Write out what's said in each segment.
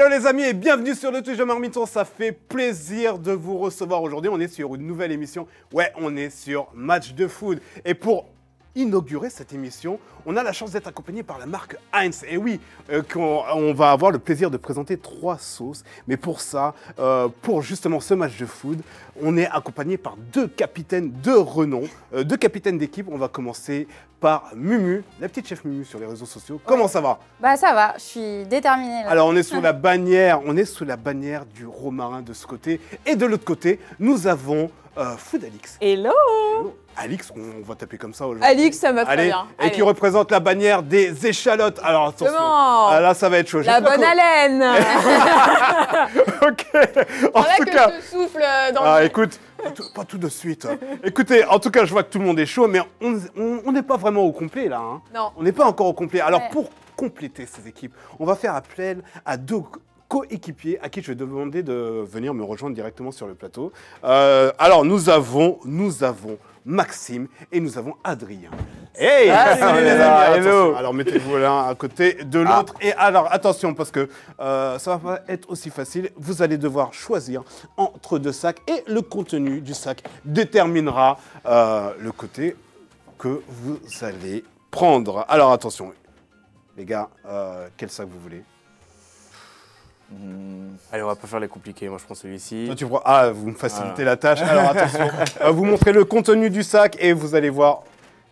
Hello les amis et bienvenue sur le Twitch de Marmiton, ça fait plaisir de vous recevoir aujourd'hui. On est sur une nouvelle émission, ouais on est sur Match de Food. Et pour inaugurer cette émission, on a la chance d'être accompagné par la marque Heinz. Et oui, on va avoir le plaisir de présenter 3 sauces. Mais pour ça, pour justement ce match de food, on est accompagné par 2 capitaines de renom, 2 capitaines d'équipe. On va commencer par Mumu, la petite chef Mumu sur les réseaux sociaux. Comment ça va? Bah ça va, je suis déterminée là. Alors on est sous la bannière, du romarin de ce côté. Et de l'autre côté, nous avons Food Alix. Hello. Alix, on va taper comme ça aujourd'hui. Alix, ça va très bien. Et qui représente la bannière des échalotes. Alors attention, Là, ça va être chaud. La bonne haleine. Ok. En tout cas, je souffle dans écoute, pas tout de suite. Écoutez, en tout cas, je vois que tout le monde est chaud, mais on n'est pas vraiment au complet là. Hein. Non. On n'est pas encore au complet. Alors Ouais. pour compléter ces équipes, on va faire appel à 2 coéquipiers à qui je vais demander de venir me rejoindre directement sur le plateau. Alors nous avons Maxime et nous avons Adrien. Hey, salut les amis. Attention. Alors mettez-vous l'un à côté de l'autre. Et alors attention parce que ça va pas être aussi facile. Vous allez devoir choisir entre 2 sacs et le contenu du sac déterminera le côté que vous allez prendre. Alors attention les gars, quel sac vous voulez? Allez, on va pas faire les compliqués, moi je prends celui-ci. Toi, tu vois, vous me facilitez la tâche. Alors attention, vous montrez le contenu du sac et vous allez voir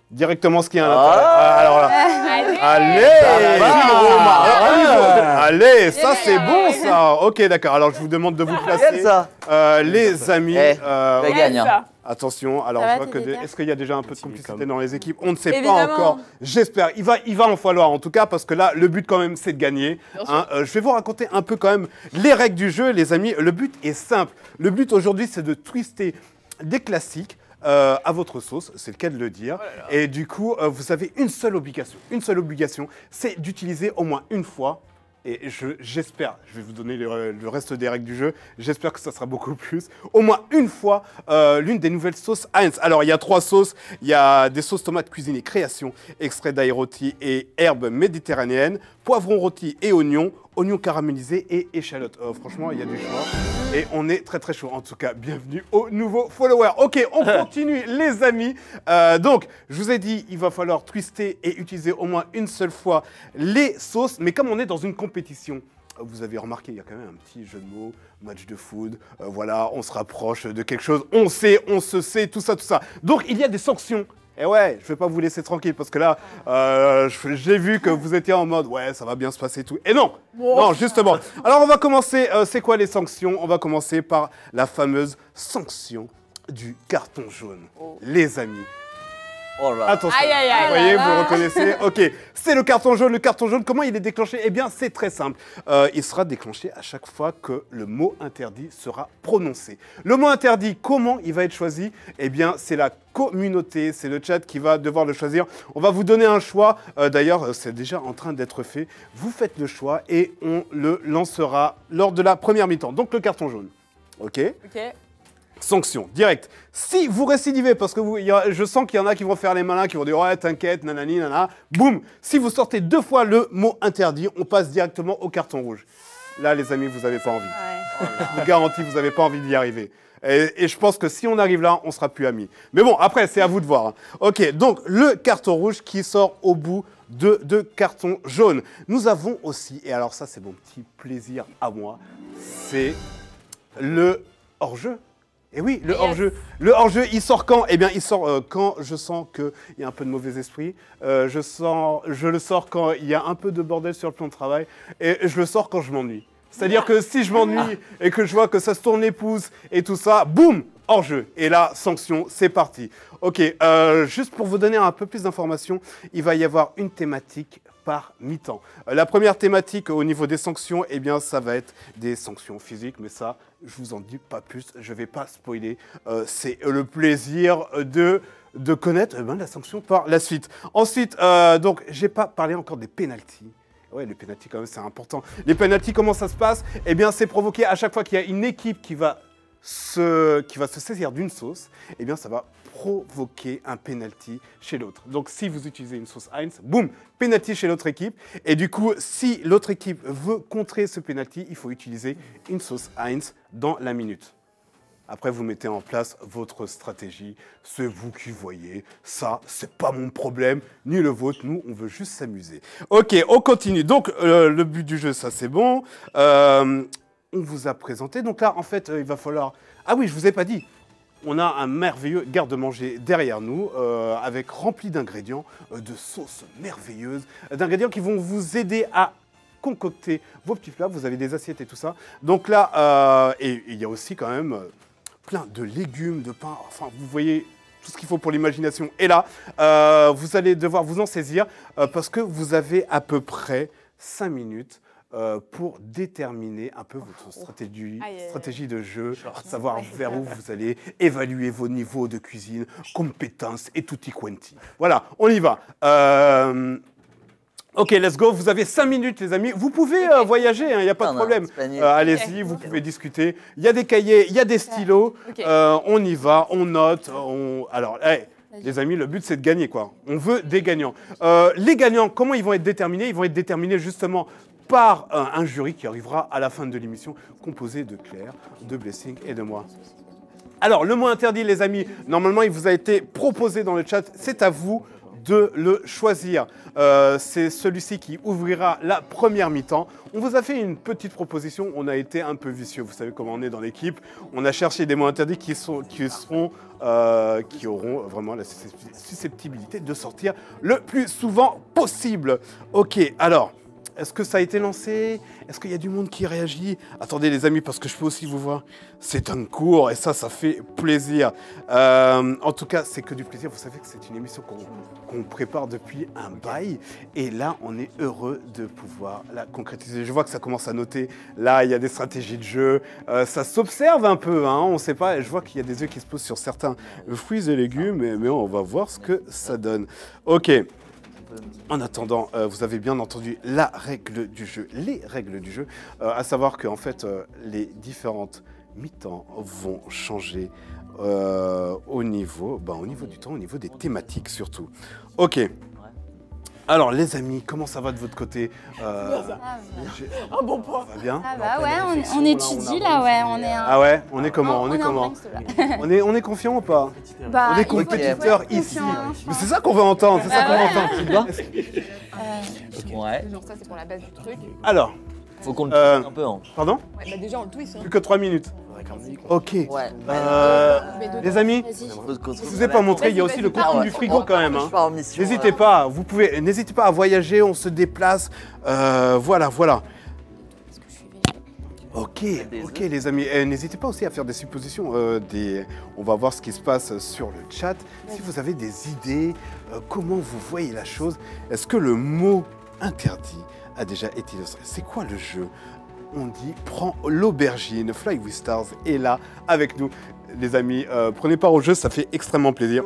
directement ce qu'il y a à l'intérieur. Alors là, allez, ça c'est bon ça. Ok, d'accord. Alors je vous demande de vous placer, les amis. gagne. Attention, alors Ça va, je vois que t'es déter? est-ce qu'il y a déjà un peu de complicité comme- dans les équipes? On ne sait Évidemment. pas encore. J'espère. Il va en falloir en tout cas parce que là, le but quand même, c'est de gagner. Hein. Je vais vous raconter un peu quand même les règles du jeu, les amis. Le but est simple. Le but aujourd'hui, c'est de twister des classiques à votre sauce, c'est le cas de le dire. Et du coup, vous avez une seule obligation, c'est d'utiliser au moins une fois. Et j'espère, je vais vous donner le reste des règles du jeu, j'espère que ça sera beaucoup plus. Au moins une fois, l'une des nouvelles sauces Heinz. Alors, il y a 3 sauces. Il y a des sauces tomates cuisinées création, extrait d'ail rôti et herbes méditerranéennes, poivron rôti et oignons caramélisés et échalotes. Franchement, il y a du choix. Et on est très très chaud. En tout cas, bienvenue aux nouveaux followers. Ok, on continue les amis. Donc, je vous ai dit, il va falloir twister et utiliser au moins une seule fois les sauces. Mais comme on est dans une compétition, vous avez remarqué, il y a quand même un petit jeu de mots, match de food. Voilà, on se rapproche de quelque chose. On sait, on se sait, tout ça, tout ça. Donc, il y a des sanctions. Et ouais, je vais pas vous laisser tranquille parce que là, j'ai vu que vous étiez en mode ouais, ça va bien se passer tout. Et non, non, justement. Alors on va commencer, c'est quoi les sanctions? On va commencer par la fameuse sanction du carton jaune. Les amis. Oh là. Attention, Aïe, aïe, aïe. vous voyez, Oh là vous là. reconnaissez. Ok, c'est le carton jaune. Le carton jaune, comment il est déclenché? Eh bien, c'est très simple. Il sera déclenché à chaque fois que le mot interdit sera prononcé. Le mot interdit, comment il va être choisi? Eh bien, c'est la communauté, c'est le chat qui va devoir le choisir. On va vous donner un choix. D'ailleurs, c'est déjà en train d'être fait. Vous faites le choix et on le lancera lors de la première mi-temps. Donc, le carton jaune. Ok? Ok. Sanction, direct. Si vous récidivez, parce que je sens qu'il y en a qui vont faire les malins, qui vont dire « Ouais, t'inquiète, nanani, nanana », boum. Si vous sortez 2 fois le mot interdit, on passe directement au carton rouge. Là, les amis, vous n'avez pas envie. Je vous garantis, vous n'avez pas envie d'y arriver. Et je pense que si on arrive là, on ne sera plus amis. Mais bon, après, c'est à vous de voir. Hein. Ok, donc le carton rouge qui sort au bout de carton jaune. Nous avons aussi, et alors ça, c'est mon petit plaisir à moi, c'est le hors-jeu. Et oui, le hors-jeu. Le hors-jeu, il sort quand? Eh bien, il sort quand je sens qu'il y a un peu de mauvais esprit. Je le sors quand il y a un peu de bordel sur le plan de travail. Et je le sors quand je m'ennuie. C'est-à-dire que si je m'ennuie et que je vois que ça se tourne les pouces et tout ça, boum, hors-jeu. Et là, sanction, c'est parti. Ok, juste pour vous donner un peu plus d'informations, il va y avoir une thématique par mi-temps. La première thématique au niveau des sanctions, eh bien, ça va être des sanctions physiques, mais ça, je vous en dis pas plus, je vais pas spoiler. C'est le plaisir de connaître la sanction par la suite. Ensuite, donc, j'ai pas parlé encore des pénaltys. Ouais, les pénaltys, quand même, c'est important. Les pénaltys, comment ça se passe? Eh bien, c'est provoqué à chaque fois qu'il y a une équipe qui va se saisir d'une sauce. Eh bien, ça va provoquer un penalty chez l'autre. Donc, si vous utilisez une sauce Heinz, boum, penalty chez l'autre équipe. Et du coup, si l'autre équipe veut contrer ce penalty, il faut utiliser une sauce Heinz dans la minute. Après, vous mettez en place votre stratégie. C'est vous qui voyez. Ça, c'est pas mon problème, ni le vôtre. Nous, on veut juste s'amuser. OK, on continue. Donc, le but du jeu, ça, c'est bon. On vous a présenté. Donc là, en fait, il va falloir... Ah oui, je vous ai pas dit. On a un merveilleux garde-manger derrière nous, avec rempli d'ingrédients, de sauces merveilleuses, d'ingrédients qui vont vous aider à concocter vos petits plats. Vous avez des assiettes et tout ça. Donc là, et il y a aussi quand même... plein de légumes, de pain, enfin vous voyez tout ce qu'il faut pour l'imagination. Et là, vous allez devoir vous en saisir parce que vous avez à peu près 5 minutes pour déterminer un peu votre stratégie de jeu, savoir vers où vous allez évaluer vos niveaux de cuisine, compétences et tutti quanti. Voilà, on y va. Ok, let's go. Vous avez 5 minutes, les amis. Vous pouvez voyager, il n'y a pas de problème. Allez-y, vous pouvez discuter. Il y a des cahiers, il y a des stylos. On y va, on note. Alors, les amis, le but, c'est de gagner, quoi. On veut des gagnants. Les gagnants, comment ils vont être déterminés? Ils vont être déterminés justement par un jury qui arrivera à la fin de l'émission, composé de Claire, de Blessing et de moi. Alors, le mot interdit, les amis, normalement, il vous a été proposé dans le chat. C'est à vous de le choisir. C'est celui-ci qui ouvrira la première mi-temps. On vous a fait une petite proposition, on a été un peu vicieux, vous savez comment on est dans l'équipe. On a cherché des mots interdits qui auront vraiment la susceptibilité de sortir le plus souvent possible. Ok, alors... est-ce que ça a été lancé? Est-ce qu'il y a du monde qui réagit? Attendez les amis, parce que je peux aussi vous voir. C'est un cours et ça fait plaisir. En tout cas, c'est que du plaisir. Vous savez que c'est une émission qu'on prépare depuis un bail. Et là, on est heureux de pouvoir la concrétiser. Je vois que ça commence à noter. Là, il y a des stratégies de jeu. Ça s'observe un peu, hein, on ne sait pas. Je vois qu'il y a des yeux qui se posent sur certains fruits et légumes. Mais on va voir ce que ça donne. Ok. En attendant, vous avez bien entendu la règle du jeu, les règles du jeu, à savoir que en fait, les différentes mi-temps vont changer au niveau du temps, au niveau des thématiques surtout. Ok. Alors les amis, comment ça va de votre côté? Un bon point. Ça va bien? Ça va, ouais, on étudie là, ouais. Ah ouais, on est comment? On est confiant ou pas? Bah, on est compétiteur ici. Mais c'est ça qu'on veut entendre, c'est ça qu'on veut entendre. Ouais. Genre ça, c'est pour la base du truc. Alors. Faut qu'on le twiste un peu. Hein. Pardon? Ouais, bah déjà on le twist. Hein. Plus que 3 minutes. Ok. Ouais. Les amis, je vous ai pas montré, il y a aussi le contenu du frigo quand même. Hein. N'hésitez pas, n'hésitez pas à voyager, on se déplace. Voilà. Ok, les amis. N'hésitez pas aussi à faire des suppositions. On va voir ce qui se passe sur le chat. Si vous avez des idées, comment vous voyez la chose, est-ce que le mot interdit a déjà été illustré? C'est quoi le jeu? On dit prends l'aubergine. Fly with Stars est là avec nous. Les amis, prenez part au jeu, ça fait extrêmement plaisir.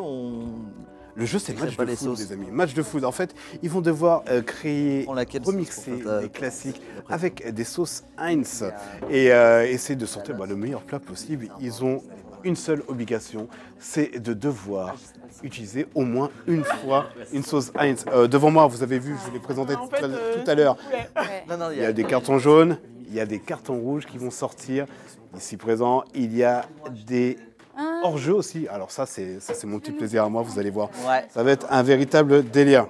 Le jeu, c'est match de foot, les amis. Match de foot. En fait, ils vont devoir remixer des classiques avec des sauces Heinz et essayer de sortir le meilleur plat possible. Ils ont une seule obligation, c'est de devoir utiliser au moins une fois une sauce Heinz. Devant moi, vous avez vu, je vous l'ai présenté tout à l'heure. Il y a des cartons jaunes, il y a des cartons rouges qui vont sortir. Ici présent, il y a des hors-jeu aussi. Alors ça, c'est mon petit plaisir à moi, vous allez voir. Ouais. Ça va être un véritable délire.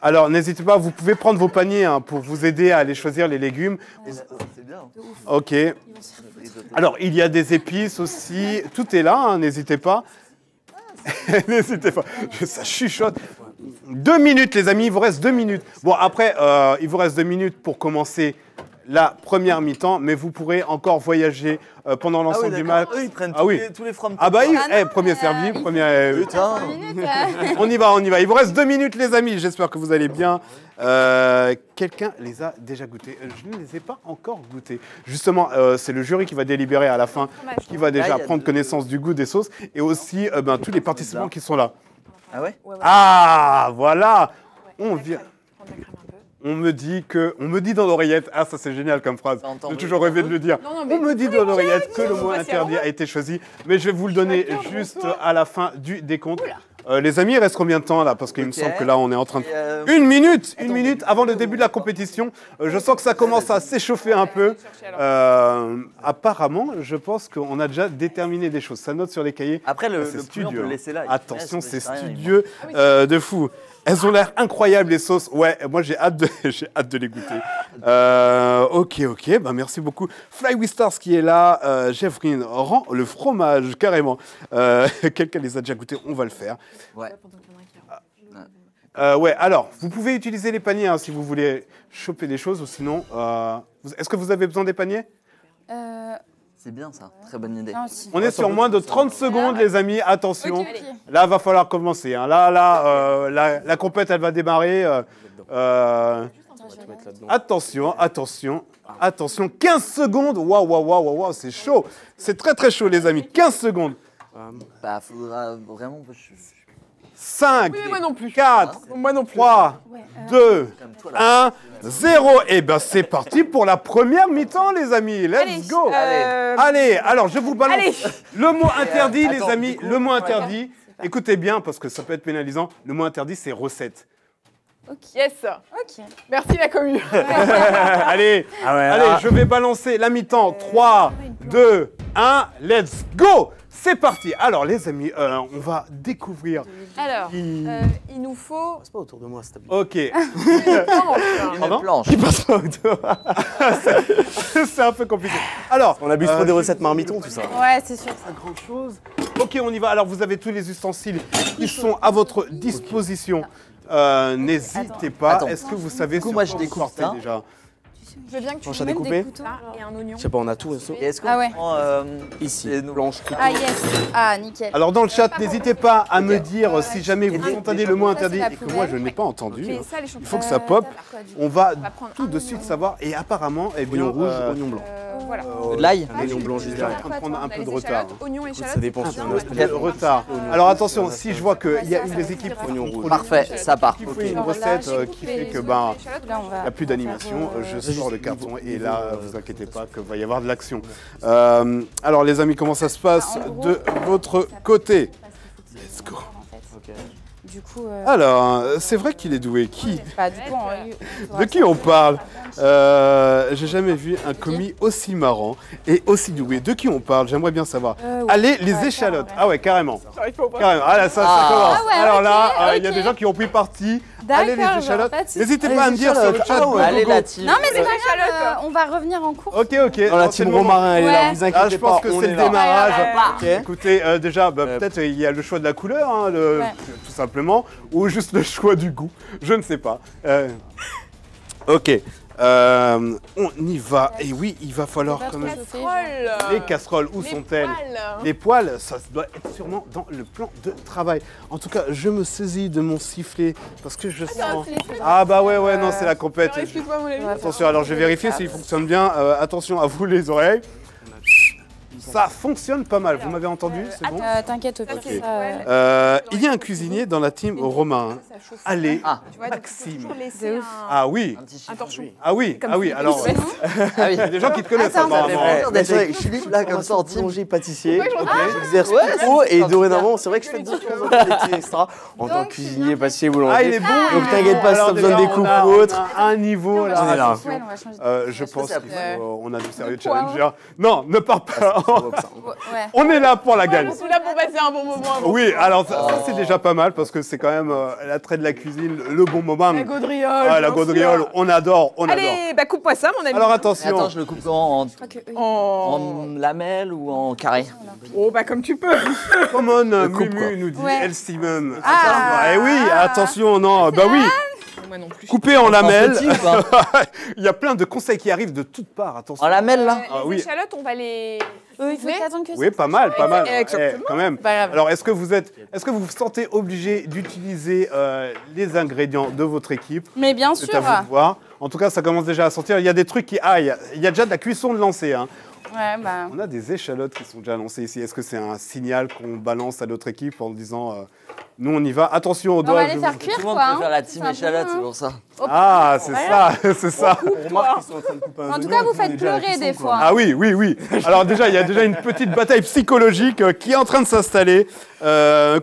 Alors, n'hésitez pas, vous pouvez prendre vos paniers pour vous aider à aller choisir les légumes. C'est bien. Ok. Alors, il y a des épices aussi. Tout est là, hein, n'hésitez pas. N'hésitez pas. Ça chuchote. 2 minutes, les amis, il vous reste 2 minutes. Bon, après, il vous reste 2 minutes pour commencer la première mi-temps, mais vous pourrez encore voyager pendant l'ensemble du match. Eux, ils prennent tous les from. Ah bah, premier servi, premier... Putain. On y va. Il vous reste 2 minutes, les amis. J'espère que vous allez bien. Quelqu'un les a déjà goûtés. Je ne les ai pas encore goûtés. Justement, c'est le jury qui va délibérer à la fin, qui va déjà prendre connaissance du goût des sauces, et aussi tous les participants qui sont là. Ah ouais? Ah, voilà. On vient... On me dit dans l'oreillette, ah ça c'est génial comme phrase, j'ai toujours rêvé de le dire. Non, mais On me dit dans l'oreillette que le mot c'est interdit vraiment- a été choisi, mais je vais vous le donner juste à la fin du décompte. Les amis, il reste combien de temps là? Parce qu'il me semble que là on est en train de... Une minute avant le début de la compétition. Je sens que ça commence à s'échauffer un peu. Apparemment, je pense qu'on a déjà déterminé des choses. Ça note sur les cahiers. Après, le C'est poulet, on peut studieux. le laisser là. Attention, Ouais, c'est ça, rien, studieux de fou. Elles ont l'air incroyables les sauces. Ouais, moi j'ai hâte de les goûter. Ok, bah merci beaucoup. Fly with Stars qui est là. Jeff Green rend le fromage carrément. Quelqu'un les a déjà goûtés, on va le faire. Ouais. Ouais, alors vous pouvez utiliser les paniers hein, si vous voulez choper des choses ou sinon. Est-ce que vous avez besoin des paniers? C'est bien ça, très bonne idée. Non, si. On est sur moins de 30 secondes, les amis. Attention. Ok. Là, va falloir commencer. Hein. La compète, elle va démarrer. Attention. 15 secondes. Waouh. C'est chaud. C'est très chaud, les amis. 15 secondes. Bah, faudra vraiment. 5, Oui, moi non plus. 4, Moi non plus. 3, Ouais, 2, Comme toi, là. 1, 0. Et ben, c'est parti pour la première mi-temps, les amis. Let's go. Allez, alors je vous balance Allez. le mot interdit, les attends, amis. du coup, Le mot interdit. Écoutez bien, parce que ça peut être pénalisant. Le mot interdit, c'est recette. Yes. Ok. Merci la commune. Allez, Ah ouais, allez, là. je vais balancer la mi-temps. 3, 2, 1, let's go. C'est parti. Alors, les amis, on va découvrir. Alors, qui- il nous faut Passe pas autour de moi, s'il te plaît. Ok, une planche. Une Pardon planche. Passe pas autour. c'est un peu compliqué. Alors, On abuse trop des recettes marmitons, tout ça. Ouais, c'est sûr. pas grand chose. Ok, on y va. Alors, vous avez tous les ustensiles qui sont à votre disposition. N'hésitez pas. Attends. Est-ce que vous savez Du coup, sur moi, quoi je vous découpe partez ça. déjà? Je veux bien que tu Planche à mettes découper. Des couteaux. ça et un oignon. Je sais pas, on a tout. Aussi. Et est-ce qu'on Ah ouais. prend Ici, des- planche. Ah yes. Ah nickel. Alors, dans le chat, n'hésitez pas à me dire si jamais vous Et entendez le mot ça, c'est interdit la et que moi, je poubelle. n'ai pas entendu. Mais ça, les champignons. Il faut que ça pop. On va On va prendre tout un de suite oignon. savoir. Et apparemment, eh bien, Oignon rouge, oignon blanc. Voilà. De l'ail. Un oignon blanc juste Je suis en derrière. train de prendre un On a peu les de retard. échalotes, oignons, échalotes. Ça dépend c'est si bien, on a va un te De mettre- retard. Alors attention, si je vois qu'il y a une des équipes Oignon rouge. contrôle- Parfait, ça part. qui fait une Alors là, recette j'ai qui coupé fait les que oignons, ben échalotes. Là, on il va. n'y a plus d'animation, faire, je sors le carton et là, vous inquiétez pas que va y avoir de l'action. Ah, Alors les amis, comment ça se passe En gros, de votre côté? Let's go. Du coup. Alors, c'est vrai qu'il est doué. Qui? Bah, du coup, De qui on parle? J'ai jamais vu un commis aussi marrant et aussi doué. De qui on parle? J'aimerais bien savoir. Ouais. Allez, les Ouais, échalotes. carrément, Ah ouais, carrément. J'arrive pas au point. Carrément. Ah là, ça Ah. commence. Ah ouais, Alors ok, là, il y a ok. des gens qui ont pris parti. D'accord, Allez, les genre, échalotes. pas de soucis. N'hésitez pas à me dire sur le chat. Ah ouais. go, Allez, go, la go. team. Non, mais c'est pas Échalotes. grave. On va revenir en cours. Ok. Dans la Alors, c'est team le moment. Romarin, elle est là, Ouais. vous Ah, inquiétez je pense pas, que on c'est est le là. démarrage. Ok. Écoutez, déjà, peut-être il y a le choix de la couleur, hein, Ouais. tout simplement, ou juste le choix du goût. Je ne sais pas. Ok. On y va. Et oui, il va falloir quand même. Casserole. Les casseroles, où Les sont-elles? poêles. Les poêles, ça doit être sûrement dans le plan de travail. En tout cas, je me saisis de mon sifflet parce que je sens. Ah bah ouais, non, c'est la compète. Alors, excuse-moi, mon ami. Attention, alors je vais vérifier s'il fonctionne bien. Attention à vous les oreilles. Ça fonctionne pas mal. Vous m'avez entendu? C'est bon? T'inquiète, au pire. Ok. ça, Il y a un cuisinier dans la team Romain. Ça chauffe. Allez, Ah. Tu vois, donc, il faut Maxime. toujours laisser De ouf. un- Ah oui, Un petit chiffre. un torchon. ah oui, Comme ah oui. tu Alors, dis. Ah oui. il y a des gens qui te connaissent Attends, apparemment. Ouais. Mais c'est vrai, Avec Philippe, là, comme ça, en team. boulanger pâtissier. Ouais, J'exerce Ouais, plus trop et c'est dorénavant, c'est vrai que je fais d'autres choses en extra en tant Donc, que tu cuisinier, viens- pâtissier, Ah, boulanger. il est bon. Donc t'inquiète pas si Alors, t'as besoin de déjà, découpe on a- ou autre. On a un niveau là. On est là. attention. Ouais, on va changer de- Je pense c'est qu'on a du sérieux Le poids, challenger. Non, ne pars pas. Ouais. On est là pour la gagne. On est là pour passer un bon moment. avant. Oui, alors ça, c'est déjà pas mal parce que c'est quand même l'attrait de la cuisine, le bon moment. La gaudriole. Ah, la bien gaudriole, sûr. on adore, on adore. Allez, bah coupe-moi ça, mon ami. Alors Mais attention. attends, je le coupe comment Je crois que eux, ils- Oh, en lamelles ou en carré? oh bah comme tu peux. Common coupe, quoi. Mumu nous dit Ouais. Elsimum. Ah. Eh oui, attention, non, bah oui. Moi non plus. Coupé en lamelles. petit ou pas? Il y a plein de conseils qui arrivent de toutes parts, attention. En lamelles, là? Ah, Les oui. échalotes, on va les. Eux, il faut Mais- qu'attendre que Oui, pas mal, pas mal. Exactement. Quand même. Pas grave. Alors, est-ce que vous vous sentez obligé d'utiliser les ingrédients de votre équipe? Mais bien C'est sûr. à vous de voir. En tout cas, ça commence déjà à sentir. Il y a des trucs qui aillent. Il y a déjà de la cuisson de lancer. Hein. Ouais, bah. On a des échalotes qui sont déjà lancées ici. Est-ce que c'est un signal qu'on balance à l'autre équipe en disant nous on y va, attention au On doigt. va les faire Tout cuire, le monde quoi. peut faire la hein. team C'est un échalote, peu, c'est hein. pour ça. Ah, c'est ça, c'est ça. On remarque qu'ils sont en train de couper un En tout oignon, cas, vous on est faites déjà à la pleurer cuisson, des quoi. fois. Ah oui, oui, oui. Alors déjà, il y a déjà une petite bataille psychologique qui est en train de s'installer.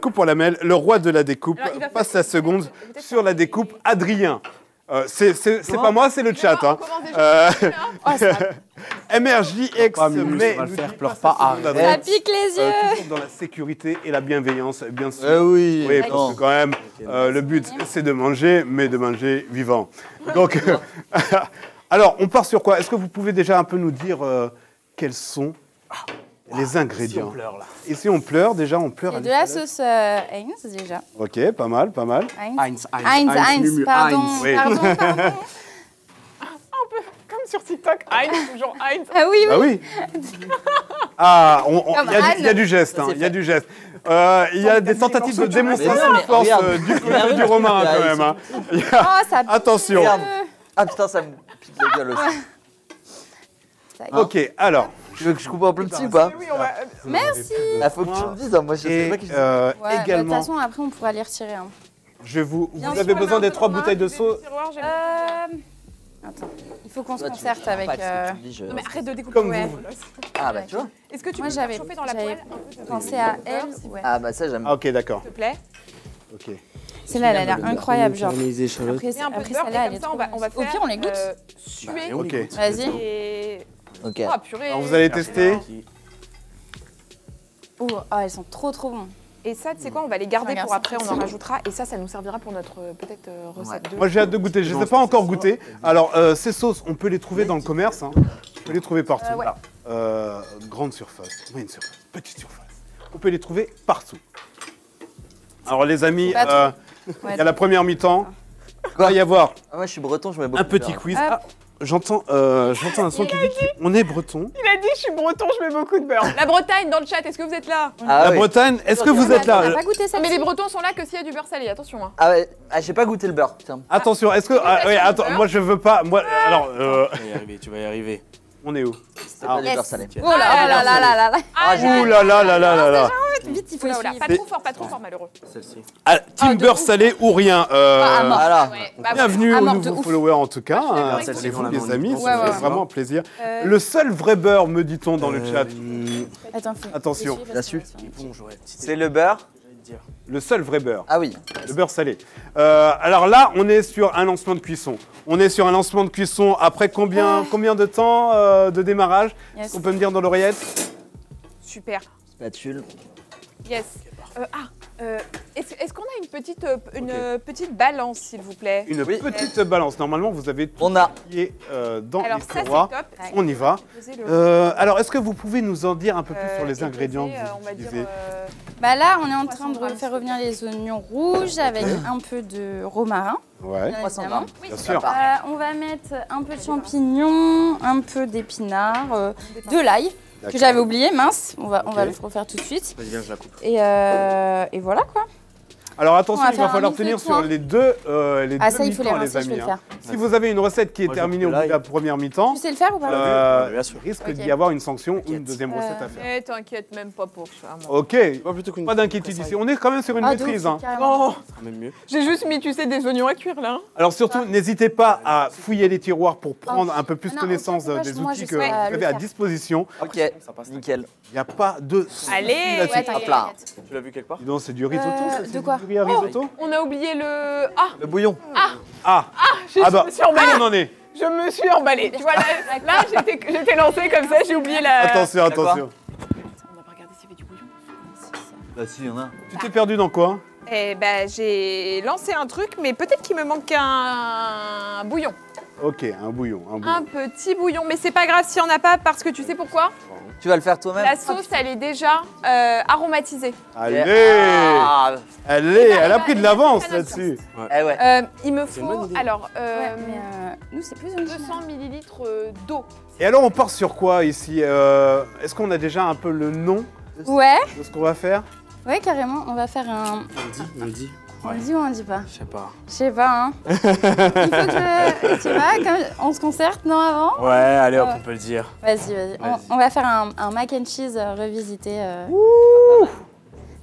Coup pour la mêle, le roi de la découpe Alors, il va passe faire- la seconde peut-être sur la découpe, Adrien. C'est Comment pas moi, c'est le chat. Hein. On commence déjà. Oh, ça, MRJX, Pas mieux, mais ça va le nous faire, dit pleure pas pas, sa seconde arrête. ça adresse. pique les yeux. Toujours dans la sécurité et la bienveillance, bien sûr. Oui, Oui, parce non. que quand même, le but, c'est de manger, mais de manger vivant. Donc, alors, on part sur quoi? Est-ce que vous pouvez déjà un peu nous dire quels sont les Si ingrédients? on pleure là. Ici, on pleure, déjà, on pleure. Il y à a de la l'échalote. sauce Heinz déjà. Ok, pas mal, pas mal. Heinz. Heinz, Heinz, pardon. Heinz. Pardon. Comme sur TikTok, Heinz, toujours Heinz. Ah oui, Ah oui. oui. Ah, Comme il y a Anne. du geste, hein, Ça, c'est il y a fait. du geste. Il y a des tentatives de démonstration Mais non, mais de force regarde. du côté du Romain, hein, quand même. hein. Il y a- Oh, ça pique. Attention. Regarde. Ah putain, ça me pique la gueule aussi. Ça y est. Ok, alors. Tu veux que je coupe un peu petit ou pas? Oui, on va. Merci. Ah, faut que tu me dises, hein, moi je sais Et pas qui Ouais, bah, de toute également, façon, après, on pourra les retirer. Hein. vous Bien avez sûr, besoin des 3 bouteilles de sauce. Attends, il faut qu'on se Toi, tu- concerte avec. pas, parce que tu me dis, je- Non, mais arrête de découper. Comme Ouais. vous. Ah bah tu vois. Est-ce que tu Moi, peux j'avais chauffer dans la poêle pensé à elle. Ouais. Ah bah ça j'aime. Ah, ok, d'accord. s'il te plaît? Ok. Celle-là, elle a l'air incroyable. Genre. Les échalotes. Après, Mets un peu de après beurre et celle-là, elle comme est ça, trop on va bonne. Au faire. pire, on les goûte. Suer. on Ok. les goûte. Vas-y. Et. Ok. Oh, purée. Alors, vous allez tester. Oh, ah, elles sont trop bonnes. Et ça, tu sais quoi, on va les garder Regarde pour ça. après, on en rajoutera. Et ça nous servira pour notre peut-être recette 2. Moi, j'ai hâte de goûter. Je ne les ai pas encore goûté. Alors, ces sauces, on peut les trouver dans le commerce. Hein. On peut les trouver partout. Ouais. Grande surface, moyenne surface, petite surface. On peut les trouver partout. Alors, les amis, Pas trop. il y a la première mi-temps. Il Quoi va y avoir Ah moi je suis breton, je mets beaucoup un petit de beurre. quiz. Hop. Ah, j'entends un son qui dit qu'on est breton. Il a dit, je suis breton, je mets beaucoup de beurre. La Bretagne dans le chat, est-ce que vous êtes là? Ah La ouais. Bretagne, est-ce que vous êtes On n'a là? pas goûté ça. Mais les Bretons sont là que s'il y a du beurre salé, attention. Hein. Ah ouais, ah, j'ai pas goûté le beurre, tiens. Attention, est-ce que. Ouais, attends, moi je veux pas. Moi, alors, Tu vas y arriver, tu vas y arriver. on est où? C'était pas du yes. beurre salé. Oh là là là là là là. Ah, j'ai- Ouh là là là là là là. Vite, il faut Oula, oula, suivre. pas trop fort, malheureux. Celle-ci. Ah, team de beurre ouf. salé ou rien. Ah, à mort. Voilà. Ouais, bah, Bienvenue À aux mort de nouveaux ouf. followers en tout cas. d'accord avec Installez-vous vous. les amis, Ouais, ça ouais, fait ouais. vraiment plaisir. Le seul vrai beurre, me dit-on dans le chat. Attends, faut Attention. suivre, Là parce que dessus. ça va se faire. Bon, j'aurais. C'est le beurre. J'allais te dire. Le seul vrai beurre. Ah oui. Le beurre salé. Alors là, on est sur un lancement de cuisson. On est sur un lancement de cuisson après combien de temps de démarrage? Yes. On peut me dire dans l'oreillette? Super. Spatule. Yes. Est-ce qu'on a une petite balance, s'il vous plaît? Une Oui. petite balance. Normalement, vous avez tout On a. qui est dans Alors les ça, c'est tiroirs. top. On y va. Posez le- Alors, est-ce que vous pouvez nous en dire un peu plus sur les et ingrédients posez, que on vous va dire, utilisez? Bah là, on est en Poisson train de brun. faire revenir les oignons rouges avec un peu de romarin. Ouais, Bien Poisson évidemment. brun. bien sûr. On va mettre un peu de champignons, un peu d'épinards, de l'ail que D'accord. j'avais oublié, mince. On va Ok. le refaire tout de suite. Vas-y, viens, je la coupe. Et voilà quoi. Alors attention, On va il va faire un falloir mix de tenir tout, sur hein. les deux Ah ça, il faut les mi-temps, rincer, je vais le faire. Si vous avez une recette qui est Moi, je terminée au coupe bout de la première mi-temps, Tu sais le faire ou pas Bien sûr. il risque Ok. d'y avoir une sanction ou une T'inquiète. deuxième recette à faire. Eh, t'inquiète même pas pour ça. moi. Ok, Pas plutôt qu'une. pas d'inquiétude ici. On est quand même sur une Ah, de ouf, maîtrise. Hein. carrément. Oh, Ça sera même mieux. j'ai juste mis, tu sais, des oignons à cuire là. Alors surtout, n'hésitez pas à fouiller les tiroirs pour prendre un peu plus Ah non, connaissance ok, pourquoi des moi, outils je que sais vous le avez à faire. disposition. Ok, Ça passe. nickel. Il n'y a pas de souci Allez, là-dessus. Ouais, t'inquiète, Hop là. t'inquiète. Tu l'as vu quelque part? Dis donc, c'est du risotto, ça, de c'est quoi du riz à risotto. On a oublié le. Ah, Le bouillon. Ah, je ah bah, me suis emballée. on en est. Je me suis emballée. Tu vois, là j'étais lancée comme ça, j'ai oublié la. Attention, T'as quoi attention. On n'a pas regardé s'il y avait du bouillon. Bah si, il y en a. Tu t'es perdu dans quoi? Eh ben, j'ai lancé un truc, mais peut-être qu'il me manque un bouillon. Ok, un bouillon, un bouillon. Un petit bouillon, mais c'est pas grave s'il n'y en a pas, parce que tu sais pourquoi? Tu vas le faire toi-même? La sauce, elle est déjà aromatisée. Allez, Ah, elle a pris de l'avance Très notre là-dessus. eh ouais. Il me C'est une bonne faut, idée. alors, Ouais, mais nous c'est plus une 200 millilitres d'eau. Et alors, on part sur quoi ici? Est-ce qu'on a déjà un peu le nom Ouais, de ce qu'on va faire? ouais carrément. On va faire un. On dit. On le dit ou on le dit pas? Je sais pas. Je sais pas, hein. Il faut que je sais pas, comme on se concerte, non, avant? Ouais, allez hop, on peut le dire. Vas-y. Vas-y. On va faire un mac and cheese revisité.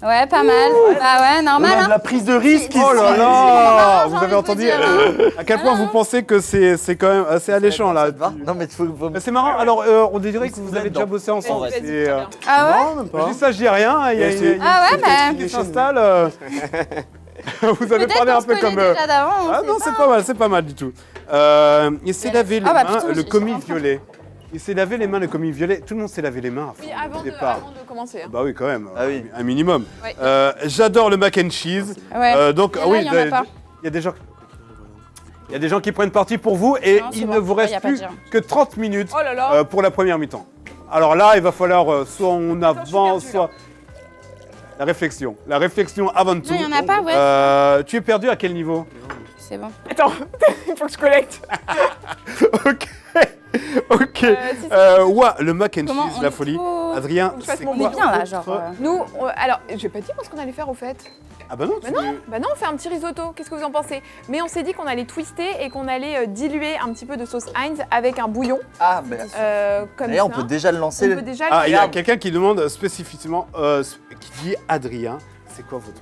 Ouais, pas mal. Bah ouais, normal. On a de Hein. la prise de risque ici. Oh là là, j'ai vous envie avez de entendu vous dire, à quel point vous pensez que c'est quand même assez alléchant là. Ça te va Non, mais faut. Mais c'est marrant, alors on dirait que vous avez déjà bossé ensemble. Ouais, Vas-y, C'est, très bien. Ah ouais? Non, même je pas. dis ça, je dis rien. Il y a Et une c'est- Ah ouais, petite mais qui s'installe. Vous avez peut-être parlé qu'on un se peu connaît comme. déjà d'avant. on Ah sait non, pas. c'est pas mal du tout. Il s'est lavé les Ah bah mains, putain, le j'ai commis rien fait. violet. Il s'est lavé les mains, le commis violet. Tout le monde s'est lavé les mains Oui, au avant de départ. commencer. hein. Bah oui, quand même. Ah oui. Un minimum. Ouais. J'adore le mac and cheese. Ouais. Donc, Et là, oui, il y en a pas. il y a des gens. Il y a des gens qui prennent parti pour vous et Non, c'est il bon. ne vous Ouais, reste y a pas de plus gêne. que 30 minutes Oh là là. pour la première mi-temps. Alors là, il va falloir soit on avance, perdu, soit. La réflexion avant tout. Non, il y en a pas, ouais. Tu es perdu à quel niveau? C'est bon. Attends, il faut que je collecte. Ok. Ok. Si, Ouais, le mac and Comment cheese, on la est folie. trop- Adrien, Faut que je fasse c'est mon On quoi est bien là, votre- genre. Nous, alors, j'ai pas dit moi ce qu'on allait faire au fait. Ah bah non, Bah non, on fait un petit risotto. Qu'est-ce que vous en pensez? Mais on s'est dit qu'on allait twister et qu'on allait diluer un petit peu de sauce Heinz avec un bouillon. Ah, mais. Comme D'ailleurs, on ça. peut déjà le lancer. On peut déjà Ah, le il y a faire. quelqu'un qui demande spécifiquement, qui dit Adrien, c'est quoi votre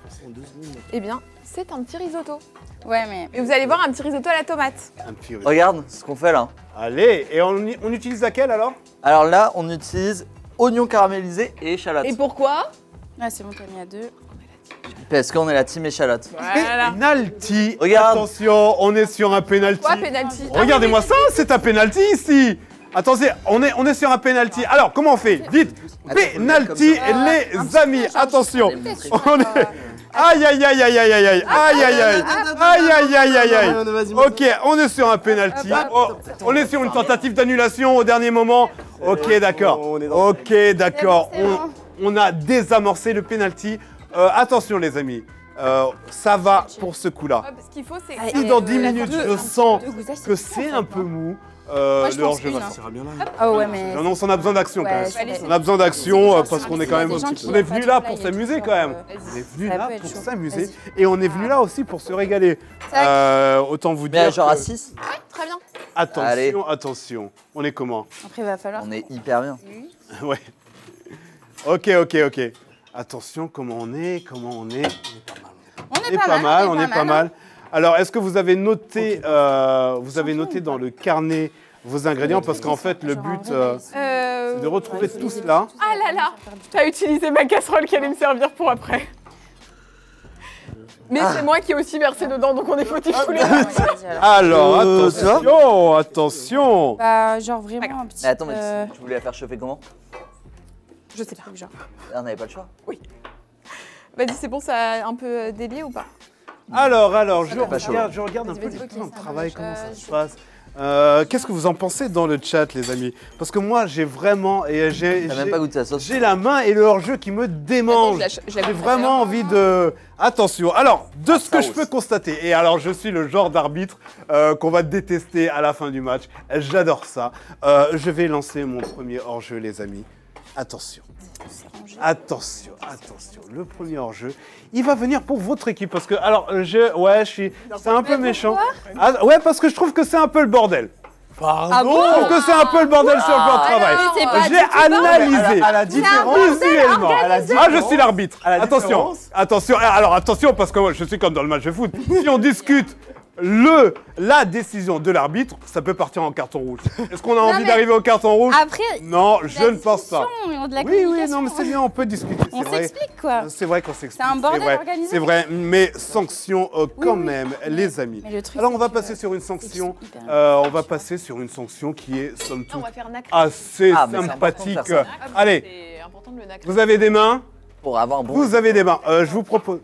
Eh bien, c'est un petit risotto. Ouais, mais. Et vous allez voir un petit risotto à la tomate. un petit russe. Regarde ce qu'on fait là. Allez, et on utilise laquelle alors? Alors là, on utilise oignon caramélisé et échalote. Et pourquoi? Ah, c'est bon, t'as mis à deux. Parce qu'on est la team échalote. Voilà. Penalty. Regarde. Attention, on est sur un penalty. Quoi, penalty? Regardez-moi ça, c'est un penalty ici. Attendez, on est sur un penalty. Alors, comment on fait? Vite. Penalty, les amis. Attention. On est... Aïe, aïe, aïe, aïe, aïe, aïe, aïe, aïe, aïe, aïe, aïe, aïe, aïe, aïe, aïe. Ok, on est sur un penalty. Oh, on est sur une tentative d'annulation au dernier moment. Ok, d'accord. Ok, d'accord. C'est bon, c'est bon. On a désamorcé le penalty. Attention, les amis. Ça va pour ce coup-là. Ce qu'il faut, c'est. Allez, Si dans 10 minutes, je sens Deux goussages, que c'est c'est un peu mou, Moi, je le pense hors-jeu une, va hein. sortir. Ça ira bien là. Ah ouais, mais. Non, non, on a besoin d'action quand Ouais, même. je vais On a besoin d'action laisser. parce qu'on est quand même. Il y a des gens qui On est ont venu pas là de pour play, s'amuser genre, quand même. vas-y. On est venu Ça là peut être pour chaud. s'amuser Vas-y. et on est venu là aussi pour se régaler. Tac. Autant vous Mais dire. genre à que- 6, Très bien. Attention, Allez. attention. On est comment? Après, il va falloir. on est hyper bien. Ouais. Ok. Attention, comment on est? On On est est pas mal, on est pas hein. mal. Alors, est-ce que vous avez noté, dans le carnet vos ingrédients? Parce qu'en fait, le but, c'est de retrouver tout cela. Ah là là, t'as utilisé ma casserole qui allait me servir pour après. Mais c'est moi qui ai aussi versé dedans, donc on est fautifs tous les deux. Alors, tu vois attention. Bah, genre vraiment un petit. Mais attends, mais tu voulais la faire chauffer comment? Je sais pas. Genre. On n'avait pas le choix. Vas-y, c'est bon, ça a un peu délié ou pas? Alors, pas chaud. je regarde un peu Vas-y, les ok, plans de ça travail, marche. comment ça se passe. Qu'est-ce que vous en pensez dans le chat, les amis? Parce que moi, j'ai vraiment... T'as même pas goûté la sauce. J'ai la main et le hors-jeu qui me démange. Attends, je la J'ai goûte vraiment envie de... Attention. Alors, de ce que je peux constater, et alors je suis le genre d'arbitre qu'on va détester à la fin du match. J'adore ça. Je vais lancer mon premier hors-jeu, les amis. Attention. Attention. Le premier hors-jeu, il va venir pour votre équipe. Parce que, alors, c'est un peu méchant. Ah, ouais, parce que je trouve que c'est un peu le bordel. Ah bon? Je trouve que c'est un peu le bordel sur le plan de travail. mais c'est pas J'ai du tout analysé À la différence. visuellement. Ah, je suis l'arbitre. À la Attention, différence. attention. Alors attention, parce que moi, je suis comme dans le match de foot. Si on discute la décision de l'arbitre, ça peut partir en carton rouge. Est-ce qu'on a envie mais- d'arriver au carton rouge? Après. Non, je ne pense pas. De la Oui, communication. non, mais c'est bien, on peut discuter. On c'est vrai. s'explique quoi. C'est vrai qu'on s'explique. C'est un bordel vrai, organisé. C'est vrai, mais sanction quand oui. même, les amis. Mais le truc, Alors on c'est va que passer sur une sanction. hyper On va passer sur une sanction qui est somme On toute va faire nacre. assez Ah, mais c'est sympathique. important de faire Allez, C'est important de le nacre. vous avez des mains? Pour avoir un bon. Vous avez des mains. Je vous propose.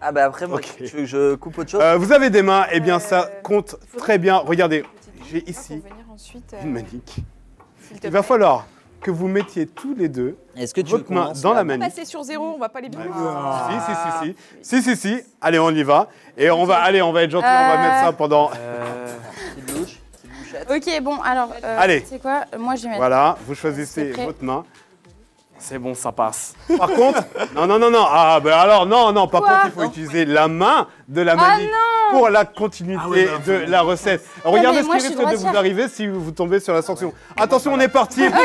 Ah bah après, moi, Ok. tu veux que je coupe autre chose? Vous avez des mains, eh bien ça compte très bien. Regardez, j'ai ici Pour venir ensuite, une manique. s'il te Il va plaît. falloir que vous mettiez tous les deux Est-ce que tu votre main dans la manique. Passer sur 0, on va pas les bien. Si. Allez, on y va. Et on va être gentil, on va mettre ça pendant. Petite louche, petite bouchette. Ok, bon, alors. Allez. Tu sais quoi? Moi, je vais mettre. Voilà, vous choisissez C'est prêt. votre main. C'est bon, ça passe. Par contre, non. Ah, ben alors, non. Par Quoi? contre, il faut utiliser la main de la manip pour la continuité de la recette. Alors, regardez mais ce moi, qui je suis risque de vous droitière. arriver si vous tombez sur la sanction. Attention, on est parti pour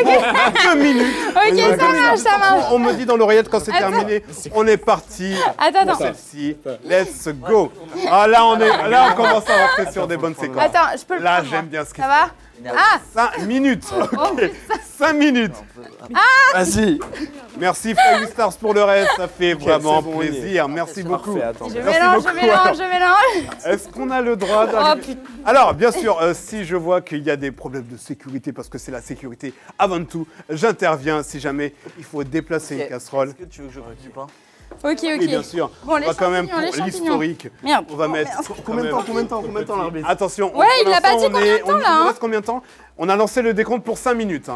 2 minutes. Ok, ça marche. On me dit dans l'oreillette quand c'est terminé. On est parti. Attends. Celle-ci. Let's go. Ah, là, on commence à rentrer sur des bonnes séquences. Attends, je peux le Là, prendre, j'aime moi. bien ce qui Ça va? Ah 5 minutes. Ok. 5 minutes. Vas-y. Merci Flying Stars pour le reste, ça fait vraiment c'est bon, on y est. plaisir. Merci beaucoup. Parfait, attends. Je Merci mélange, beaucoup. je mélange. Est-ce qu'on a le droit Oh d'arriver putain. Alors, bien sûr, si je vois qu'il y a des problèmes de sécurité, parce que c'est la sécurité avant tout, j'interviens si jamais il faut déplacer une casserole. Est-ce que tu veux que je coupe du pain? Ok. Oui, bien sûr. Bon, On les va quand même champignons, les pour champignons. l'historique. Merde. On va mettre Combien de temps l'arbitre? Attention. Ouais, pour il a l'instant, battu combien de temps, là, Il nous hein reste combien de temps? On a lancé le décompte pour 5 minutes.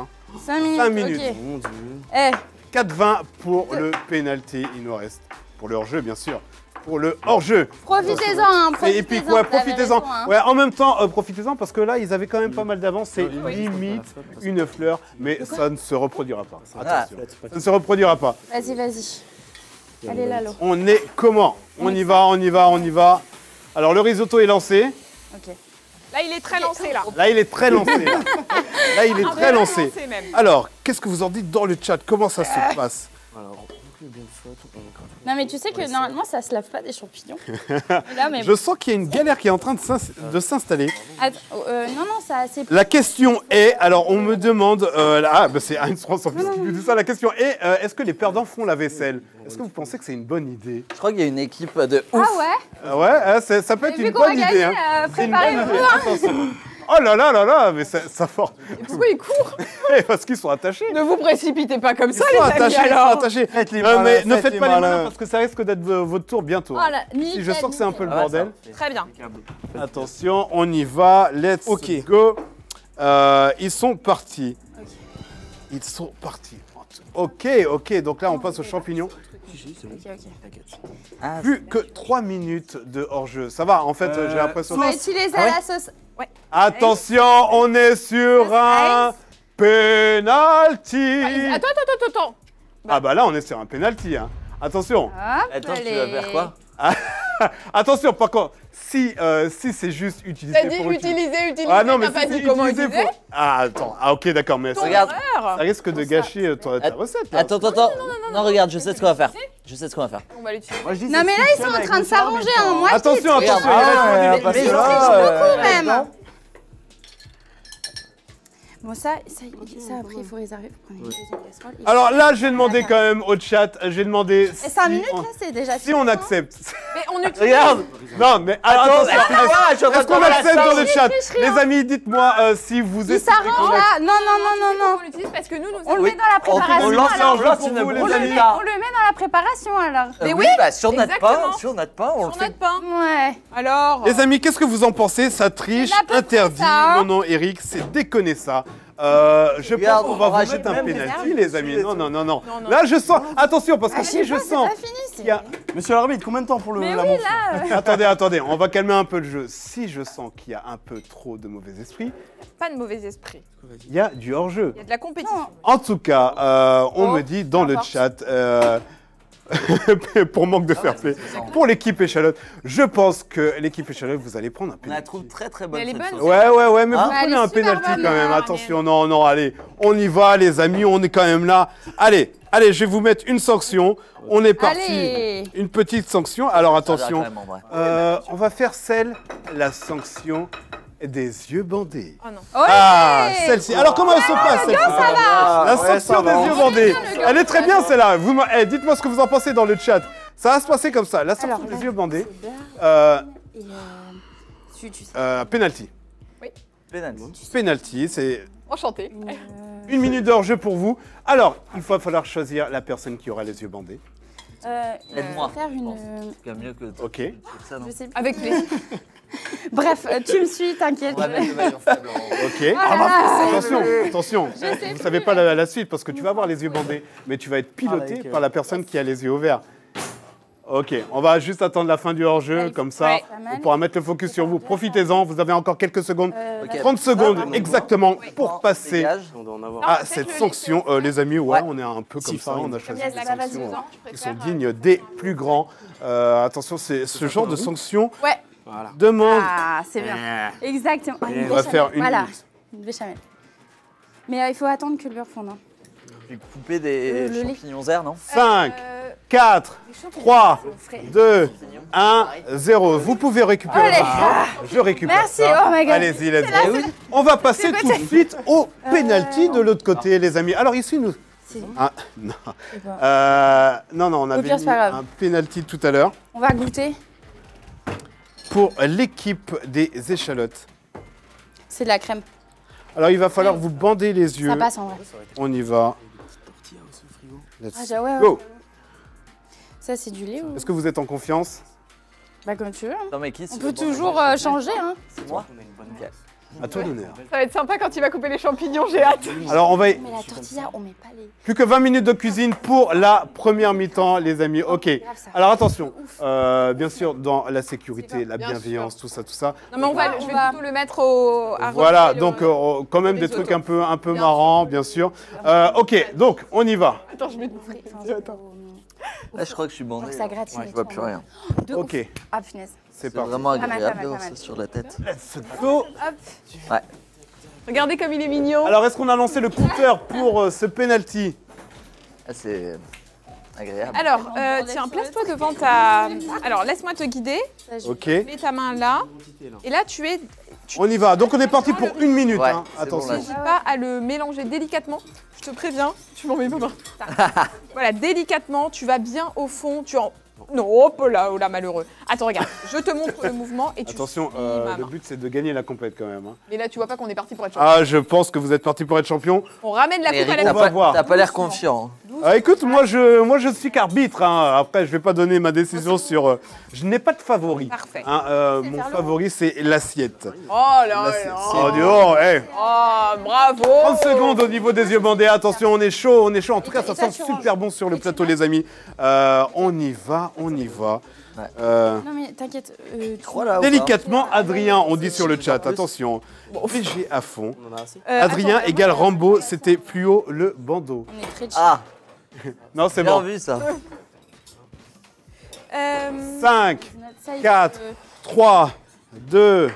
5 minutes. 5 minutes. Ok. Mon Dieu. Eh, 4-20 pour le penalty, il nous reste. Pour le hors-jeu, bien sûr. Pour le hors-jeu. profitez-en, hein. Et puis Profitez-en. quoi, vous avez profitez-en. raison, hein. Ouais, en même temps, profitez-en parce que là, ils avaient quand même pas mal d'avance. C'est limite une fleur, mais ça ne se reproduira pas. Attention, ça ne se reproduira pas. Vas-y. Allez, Lalo. On est comment? On y va. Alors, le risotto est lancé. Ok. Là, il est très lancé, là. Là, il est très lancé. Là, il est très lancé. même. Alors, qu'est-ce que vous en dites dans le chat? Comment ça se passe? Alors, bien de faute, Non, mais tu sais que normalement, ça se lave pas des champignons. Là, mais Je sens qu'il y a une galère qui est en train de s'installer. Attends, non, ça, c'est. La question est, alors on me demande, c'est Heinz France en plus qui nous dit ça, la question est, est-ce que les perdants font la vaisselle? Est-ce que vous pensez que c'est une bonne idée? Je crois qu'il y a une équipe de Ah ouf. ouais? Ouais, ça peut être Vu une qu'on va bonne gagner, idée. Hein. C'est une bonne préparez-vous, idée. hein. Attention. Oh là, mais ça force. Pourquoi il court? Parce qu'ils sont attachés. Ne vous précipitez pas comme Ils ça, sont les amis, attachés, ils sont alors. attachés. Faites les Mais malins, ne faites faites les pas les malins malins. parce que ça risque d'être votre tour bientôt. Oh là, Si je sens que c'est un peu le Ah ouais, bordel. ça, Très bien. Attention, on y va. Let's go. Ils sont partis. Ils sont partis. Ok. Donc là, on passe aux champignons. Ah, Plus que 3 minutes de hors-jeu. Ça va, en fait, j'ai l'impression. On va utiliser la sauce. Attention, on est sur un penalty. Attends. Ah bah là, on est sur un penalty. Hein. Attention. Hop, attends, tu allez. vas faire quoi? Attention, par contre, si c'est juste utilisé T'as dit pour utiliser. Ah non, mais t'as pas si dit c'est comment utilisé utiliser. pour... Ah, attends. Ah, ok, d'accord, mais ça, Regarde. ça risque de gâcher ta recette. Là. Attends. Non, regarde, je sais ce qu'on va faire. On va l'utiliser. Non, mais là, ils sont en train de s'arranger. Hein. Moi, Attention, je dis, attention, Regarde. il reste Ah, des- Mais parce ils que trichent là, beaucoup, même. Bon, ça après, il faut réserver. Faut prendre une deuxième casserole. Alors là, j'ai demandé quand même au chat, j'ai demandé Et 5 si minutes, on- là, c'est déjà si on fini, hein. accepte. Mais on utilise. Regarde. Non, mais alors, attention, je suis en train est-ce de qu'on faire la accepte dans le sauce. chat? tricherie, Les amis, dites-moi si vous Il estimez s'arrange qu'on là. Non. On l'utilise parce que nous, On le oui. met dans la préparation. On lance alors. un jeu pour une vous, les boule amis. de tas. On le met dans la préparation alors. Mais Oui, oui, bah sur notre pain, exactement. on le Sur fait. notre pain. Ouais. Alors. Les amis, qu'est-ce que vous en pensez? Ça triche, C'est à peu près interdit. ça, hein. Non, Eric, c'est déconner ça. Je Regarde, pense qu'on va on vous rajoute mettre un même des penalty, herbes les amis. Non. Non. Là, je sens. Attention, parce que si je C'est sens pas fini. qu'il y a. Monsieur l'arbitre, combien de temps pour Mais la oui, manche là. Attendez, on va calmer un peu le jeu. Si je sens qu'il y a un peu trop de mauvais esprit, Pas de mauvais esprit. il y a du hors-jeu. Il y a de la compétition. En tout cas, on Oh, me dit dans le importe. chat, pour manque de fair play, pour l'équipe échalote, je pense que l'équipe échalote, vous allez prendre un On la penalty. trouve très bonne. Mais elle est cette bonne. sauce. Ouais, mais Hein vous Elle prenez est un super penalty bonne, quand même. hein, Attention, non, allez, on y va, les amis, on est quand même là. Allez, je vais vous mettre une sanction. On est parti. Allez. Une petite sanction. Alors Ça a l'air attention, quand même, en vrai. on va faire la sanction des yeux bandés. Oh non. Ah, celle-ci. Alors comment elle se passe celle-ci La ouais, sanction ça va. des yeux bandés. Elle est très bien celle-là. Dites-moi ce que vous en pensez dans le chat. Ça va se passer comme ça. La sanction Alors, des là, yeux bandés. c'est beurre et, tu sais. Penalty. Penalty. Penalty, c'est Enchanté. 1 minute d'hors-jeu pour vous. Alors, il va falloir choisir la personne qui aura les yeux bandés. Aide-moi. Faire je une. pense. C'est quand même mieux que Ok. que ça, non? Je sais plus. Avec plaisir. Bref, tu me suis, t'inquiète. On va mettre le maillon faible. Ok. Oh là là. Attention. Vous ne savez pas la suite parce que tu vas avoir les yeux bandés, mais tu vas être piloté nickel. par la personne qui a les yeux ouverts. Ok, on va juste attendre la fin du hors-jeu, Ouais, comme ça, ouais. on pourra mettre le focus sur vous. Profitez-en, vous avez encore quelques secondes. Ok. 30 secondes exactement pour passer Dégage. On doit en avoir. à peut-être cette le sanction. Les amis, ouais, on est un peu comme Si, ça, on a choisi Yes, des ça va, sanctions vas-y. qui sont dignes des plus grands. Attention, c'est ce genre de sanctions Ouais. Voilà. demande... Ah, c'est bien. Exactement. Ah, une On va béchamel. faire une Voilà, minute. une béchamel. Mais il faut attendre que le beurre fonde. Hein. Je vais couper des Le lait. champignons verts, non 5, 4, 3, Au frais. 2, 1, 0. Vous pouvez récupérer Allez. votre jeu. Je récupère Merci, ça. oh my God. Allez-y, let's go. On va passer tout de suite au penalty de l'autre côté, les amis. Alors ici, nous... C'est- Ah, non. c'est pas- Non, on avait pire, mis c'est pas grave. un penalty tout à l'heure On va goûter. pour l'équipe des échalotes. C'est de la crème. Alors, il va falloir vous bander les yeux. Ça passe en vrai. On y va. Let's Ah, ouais, ouais. go. Ça, c'est du lait ou... Est-ce que vous êtes en confiance? Bah, comme tu veux. hein. Non mais qui On peut toujours changer. Hein. C'est moi Ok. À toi l'honneur. Ça va être sympa quand il va couper les champignons, j'ai hâte. Alors, on va... Mais la tortilla, on met pas les... Plus que 20 minutes de cuisine pour la première mi-temps, les amis. Ok. grave, ça. Alors, attention. Bien sûr, dans la sécurité, la Bien bienveillance, tout ça, tout ça. Non mais on va, On je vais va- plutôt le mettre au... à Voilà, rejeter donc le- quand même le des risotto. trucs un peu Bien marrants, bien sûr. Ok, donc on y va. Attends, je mets du Là je crois que je suis bandé. Faut que ça gratine. Je vois plus rien. De Ok, ouf. Ah, punaise. c'est C'est parti. vraiment mal, agréable pas mal, d'avoir pas ça mal. sur la tête. Let's go. Hop. Regardez comme il est mignon. Alors, est-ce qu'on a lancé le compteur pour ce penalty? Ah, c'est agréable. Alors, On va tiens, sur place-toi devant ta... Alors, laisse-moi te guider. Ça, je- Ok, Mets ta main là. Et là, tu es... on y va. Donc, on est parti pour 1 minute. Ouais, hein. c'est bon, Attention. là. N'hésite pas à le mélanger délicatement. Je te préviens, tu m'en mets pas main. Voilà, délicatement, tu vas bien au fond, tu en... Non, hop là, oh là, malheureux. Attends, regarde, je te montre le mouvement et tu... Attention, suis ma le main. but c'est de gagner la compète quand même. hein. Mais là, tu vois pas qu'on est parti pour être champion. Ah, je pense que vous êtes parti pour être champion. On ramène la coupe à Eric, la on t'as va pas, voir. t'as pas l'air confiant. Ah, écoute, moi je suis qu'arbitre. hein. Après, je vais pas donner ma décision sur. Je n'ai pas de favori. Parfait. Hein, C'est mon faire le favori c'est l'assiette. Oh là L'assiette. là. Oh, dis donc, hey. Oh, bravo. 30 secondes au niveau des yeux bandés. Attention, on est chaud, on est chaud. En tout cas, ça Et ça, sent tu super bon sur le Et tu plateau, manges. les amis. On y va, on y va. Ouais. Non, mais t'inquiète. Voilà, Délicatement, Adrien, on dit sur le chat. Attention, PG à fond. On en a assez. Adrien Attends, égale Rambo, c'était plus haut le bandeau. On est très chill. Ah, Non, c'est bien bon. vu ça. 5, Notre side, 4, 3, 2,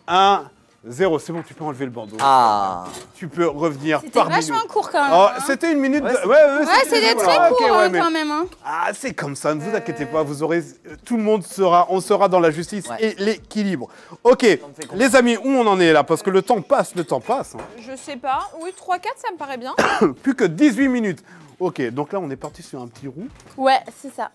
1, 0. C'est bon, tu peux enlever le bandeau. Ah, Tu peux revenir C'était parmi nous. vachement court quand même. Oh, hein. c'était une minute. Ouais, de... c'est- ouais, Ouais, c'était très Ah, court ok, ouais, mais- quand même. Hein. Ah, c'est comme ça, ne vous inquiétez pas, vous aurez, tout le monde sera, on sera dans la justice Ouais. et l'équilibre. Ok, me fait confiance. les amis, où on en est là? Parce que le temps passe. hein. Je sais pas. Oui, 3-4, ça me paraît bien. Plus que 18 minutes. Ok, donc là, on est parti sur un petit roux. Ouais, c'est ça.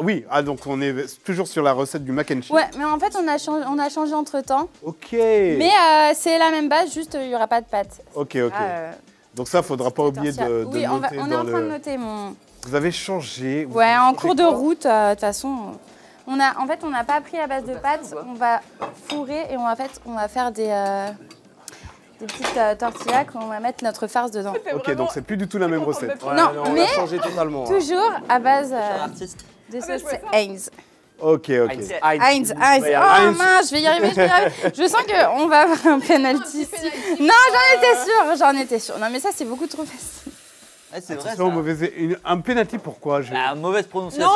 Oui, donc on est toujours sur la recette du mac and cheese. Ouais, mais en fait, on a changé entre temps. Ok. Mais c'est la même base, juste il n'y aura pas de pâte. Ok. Ah, Donc ça, faudra pas oublier de oui, on noter est dans en train de le... noter mon. Vous avez changé. vous Ouais, avez en changé cours de quoi route, de toute façon. En fait, on n'a pas pris la base de pâte. On va fourrer et on va faire des petites tortillas qu'on va mettre notre farce dedans. Ok, donc c'est plus du tout la même recette. Ouais, Non, on mais a changé totalement. hein. toujours à base artiste. de bah, je sauce vois ça. Heinz. Ok. Heinz. Heinz. Oh mince, je vais y arriver, Je sens qu'on va avoir un penalty ici. Non, j'en étais sûre. Non, mais ça, c'est beaucoup trop facile. Ouais, c'est vrai. Attention, Ça. un penalty, pourquoi Bah, mauvaise prononciation.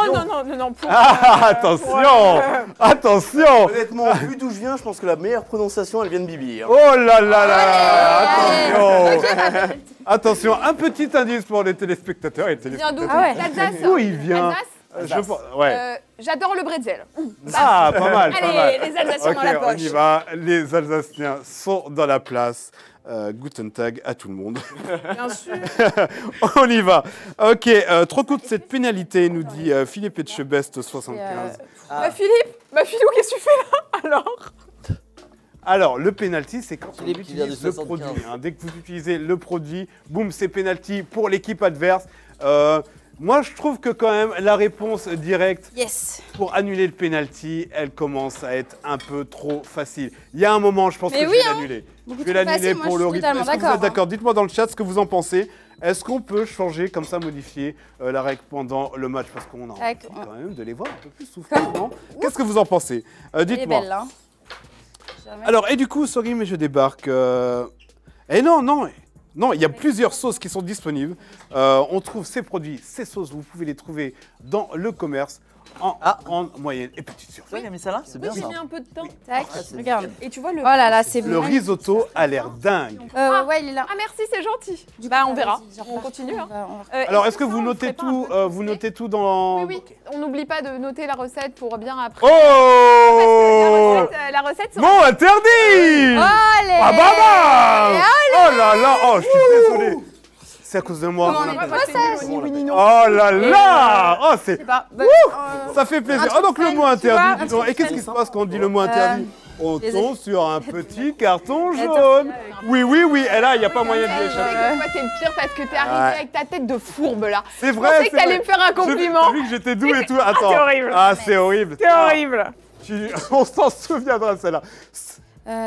Non. Pour, Ah, attention. Attention. Honnêtement, vu d'où je viens, je pense que la meilleure prononciation, elle vient de Bibi. hein. Oh là là là. Attention. Attention, un petit indice pour les téléspectateurs et les Viens d'où téléspectateurs. Ah ouais. L'Alsace. D'où il vient Alsace. Ouais. J'adore le bretzel. Ah, pas mal, pas mal. Allez, les Alsaciens Ok, dans la on poche. y va. Les Alsaciens sont dans la place. Guten Tag à tout le monde. Bien sûr. On y va. Ok, trop court de cette pénalité, nous dit Philippe Etchebest 75. Bah Philou, qu'est-ce que tu fais là alors? Alors, le penalty, c'est quand on Philippe qui vient utilise du le 75. produit. hein. Dès que vous utilisez le produit, boum, c'est penalty pour l'équipe adverse. Moi, je trouve que quand même, la réponse directe Yes. pour annuler le penalty, elle commence à être un peu trop facile. Il y a un moment, je pense Mais que oui, je vais l'annuler. Beaucoup Je vais trop l'annuler facile, moi, pour je le suis rythme. Est-ce totalement que vous êtes d'accord, d'accord? Dites-moi dans le chat ce que vous en pensez. Est-ce qu'on peut changer, comme ça, modifier la règle pendant le match? Parce qu'on a envie Tac, quand même de les voir un peu plus souffler, non? Qu'est-ce que vous en pensez? Elle est Dites-moi. belle, hein. Jamais. Alors, et du coup, sorry, mais je débarque. Et non, il y a plusieurs sauces qui sont disponibles. On trouve ces produits, ces sauces, vous pouvez les trouver dans le commerce en grande, moyenne et petite surface. Toi, il a mis ça là? C'est bien J'ai ça. mis un peu de temps. Tac, regarde. Et tu vois le. Oh là là, c'est Le risotto a l'air dingue. Ouais, il est là. Ah merci, c'est gentil. Du Bah coup, on verra. vas-y, genre, On continue. Hein. on va- Alors, est-ce que ça, vous on notez ferait pas tout, un peu vous de notez tout dans... Oui, oui. On n'oublie pas de noter la recette pour bien après. Oh La recette, c'est Bon, interdit Allez. Ah bah bah Oh là là, oh, je suis désolé. C'est à cause de moi. Comment on qu'on est appelle pas ça. ça, Oh là là Oh, c'est... Je sais pas. Bah, Ça fait plaisir. un Ah, truc donc le fun, mot tu interdit, vois, dis donc. un truc Et qu'est-ce fun. qui se passe quand on dit le mot interdit? On les- tombe sur un petit carton Attends, jaune. Oui, oui, oui. Et là, il n'y a pas moyen d'y Tu sais échapper. que toi, t'es le pire parce que t'es arrivé Ouais. avec ta tête de fourbe là. C'est Je vrai, pensais c'est que t'allais vrai. me faire un compliment. T'as vu que j'étais doux et tout. Attends. c'est horrible. Ah, c'est horrible. C'est horrible. On s'en souviendra, celle-là.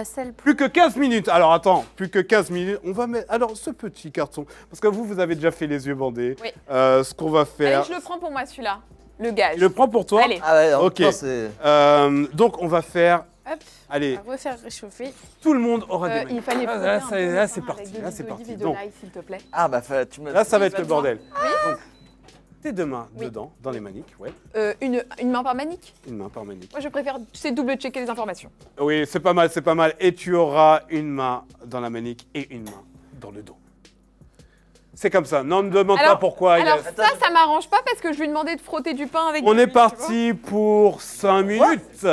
Celle Plus que 15 minutes. Alors, attends. Plus que 15 minutes. On va mettre... Alors, ce petit carton. Parce que vous avez déjà fait les yeux bandés. Oui. Ce qu'on va faire... Allez, je le prends pour moi celui-là. Le gage. Je le prends pour toi. Allez. Ah ouais, en Ok. même temps, c'est. Donc, on va faire... Hop, Allez, on va refaire réchauffer. tout le monde aura des Il manies. fallait Ah, frotter là, un ça- peu là, le c'est pain parti, avec de là, c'est l'huile parti. d'olive et de Donc, l'ail, s'il te plaît. Ah bah tu me. là, ça va être vas le devant. bordel. Donc, tes deux mains Oui. dedans, dans les maniques, ouais. Une main par manique. Une main par manique. Moi, je préfère, tu sais, double-checker les informations. Oui, c'est pas mal, c'est pas mal. Et tu auras une main dans la manique et une main dans le dos. C'est comme ça. Non, ne me demande pas pourquoi. il y a- Alors ça m'arrange pas parce que je lui demandais de frotter du pain avec On de est l'huile, tu vois. parti pour 5 minutes.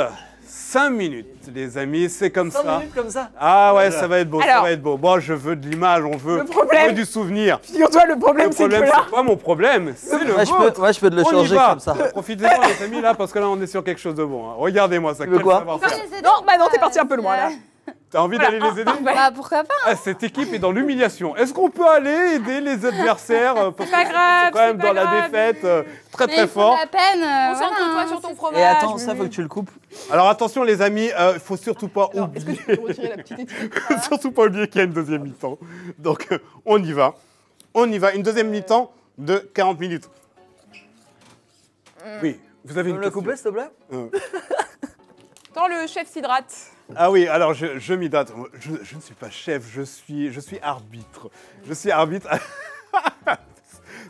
5 minutes, les amis, c'est comme 5 ça. minutes comme ça. Ah ouais, ça va être beau, ça Alors, va être beau. Bon, je veux de l'image, on veut, le problème- on veut du souvenir. Figure-toi, le problème, Le c'est que problème, là... c'est pas mon problème, c'est le Moi vôtre. je peux te le On y changer va. comme ça. Profitez-en, les amis, là, parce que là, on est sur quelque chose de bon. hein. Regardez-moi ça. Tu veux quel quoi savoir-faire. Non, bah non, t'es parti un peu loin, là. T'as envie d'aller les aider Bah pourquoi pas. Ah, cette équipe est dans l'humiliation. Est-ce qu'on peut aller aider les adversaires parce pas qu'ils grave, sont quand même c'est pas dans la grave. défaite très Mais très il faut fort. de la peine. Concentre-toi voilà, sur ton c'est- fromage. Et attends, ça Lulu. faut que tu le coupes. Alors attention les amis, il faut surtout pas Alors, est-ce que oublier, tu peux me retirer la petite étiquette surtout pas oublier qu'il y a une deuxième mi-temps. Donc on y va. On y va. Une deuxième mi-temps de 40 minutes. Oui, vous avez Tu une peux me le question. couper s'il te plaît? Tant le chef s'hydrate. Ah oui, alors je m'hydrate. Je ne suis pas chef, je suis arbitre. Je suis arbitre.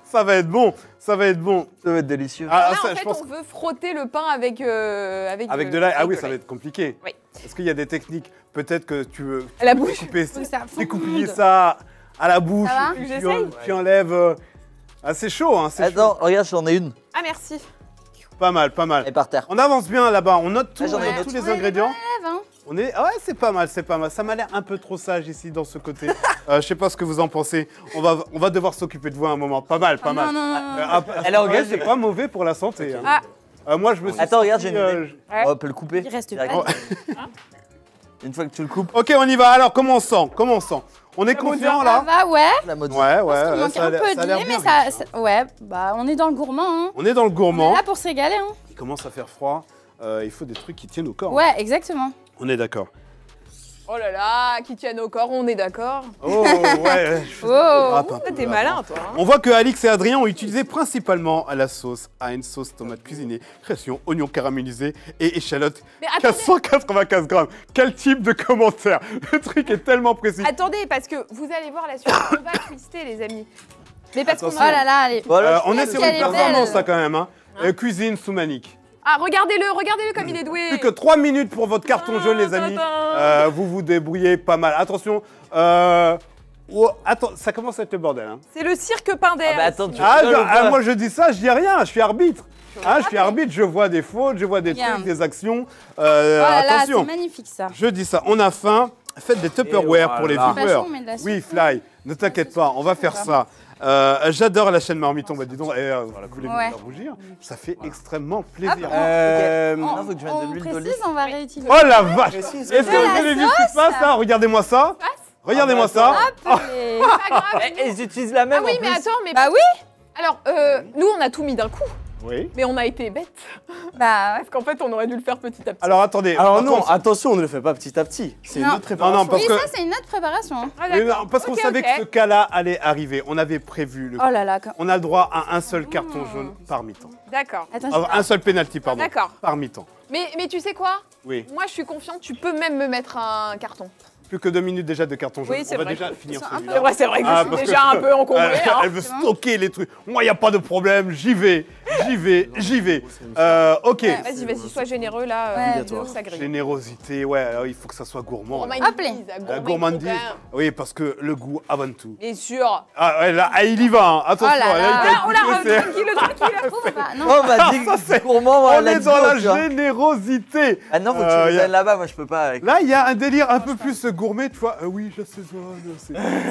Ça va être bon, ça va être bon. Ça va être délicieux. Ah, Là, ça, en je fait, pense on veut frotter le pain avec avec de l'ail. Ah oui, ça va être compliqué. Oui. Est-ce qu'il y a des techniques? Peut-être que tu veux À la bouche. couper, Faut que ça fonde. découpiller ça à la bouche. Ça va et puis J'essaye. tu enlèves. Ah, c'est chaud, hein, c'est Attends, chaud. regarde, j'en ai une. Ah, merci. Pas mal, pas Elle mal. est par terre. On avance bien là-bas, on note tout, Ah, j'en ai on une note autre. tous les Ouais, ingrédients. Lève, hein. On est... Ah ouais, c'est pas mal, c'est pas mal. Ça m'a l'air un peu trop sage ici, dans ce côté. Je sais pas ce que vous en pensez. On va devoir s'occuper de vous à un moment. Pas mal, pas Ah, mal. non, non, non, non. Elle est engagée. C'est pas mauvais pour la santé. hein. Ah. Moi, je me suis Attends, regarde, senti, j'ai une idée. Ouais. On peut le couper. Il reste directement. pas. Une fois que tu le coupes, Ok, on y va. Alors, comment on sent? Comment on sent? On est confiant Ça là? va, ouais. la mode. Ouais, Il ouais. manque Ça a un l'air- peu ça a de l'air lait, bien mais riche. ouais, bah on est dans le gourmand. Hein. On est dans le On est gourmand. là pour se régaler. Hein. Il commence à faire froid. Il faut des trucs qui tiennent au corps. Ouais, exactement. On est d'accord. Oh là là, qui tiennent au corps, on est d'accord. Oh, ouais. je Oh. grappe un peu, T'es là. malin, toi. Hein. On voit que Alix et Adrien ont utilisé principalement la sauce Heinz, sauce tomate cuisinée, création, oignons caramélisés et échalotes. Mais attendez, 495 grammes. Quel type de commentaire? Le truc est tellement précis. attendez, parce que vous allez voir la suite. On va twister, les amis. Mais parce qu'on Oh là là, allez. Voilà, On est pense sur qu'elle une est performance belle. là quand même. Hein. Cuisine sous manique. Ah, regardez-le comme il est doué. Plus que 3 minutes pour votre carton jaune les amis. Vous vous débrouillez pas mal. Attention. Attends, ça commence à être le bordel. Hein. C'est le cirque Pinder. Ah bah attends, tu Ah, rigoles ou pas moi je dis ça, je dis rien, je suis arbitre. Ah, je suis arbitre, je vois des fautes, je vois des Regarde. trucs, des actions. Oh là là, c'est Attention, magnifique ça. je dis ça, on a faim, faites des Tupperware pour les voilà. Pas viewers. chaud, mais de la Oui, sauce. Fly, ne t'inquiète pas, on va faire ça. J'adore la chaîne Marmiton, bah dis donc, voilà, voulez-vous Ouais. faire rougir? Ça fait extrêmement plaisir. Non, faut que tu mettes de On l'huile précise, d'olive. on va réutiliser. Oh la vache! Est-ce Précise. que vous avez vu ce qui se passe là? Regardez-moi ça. Regardez-moi ça. Hop, les- Pas grave. Et ils utilisent la même Ah oui, en mais plus. attends, mais Bah oui. Alors, nous, on a tout mis d'un coup, Oui. mais on a été bêtes. Bah ouais. Parce qu'en fait, on aurait dû le faire petit à petit. Alors attendez. Alors par non, contre- attention, on ne le fait pas petit à petit. C'est une Non. autre préparation. Non, non, parce Oui, que- ça, c'est une autre préparation. hein. Ah, Oui, d'accord. non, parce qu'on Ok, savait ok. que ce cas-là allait arriver. On avait prévu le. Oh là là. On a le droit à un seul carton jaune par mi-temps. D'accord. Attends, Un seul penalty, pardon. D'accord. Par mi-temps. Mais tu sais quoi? Oui. Moi, je suis confiante, tu peux même me mettre un carton. Plus que 2 minutes déjà de carton jaune. Oui, c'est On va vrai. déjà finir Ils sont celui-là. C'est vrai que Ah, je suis parce déjà un peu encombrée. hein. Elle veut stocker les trucs. Moi, il n'y a pas de problème. J'y vais. Ok. Vas-y, sois généreux là. Ouais, obligatoire. Ça grille. Générosité, ouais, alors il faut que ça soit gourmand. Gourmandise, Hop, les. La gourmandise. Oui, parce que le goût avant tout. Bien sûr. Ah, ouais, là, il y va. Hein. Attention. Oh là là, là. il va Oh là, écouter, tranquille. Faut pas. Non. Oh, bah, dis gourmand, moi, on est let's dans go, la tu vois. générosité. Ah non, faut que Euh, tu y les a- ailles là-bas, moi je peux pas avec. Là, il y a un délire un peu plus gourmet, tu vois. Oui, j'assaisonne,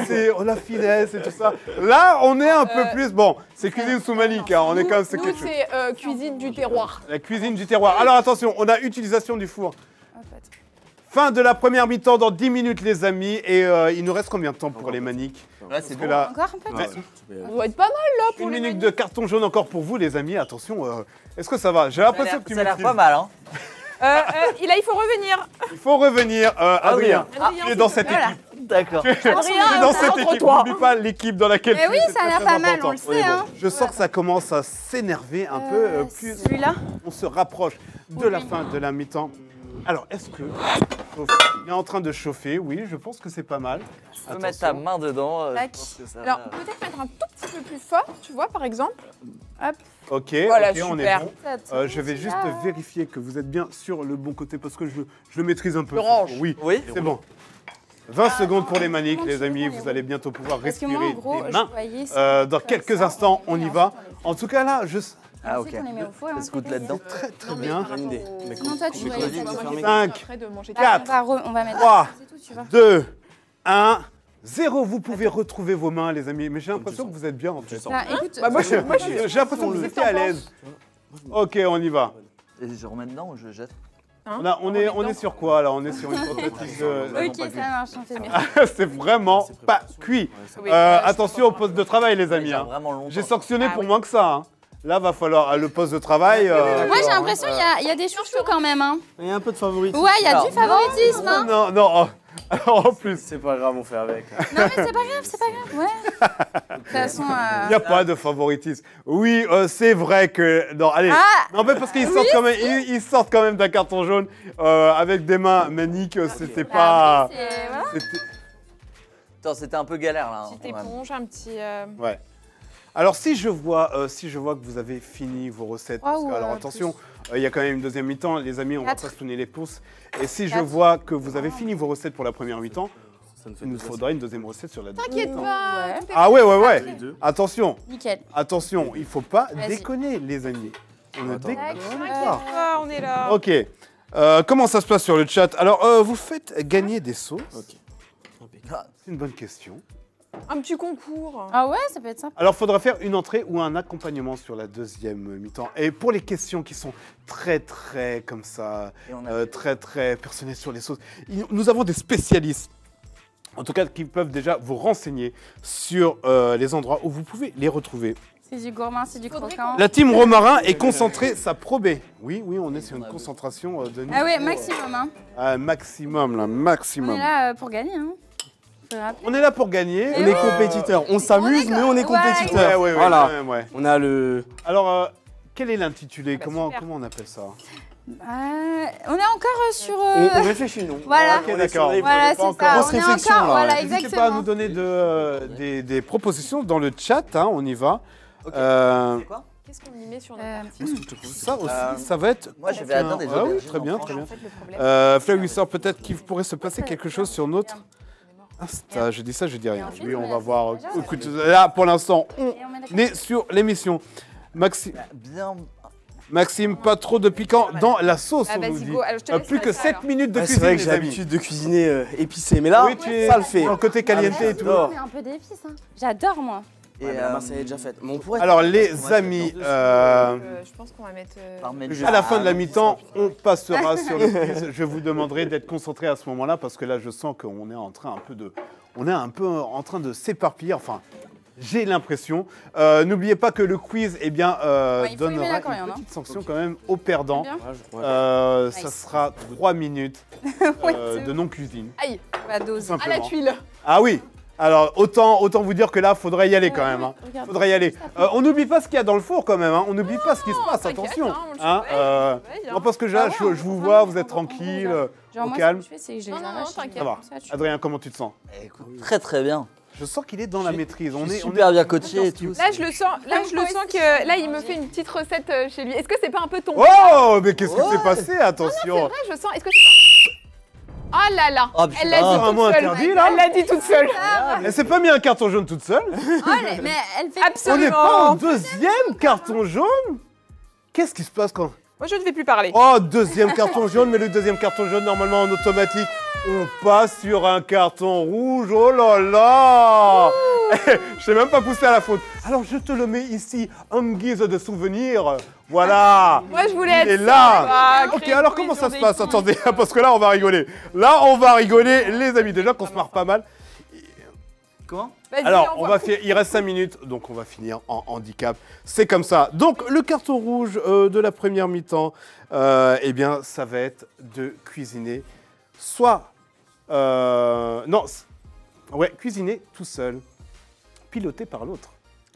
c'est la finesse et tout ça. Là, on est un peu plus... Bon, c'est cuisine sous Malik, hein, on est quand même... c'est Nous, quelque chose. c'est cuisine du terroir. La cuisine du terroir. Alors attention, on a utilisation du four. En fait. Fin de la première mi-temps dans 10 minutes, les amis. Et il nous reste combien de temps pour les maniques? Là, c'est Parce que bon. là, Encore un peu. Ouais. Ça doit être pas mal là pour une les minute manies. de carton jaune encore pour vous, les amis. Attention, est-ce que ça va? J'ai l'impression que tu Ça a l'air maîtrises. pas mal, hein. Là, il faut revenir. Il faut revenir. Adrien, Adrien, tu es dans s'il cette te plaît. équipe. D'accord. Tu es Adrien, dans cette équipe. concentre-toi. N'oublie pas l'équipe dans laquelle Mais tu oui, es, c'est ça a très, l'air très pas mal, important. on le sait. Hein. Je sens que ça commence à s'énerver un peu. Plus Celui-là. on se rapproche de la fin de la mi-temps. Alors, est-ce que... Il est en train de chauffer, oui, je pense que c'est pas mal. Tu peux mettre ta main dedans. Tac. Je pense que ça Alors, va. peut-être mettre un tout petit peu plus fort, tu vois, par exemple. Ok, Voilà, ok, on est super. bon. Je vais juste vérifier que vous êtes bien sur le bon côté parce que je le maîtrise un peu. Le range. Oui, Oui. c'est bon. 20 secondes pour les maniques, comment les tu amis. fais dans les Vous allez bientôt pouvoir Parce que respirer moi, en gros, des je mains. voyais Dans quelques instants, on y va. En tout cas, là, je... Ah, ok. On les met au four et on Ça se goûte fait là-dedans. Très, très Non, mais bien. par rapport idée. au- Mais Non, toi, tu voyais ça. Moi, j'ai fermé. fait 5, après de manger Là, quatre, on va mettre 3, c'est tout, tu vois. 2, 1, 0. Vous pouvez retrouver vos mains, les amis. Mais j'ai l'impression que vous êtes bien, en fait. Bah, écoute, Bah, moi, je J'ai l'impression que vous étiez à l'aise. Ok, on y va. Et je remets dedans ou je jette? On est sur quoi, là? On est sur une tentative de... ok, ça marche, on fait bien. C'est vraiment pas cuit. Oui, Attention au poste de travail, les amis. Ça hein. vraiment longtemps. J'ai sanctionné Ah pour oui. moins que ça. Hein. Là, va falloir le poste de travail. Moi, j'ai l'impression qu'il y a des chouchous quand même. Hein. Il y a un peu de favoritisme. Ouais, il y a Alors, du favoritisme. Hein. Non, non. En plus, C'est pas grave, on fait avec. Non, mais c'est pas grave, c'est pas grave. Ouais. De toute façon. il n'y a pas de favoritisme. Oui, c'est vrai que. Non, allez. Ah, Non, mais parce qu'ils sortent quand même, ils sortent quand même d'un carton jaune avec des mains maniques. C'était pas. après, c'est- voilà. c'était- Attends, c'était un peu galère là. hein, Petite quand même. éponge, un petit. Ouais. Alors si je vois que vous avez fini vos recettes, parce que, ouais, alors attention, il y a quand même une deuxième mi-temps, les amis, on va Quatre. pas se tourner les pouces. Et si je Quatre. vois que vous avez fini vos recettes pour la première mi-temps, Ça nous fait il nous deux faudra une deuxième recette sur la deuxième T'inquiète mi-temps. pas. Ouais. tout est Ah ouais, ouais, Les ouais. deux. Attention, Nickel. attention, il faut pas Vas-y. déconner, les amis. On ne Attends. déconne T'inquiète pas. pas, on est là. Ok. Comment ça se passe sur le chat? Alors, vous faites gagner des sauces? Ok. Ah, C'est une bonne question. Un petit concours. Ah ouais, ça peut être sympa. Alors, il faudra faire une entrée ou un accompagnement sur la deuxième mi-temps. Et pour les questions qui sont très, très comme ça, et on a très, très personnelles sur les sauces, nous avons des spécialistes, en tout cas, qui peuvent déjà vous renseigner sur les endroits où vous pouvez les retrouver. C'est du gourmand, c'est du Faudrait croquant. La team Romarin est concentrée, ça probé. Oui, oui, on est sur une concentration de niveau. Ah ouais, maximum. Hein. Maximum, là, On maximum. est là pour gagner. Hein. Faut le rappeler. On est là pour gagner. On est compétiteurs. On s'amuse, mais on est Ouais, compétiteurs. Ouais, ouais, ouais, Voilà. quand même, ouais. On a le. Alors, quel est l'intitulé? Bah, comment super. on appelle ça? On est encore sur. On réfléchit, non? Voilà. Ok, On est d'accord. sur les- Voilà, pas c'est encore. ça. Grosse On est réflexion, encore. là, Voilà, ouais. N'hésitez pas à nous exactement. donner des propositions dans le chat, hein, on y va. Ok. Euh, quoi? Qu'est-ce qu'on y met sur Euh, notre ça aussi, ça va être... Moi, je vais attendre des Ah oui, aubergines très bien, en très France. bien. En fait, le problème. Fleur peut-être qu'il pourrait se passer quelque chose sur notre Insta. Je dis ça, je dis rien. Oui, on va voir. Écoute, là, pour l'instant, on Et on met la est sur l'émission. Bien. Maxime, pas trop de piquant dans la sauce, Ah, on nous vas-y, dit. go. Alors, je te laisse Plus que faire ça, 7 alors. minutes de Ah, c'est cuisine, vrai que les j'ai amis. l'habitude de cuisiner épicé, mais là, Oui, tu es ça le fait. dans le côté caliente et tout. j'adore. On met un peu d'épices. Hein. J'adore, moi. Et Ouais, mais la masse elle est déjà faite. Mais on pourrait. Alors, les amis, Je pense qu'on va mettre. à la fin de la mi-temps, on passera sur le quiz. Je vous demanderai d'être concentré à ce moment-là parce que là, je sens qu'on est en train un peu de s'éparpiller. Enfin, J'ai l'impression. N'oubliez pas que le quiz, eh bien, il faut aimer donnera la une coriandre, petite sanction quand même au perdant. Bien. Ça Nice. sera 3 minutes Ouais, de non-cuisine. Aïe, la dose. Tout à la simplement. tuile. Ah oui. Alors, autant vous dire que là, faudrait y aller quand même. Hein. Regarde. Faudrait y aller. On n'oublie pas ce qu'il y a dans le four quand même. Hein. On n'oublie pas ce qui se passe. t'inquiète, Attention. hein, on le Hein, surveille, non, parce que là, Ah ouais, je on vous prend vois, un- vous êtes on- on- tranquille, Genre, au moi, calme. ce que je fais, c'est que je les Non, non, arrache. t'inquiète. Ça va. comme ça, tu- Adrien, comment tu te sens? Écoute, très très bien. Je sens qu'il est dans la maîtrise. On est Super bien coaché et tout. Là, je le sens que là, il me fait une petite recette chez lui. Est-ce que c'est pas un peu ton Oh, mais qu'est-ce qui s'est Ouais. passé? C'est Attention. vrai, je sens. Est-ce que c'est pas... Oh là là, Oh, putain. elle l'a dit Vraiment toute seule. interdit, là. Elle l'a dit toute seule. Elle s'est pas mis un carton jaune toute seule. Mais elle fait On n'est pas en Absolument. deuxième carton jaune. Qu'est-ce qui se passe quand... Moi, je ne vais plus parler. Oh, deuxième carton jaune, mais le deuxième carton jaune, normalement en automatique, on passe sur un carton rouge. Oh là là. Je sais même pas pousser à la faute. Alors, je te le mets ici en guise de souvenir. Voilà. Moi, je voulais Il est être là. sympa, Ok, créer alors quiz comment ça sur se des passe? quiz. Attendez, parce que là, on va rigoler. Là, on va rigoler, les amis. Déjà qu'on se marre pas mal. Comment? Vas-y, Alors, envoie. il reste 5 minutes, donc on va finir en handicap. C'est comme ça. Donc, le carton rouge de la première mi-temps, eh bien, ça va être de cuisiner soit... cuisiner tout seul, piloté par l'autre.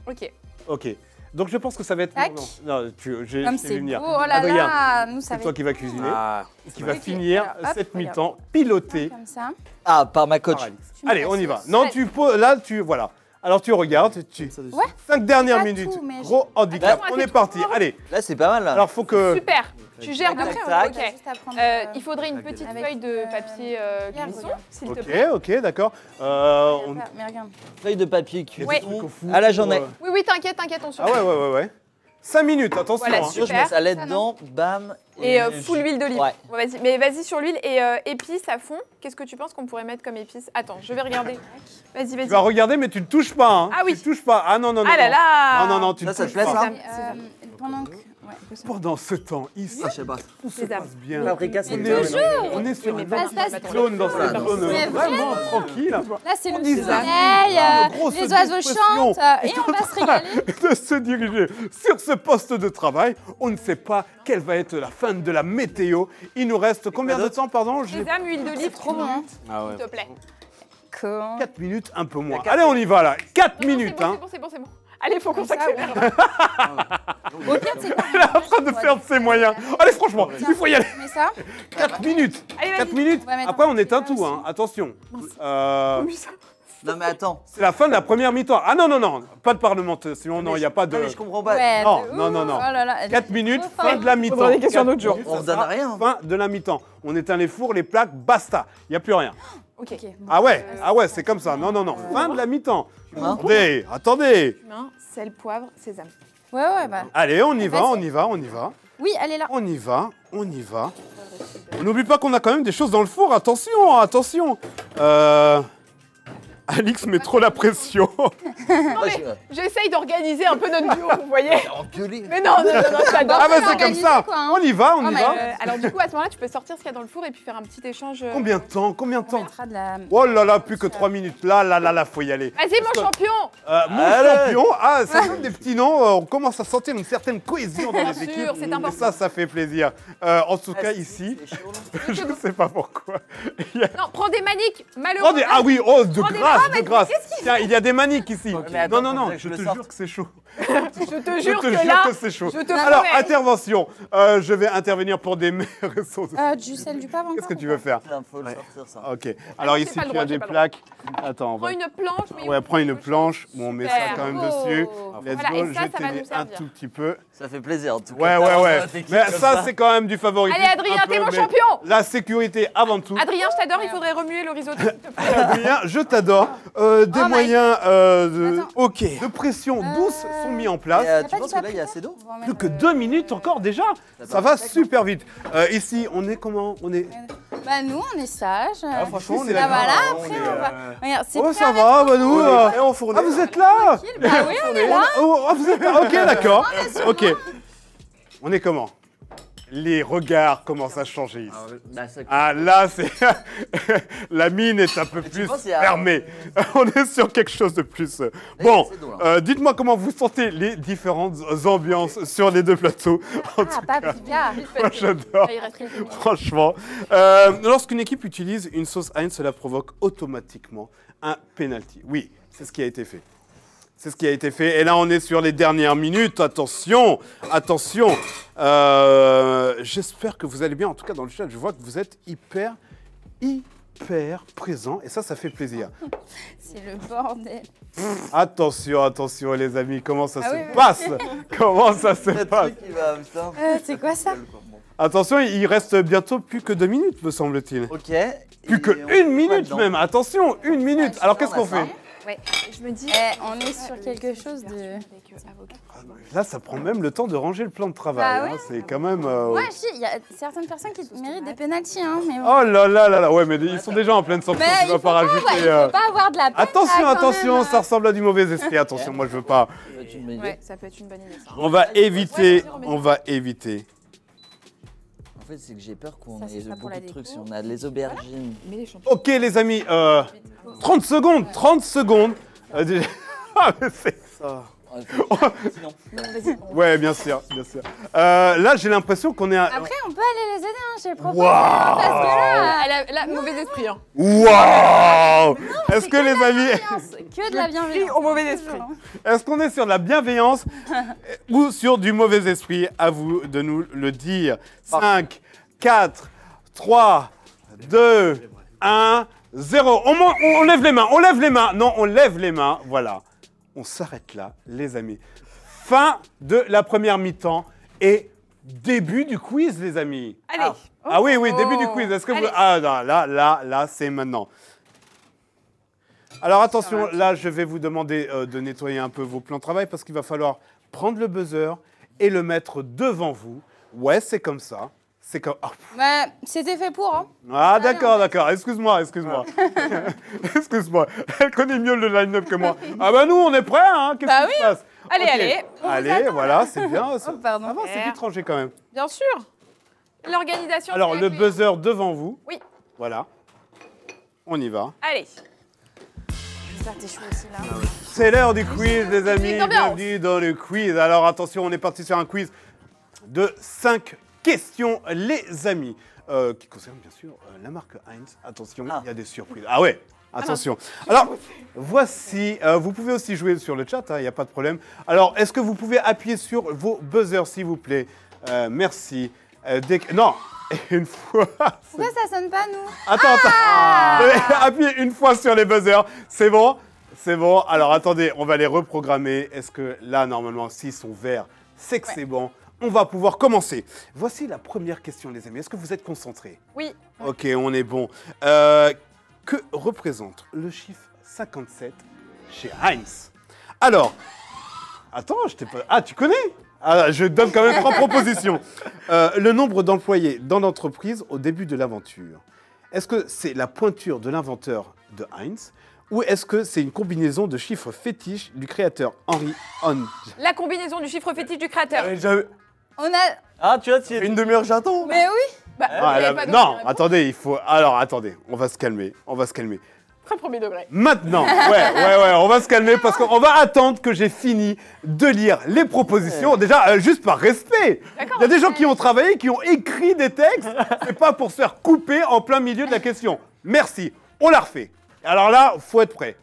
Ok. Ok. Donc, je pense que ça va être... Tac. Non, j'ai Comme je t'ai c'est vu beau. venir. Oh là Adrien, là, nous, ça c'est va toi être qui vas cuisiner, Ah, qui va Ok, finir alors, hop, cette regarde. mi-temps pilotée comme ça. Ah, par ma coach. par Alix. Tu mets Allez, la on y va. sauce. Non, Ouais. voilà. Alors, tu regardes, Ouais. 5 dernières Pas minutes. tout, mais Gros handicap. Attends, On elle est fait parti. trop. Allez. Là, c'est pas mal. Là. Alors, faut que... Super. Tu gères Tac, après, tac. ok. On a juste à prendre, Il faudrait une petite avec, feuille de papier regarde, cuisson, regarde. s'il te Ok, plaît. ok, d'accord. On... Mais regarde. Feuille de papier Il y cuit. a Ouais. des trucs au four, Ah, là, j'en ai. Oui, oui, t'inquiète, t'inquiète, on Ah surveille. ouais. 5 minutes, attention. Voilà, hein. super. Je mets ça lait Ça, dedans, bam. Et full huile d'olive. Ouais. Ouais, vas-y. Mais vas-y sur l'huile et épices à fond. Qu'est-ce que tu penses qu'on pourrait mettre comme épices? Attends, je vais regarder. Vas-y, Tu vas-y. vas regarder, mais tu ne touches pas. Hein. Ah oui. Tu ne touches pas. Ah non, non, non. Ah là non. là. Non, tu ne Ça, ça touches te plaît, pas. ça Pendant que... Ouais. Pendant ce temps, ici, Ah, je sais pas. tout se Sésame. passe bien. Paprika, c'est On le est, on est sur mais une pas- petite zone dans cette zone Mais vraiment tranquille. Là, c'est le disait, soleil, une grosse les oiseaux dépression. chantent et on va se régaler. De se diriger sur ce poste de travail. On ne sait pas quelle va être la fin de la météo. Il nous reste combien de temps, pardon? Sésame, huile d'olive, Trop bon. Hein. Ah ouais. s'il te plaît. Comment 4 minutes, un peu moins. Allez, on y va là. 4 Non, minutes, c'est hein. bon, c'est bon, c'est bon. Allez, faut qu'on Comme ça, s'accélère. Au pire, c'est quoi Elle est en train de perdre ses moyens. Allez, franchement, il faut y aller. Mais ça 4 minutes. Allez, vas-y. 4 minutes. On va mettre Après, un on petit éteint peu tout, aussi. hein. Attention. Oui, ça. Non, mais attends. C'est la fin de la première mi-temps. Ah non, non, non. Pas de parlementation. Non, il n'y a pas de... Non, mais je comprends pas. Ouais, Non, de non, ouf. non, non. Oh là là, elle 4 est minutes, trop fin forte. de la mi-temps. Faudra des questions 4 d'autres jours. minutes, On ça vous donne sera rien. Fin de la mi-temps. On éteint les fours, les plaques, basta. Il n'y a plus rien. Ok. Ah ouais, c'est comme ça. Non, non, non. Fin de la mi-temps. Hein Attendez. Cumin, sel, poivre, sésame. Ouais, bah. Allez, on y va, Vas-y. on y va, on y va. Oui, elle est là. On y va, on y va. On n'oublie pas qu'on a quand même des choses dans le four. Attention, attention. Alix met trop la pression. Moi, je- J'essaye d'organiser un peu notre duo, vous voyez. Engueulé. Mais non, j'adore. Ah bah c'est comme organiser, ça. quoi, hein. On y va, on Oh y my va. God. Alors du coup, à ce moment-là, tu peux sortir ce qu'il y a dans le four et puis faire un petit échange. Combien de temps? Combien de On temps? mettra de la... Oh là là, plus que 3 minutes. Là, faut y aller. Vas-y, mon champion. Mon Allez. champion, c'est même des petits noms, on commence à sentir une certaine cohésion dans Bien les sûr, équipes. c'est Et important. ça fait plaisir. En tout cas, ici, C'est chaud, là. je ne sais pas pourquoi. Il y a- Non, prends des maniques. Malheureux. Oh, ah oui, oh, de Oh, des grâce, bras, de mais grâce. qu'est-ce qu'il Tiens, il y a des maniques ici. mais attends, non, faudrait que je je te le sorte. jure que c'est chaud. Je te jure Je te que jure là, que c'est chaud. je te Alors, promets. intervention. Je vais intervenir pour des meilleures sauces. Du sel, du poivre Qu'est-ce que encore tu veux faire? Putain, faut le sortir, ça. Ok. Alors j'ai ici, pas le tu droit, as j'ai des pas le plaques. Attends, on prends va... une planche. Mais Ouais, prends une planche. Bon, on met ça Super. quand même Oh. dessus. Let's Voilà, go, et ça, je ça va t'ai nous un servir. tout petit peu. Ça fait plaisir, en tout cas. Ouais. d'avoir notre équipe Mais comme ça, c'est quand même du favoritisme. Allez, Adrien, un peu, t'es mon mais champion. La sécurité avant tout. Adrien, je t'adore, il faudrait remuer le risotto, s'il te plaît. Adrien, je t'adore. Des my- moyens Attends. de pression douce sont mis en place. Et, Y a tu pas penses du que là, il y a assez d'eau? On va en Plus mettre, que 2 minutes encore déjà. Ça va super vite. Ici, on est comment? On est... Bah nous, on est sages. franchement, on est Bah là. voilà, On après, est, on va... Regarde, c'est Oh, prêt ça à va, bah nous... Et on fournit. Ah, vous êtes là? mettre- Bah oui, on est là. Oh, vous êtes là. Ok, d'accord. Ok. On est comment? les regards commencent à changer ici. Bah, ça... Ah là, c'est la mine est un peu plus penses qu'il y a- fermée. On est sur quelque chose de plus. Bon, c'est drôle, hein. dites-moi comment vous sentez les différentes ambiances sur les deux plateaux. En tout cas, paprika. moi j'adore. Ah, il reste quelques minutes. Franchement, lorsqu'une équipe utilise une sauce Heinz, cela provoque automatiquement un penalty. Oui, c'est ce qui a été fait. C'est ce qui a été fait. Et là, on est sur les dernières minutes. Attention, attention. J'espère que vous allez bien. En tout cas, dans le chat, je vois que vous êtes hyper présent. Et ça fait plaisir. C'est le bordel. Attention, attention, les amis. Comment ça se oui, oui. passe? Comment ça se Le passe? truc qui va, putain. C'est quoi ça? Attention, il reste bientôt plus que 2 minutes, me semble-t-il. Ok. Plus que 1 minute même. Attention, 1 minute. Alors, qu'est-ce qu'on fait? Ouais. Je me dis. On est sur quelque chose de... Là, ça prend même le temps de ranger le plan de travail. Bah ouais. Hein. C'est quand même... Ouais, il y a certaines personnes qui méritent des pénaltys, hein, mais bon. Oh là là là là. Ouais, mais ils sont déjà en pleine sanction. Mais Tu il vas faut pas rajouter... il faut pas avoir de la peine, Attention, là, quand attention, même. ça ressemble à du mauvais esprit. Attention, moi, je veux pas... Ça peut être une bonne idée. Ouais, ça peut être une bonne idée. Ça. On va éviter, on va éviter. En fait, c'est que j'ai peur qu'on Ça, c'est ait ça pour beaucoup la de trucs. Si déco. on a les aubergines. Mais les champignons. Ok, les amis, 30 secondes, 30 secondes. Déjà- Ah, mais c'est ça. Sinon. Non, vas-y. Ouais, bien sûr, bien sûr. Là, j'ai l'impression qu'on est à... Après, on peut aller les aider, hein, j'ai proposé. Waouh. Parce que là, Elle a mauvais esprit. Hein. Waouh. Est-ce que les amis... que de la bienveillance. au mauvais esprit. Toujours, hein. Est-ce qu'on est sur de la bienveillance ou sur du mauvais esprit? À vous de nous le dire. 5, 4, 3, 2, 1, 0. On lève les mains, on lève les mains. Non, on lève les mains. Voilà. On s'arrête là, les amis. Fin de la première mi-temps et début du quiz, les amis. Allez. Ah oui, oui, début du quiz. Est-ce que vous... Allez. Ah non, là, c'est maintenant. Alors attention, là, je vais vous demander de nettoyer un peu vos plans de travail parce qu'il va falloir prendre le buzzer et le mettre devant vous. Ouais, c'est comme ça. C'est comme... Ah, Bah, c'était fait pour, hein. ah, d'accord, d'accord. Excuse-moi. Excuse-moi. Elle connaît mieux le line-up que moi. Ah bah nous, on est prêts, hein. Qu'est-ce Bah qui se oui. passe? Allez, Ok. allez. Allez, voilà, c'est bien. Ça, Oh, pardon. ça va, c'est vite rangé quand même. Bien sûr. L'organisation. Alors, c'est le la clé. buzzer devant vous. Oui. Voilà. On y va. Allez. J'espère que t'es chaud aussi, là. C'est l'heure du quiz, les amis. d'ambiance. Bienvenue dans le quiz. Alors, attention, on est parti sur un quiz de 5 questions, les amis, qui concernent bien sûr la marque Heinz. Attention, il y a des surprises. Ah ouais, attention. Alors, voici, vous pouvez aussi jouer sur le chat, il n'y a pas de problème. Alors, est-ce que vous pouvez appuyer sur vos buzzers, s'il vous plaît? Merci. Non, une fois. Pourquoi ça sonne pas, nous? Attends. Appuyez une fois sur les buzzers. C'est bon? C'est bon. Alors, attendez, on va les reprogrammer. Est-ce que là, normalement, s'ils sont verts, c'est que c'est bon. On va pouvoir commencer. Voici la première question, les amis. Est-ce que vous êtes concentrés? Oui. Ok, on est bon. Que représente le chiffre 57 chez Heinz? Alors, attends, je t'ai pas... Ah, tu connais? Ah, je donne quand même 3 propositions. Le nombre d'employés dans l'entreprise au début de l'aventure. Est-ce que c'est la pointure de l'inventeur de Heinz? Ou est-ce que c'est une combinaison de chiffres fétiches du créateur Henry Hon? La combinaison du chiffre fétiche du créateur. On a... Ah, tu vois, tu Une demi-heure, j'attends. Mais oui. Bah, Ah, vous avez là, pas non, donné la réponse. attendez, il faut... Alors, attendez, on va se calmer, Très premier degré. Maintenant, ouais, on va se calmer parce qu'on va attendre que j'ai fini de lire les propositions. Déjà, juste par respect. Il y a des gens qui ont travaillé, qui ont écrit des textes. C'est pas pour se faire couper en plein milieu de la question. Merci, on la refait. Alors là, faut être prêt.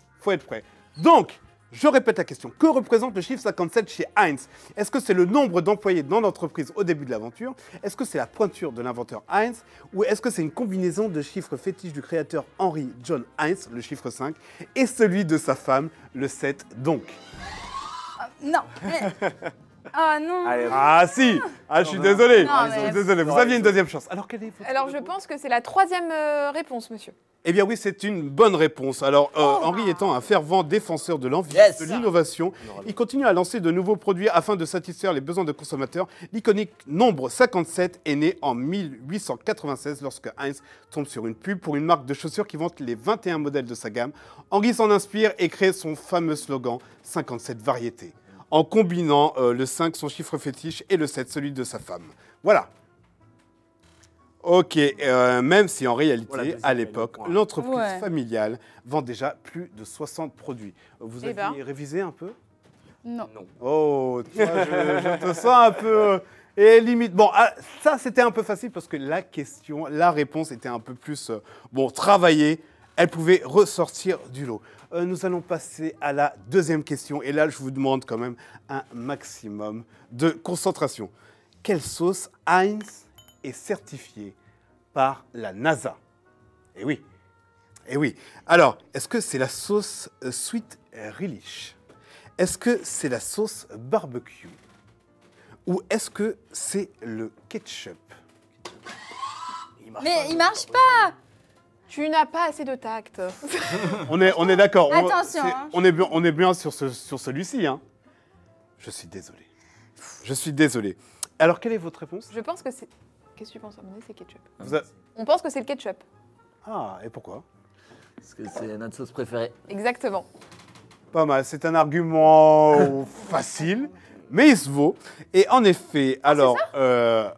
Donc, je répète la question. Que représente le chiffre 57 chez Heinz? Est-ce que c'est le nombre d'employés dans l'entreprise au début de l'aventure? Est-ce que c'est la pointure de l'inventeur Heinz? Ou est-ce que c'est une combinaison de chiffres fétiches du créateur Henry John Heinz, le chiffre 5, et celui de sa femme, le 7 donc? Non. Mais... Oh non. Ah si! Ah, je suis désolé. Non, Je suis mais- désolé. Vous aviez une deuxième chance. Alors, quelle est votre Alors, je réponse? pense que c'est la troisième réponse, monsieur. Eh bien oui, c'est une bonne réponse. Alors, Henry étant un fervent défenseur de l'envie, Yes. de l'innovation, il continue à lancer de nouveaux produits afin de satisfaire les besoins de consommateurs. L'iconique nombre 57 est né en 1896 lorsque Heinz tombe sur une pub pour une marque de chaussures qui vante les 21 modèles de sa gamme. Henry s'en inspire et crée son fameux slogan 57 variétés, en combinant le 5, son chiffre fétiche, et le 7, celui de sa femme. Voilà. Ok, même si en réalité, Voilà, deuxième à l'époque, gagnant. l'entreprise Ouais. familiale vend déjà plus de 60 produits. Vous Eh avez ben. révisé un peu? Non. Non. Oh, tu vois, je te sens un peu... et limite, bon, ça c'était un peu facile parce que la réponse était un peu plus, bon, travaillée. Elle pouvait ressortir du lot. Nous allons passer à la deuxième question. Et là, je vous demande quand même un maximum de concentration. Quelle sauce Heinz est certifiée par la NASA? Eh oui. Eh oui. Alors, est-ce que c'est la sauce Sweet Relish? Est-ce que c'est la sauce barbecue? Ou est-ce que c'est le ketchup? Mais il marche pas. Tu n'as pas assez de tact. On est d'accord. Attention, hein. On est bien sur celui-ci. Hein. Je suis désolé. Je suis désolé. Alors, quelle est votre réponse? Je pense que c'est... Qu'est-ce que tu penses à mon avis, c'est ketchup. Vous On pense que c'est le ketchup. Ah, et pourquoi? Parce que c'est notre sauce préférée. Exactement. Pas mal. C'est un argument facile, mais il se vaut. Et en effet, alors,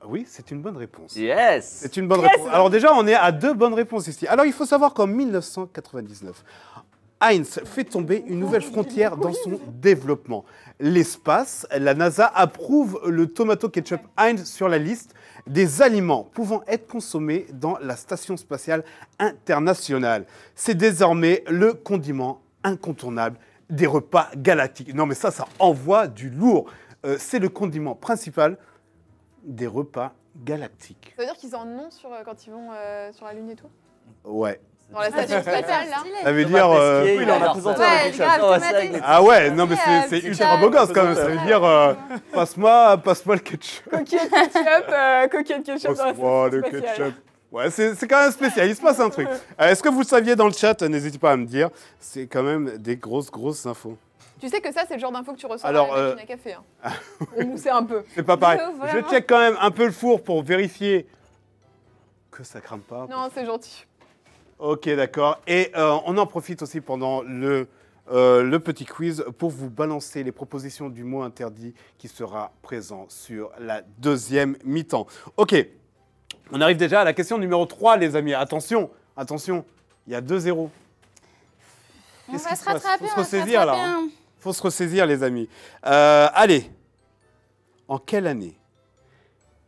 oui, c'est une bonne réponse. Yes. C'est une bonne réponse. Alors déjà, on est à 2 bonnes réponses ici. Alors, il faut savoir qu'en 1999, Heinz fait tomber une nouvelle frontière dans son développement. L'espace, la NASA approuve le tomato ketchup Heinz sur la liste des aliments pouvant être consommés dans la Station spatiale internationale. C'est désormais le condiment incontournable des repas galactiques. Non mais ça envoie du lourd. C'est le condiment principal des repas galactiques. Ça veut dire qu'ils en ont quand ils vont sur la Lune et tout? Ouais. Dans la station spatiale, là? Ça veut Thomas dire... Pesquet, oui, il en a adore présenté ça. un Ouais, ketchup. grave, Ouais, tomaté. c'est- Ah ouais, non mais c'est petit ultra chat. beau gosse quand même. Ça veut dire passe-moi le ketchup. Coquillette ketchup dans la Passe-moi station le spatiale. ketchup. Ouais, c'est quand même spécial. Il se passe un truc. Est-ce que vous le saviez dans le chat? N'hésitez pas à me dire. C'est quand même des grosses infos. Tu sais que ça, c'est le genre d'info que tu reçois Alors, dans la machine à café. Hein. On moussait un peu. C'est pas pareil. Oh, vraiment? Je check quand même un peu le four pour vérifier que ça crame pas. Non, c'est gentil. Ok, d'accord. Et on en profite aussi pendant le petit quiz pour vous balancer les propositions du mot interdit qui sera présent sur la deuxième mi-temps. Ok, on arrive déjà à la question numéro 3, les amis. Attention, il y a 2-0. On Qu'est-ce va qui se se passe? rattraper, Faut on se va se ressaisir, là, rattraper. hein. Hein. Faut se ressaisir, les amis. Allez, en quelle année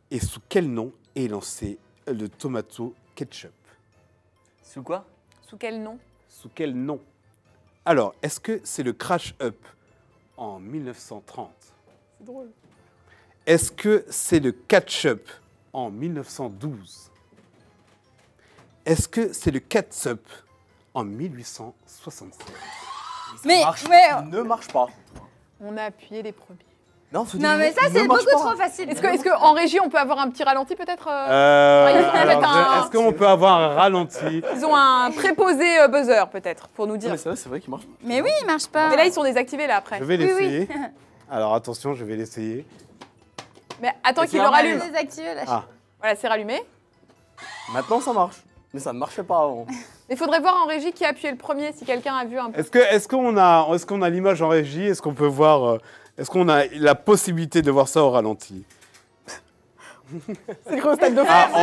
et sous quel nom est lancé le tomato ketchup? Sous quoi? Sous quel nom? Sous quel nom? Alors, est-ce que c'est le Crash Up en 1930? C'est drôle. Est-ce que c'est le Ketchup en 1912? Est-ce que c'est le Catsup en 1867? Mais, marche. Il ne marche pas. On a appuyé les premiers. Non, faut non, dire, mais ça, il c'est ne marche beaucoup pas. trop facile. Est-ce qu'en régie, on peut avoir un petit ralenti peut-être Est-ce qu'on peut avoir un ralenti? Ils ont un préposé buzzer peut-être pour nous Non, dire. mais c'est vrai qu'il marche. Mais oui, il marche pas. Mais là, ils sont désactivés là après. Je vais Oui, oui. l'essayer. Alors, attention, je vais l'essayer. Mais attends Mais qu'il c'est le normal. rallume. Désactiver la Ah. Voilà, c'est rallumé. Maintenant, ça marche. Mais ça ne marchait pas avant. Il faudrait voir en régie qui a appuyé le premier si quelqu'un a vu un peu. Est-ce qu'on a l'image en régie? Est-ce qu'on peut voir... est-ce qu'on a la possibilité de voir ça au ralenti? C'est le gros stade de Ah, France.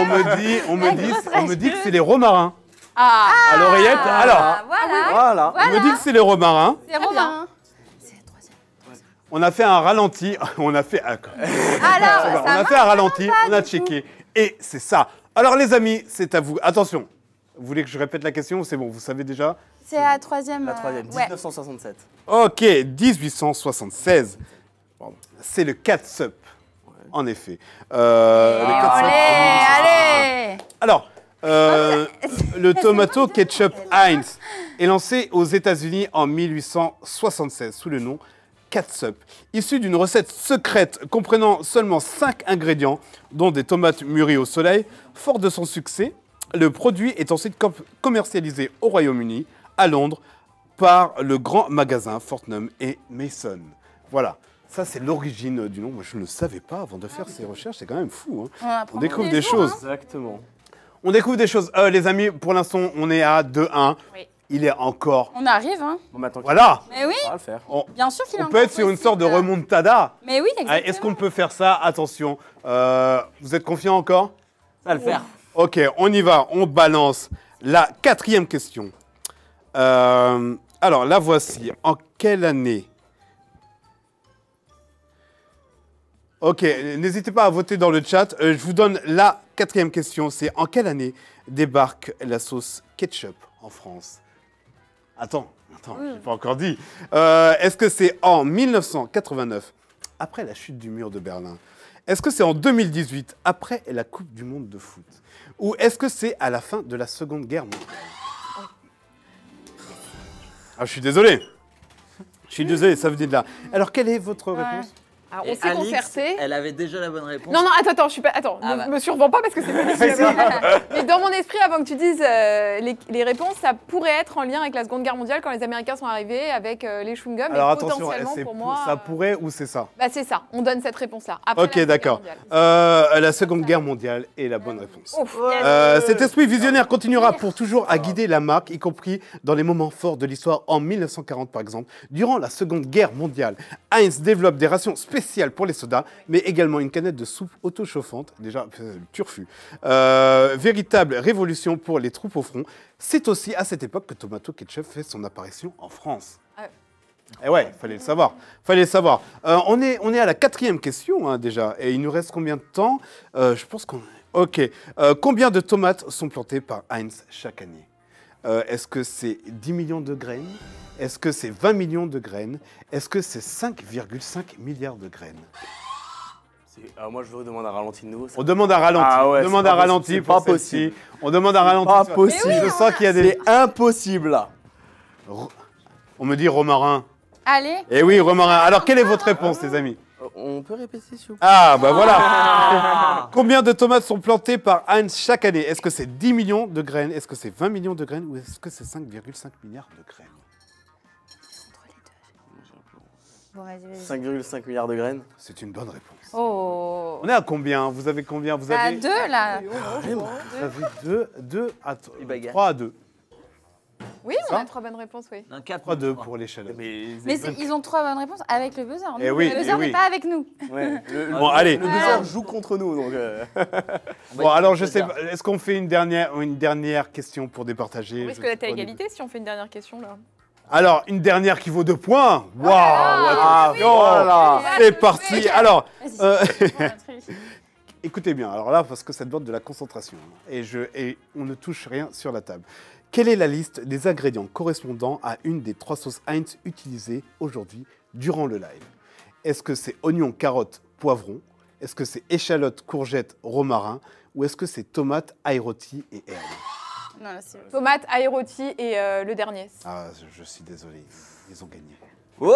on me dit que c'est les romarins. Ah, À l'oreillette. Alors, Ah, voilà. Voilà. on me dit que c'est les romarins. C'est Romain. C'est le troisième. On a fait un ralenti. On a fait... Alors, on ça a fait un ralenti, on a checké. Et c'est ça. Alors les amis, c'est à vous. Attention. Vous voulez que je répète la question ou c'est bon, vous savez déjà? C'est la troisième. La troisième, Ouais. 1967. Ok, 1876. Pardon. C'est le catsup, en effet. Le catsup. Allez. Alors, le tomato ketchup Heinz est lancé aux États-Unis en 1876 sous le nom catsup, issu d'une recette secrète comprenant seulement 5 ingrédients, dont des tomates mûries au soleil. Fort de son succès, le produit est ensuite commercialisé au Royaume-Uni, à Londres, par le grand magasin Fortnum et Mason. Voilà. Ça, c'est l'origine du nom. Moi, je ne le savais pas avant de faire ces recherches. C'est quand même fou. Hein. On découvre tous des les jours, choses. Exactement. On découvre des choses. Les amis, pour l'instant, on est à 2-1. Oui. Il est encore... On arrive, hein. Bon, maintenant, Voilà. Mais oui, on va le faire. bien sûr qu'il est On peut être sur une sorte de remontada. Mais oui, Ah, exactement. est-ce qu'on peut faire ça? Attention. Vous êtes confiant encore? Ça va le faire. Ok, on y va, on balance la 4e question. Alors, la voici. En quelle année? Ok, n'hésitez pas à voter dans le chat. Je vous donne la 4e question. C'est en quelle année débarque la sauce ketchup en France? Attends, j'ai pas encore dit. Est-ce que c'est en 1989, après la chute du mur de Berlin? Est-ce que c'est en 2018, après la Coupe du Monde de foot? Ou est-ce que c'est à la fin de la Seconde Guerre mondiale? Ah, je suis désolé. Ça venait de là. Alors, quelle est votre réponse? Alors, Et on s'est Alix, concerté. elle avait déjà la bonne réponse. Non, attends, je suis pas. Attends, Ah ne bah. me survends pas parce que c'est pas possible. Mais dans mon esprit, avant que tu dises les réponses, ça pourrait être en lien avec la Seconde Guerre mondiale quand les Américains sont arrivés avec les chewing-gums. Alors et attention, potentiellement, c'est pour moi, ça pourrait ou c'est ça? bah, c'est ça. On donne cette réponse-là. Après Ok, la Seconde d'accord. Guerre mondiale. La Seconde Guerre mondiale est la bonne réponse. Ouf, yes. Cet esprit visionnaire continuera pour toujours à guider la marque, y compris dans les moments forts de l'histoire. En 1940, par exemple, durant la Seconde Guerre mondiale, Heinz développe des rations spéciales pour les soldats, mais également une canette de soupe auto-chauffante, déjà turfu. Véritable révolution pour les troupes au front. C'est aussi à cette époque que Tomato Ketchup fait son apparition en France. Et ouais, fallait le savoir. On est à la 4e question déjà, et il nous reste combien de temps? Je pense qu'on... Ok. Combien de tomates sont plantées par Heinz chaque année? Est-ce que c'est 10 millions de graines? Est-ce que c'est 20 millions de graines? Est-ce que c'est 5,5 milliards de graines? Moi, je vous demande un ralenti de nouveau. On demande un ralenti. Ah ouais, on demande c'est un pas ralenti possible, pour c'est pas celle-ci. possible. On demande un ralenti. Pas sur- possible. Je sens qu'il y a des... C'est impossible là. On me dit romarin. Allez. Eh oui, romarin. Alors, quelle est votre réponse, les amis? On peut répéter s'il vous plaît? Ah, bah voilà. Combien de tomates sont plantées par Heinz chaque année? Est-ce que c'est 10 millions de graines? Est-ce que c'est 20 millions de graines? Ou est-ce que c'est 5,5 milliards de graines? Bon, vas-y. 5,5 milliards de graines. C'est une bonne réponse. Oh. On est à combien? Vous avez combien? Vous À avez 2 là. Vous avez 2 à Il bagarre. 3 à 2. Oui, on ça a 3 bonnes réponses, oui. Non, 4 3 à 2 pour l'échalote. Mais ils ont 3 bonnes réponses avec le buzzer. Eh Nous, oui, le buzzer eh oui. n'est pas avec nous. Ouais. Bon, allez. Le buzzer joue contre nous donc. Bon, alors je sais pas, est-ce qu'on fait une dernière question pour départager? On risque d'être à égalité si on fait une dernière question là. Alors, une dernière qui vaut 2 points. Waouh, Ah, attention. voilà. C'est parti. Alors, Vas-y. écoutez bien, alors là, parce que ça demande de la concentration, et on ne touche rien sur la table. Quelle est la liste des ingrédients correspondant à une des 3 sauces Heinz utilisées aujourd'hui durant le live? Est-ce que c'est oignon, carotte, poivron? Est-ce que c'est échalote, courgette, romarin? Ou est-ce que c'est tomate, ail rôti et herbe? Non, là, c'est... Tomate, ail rôti et le dernier. Ah, je suis désolé, ils ont gagné. Ouais.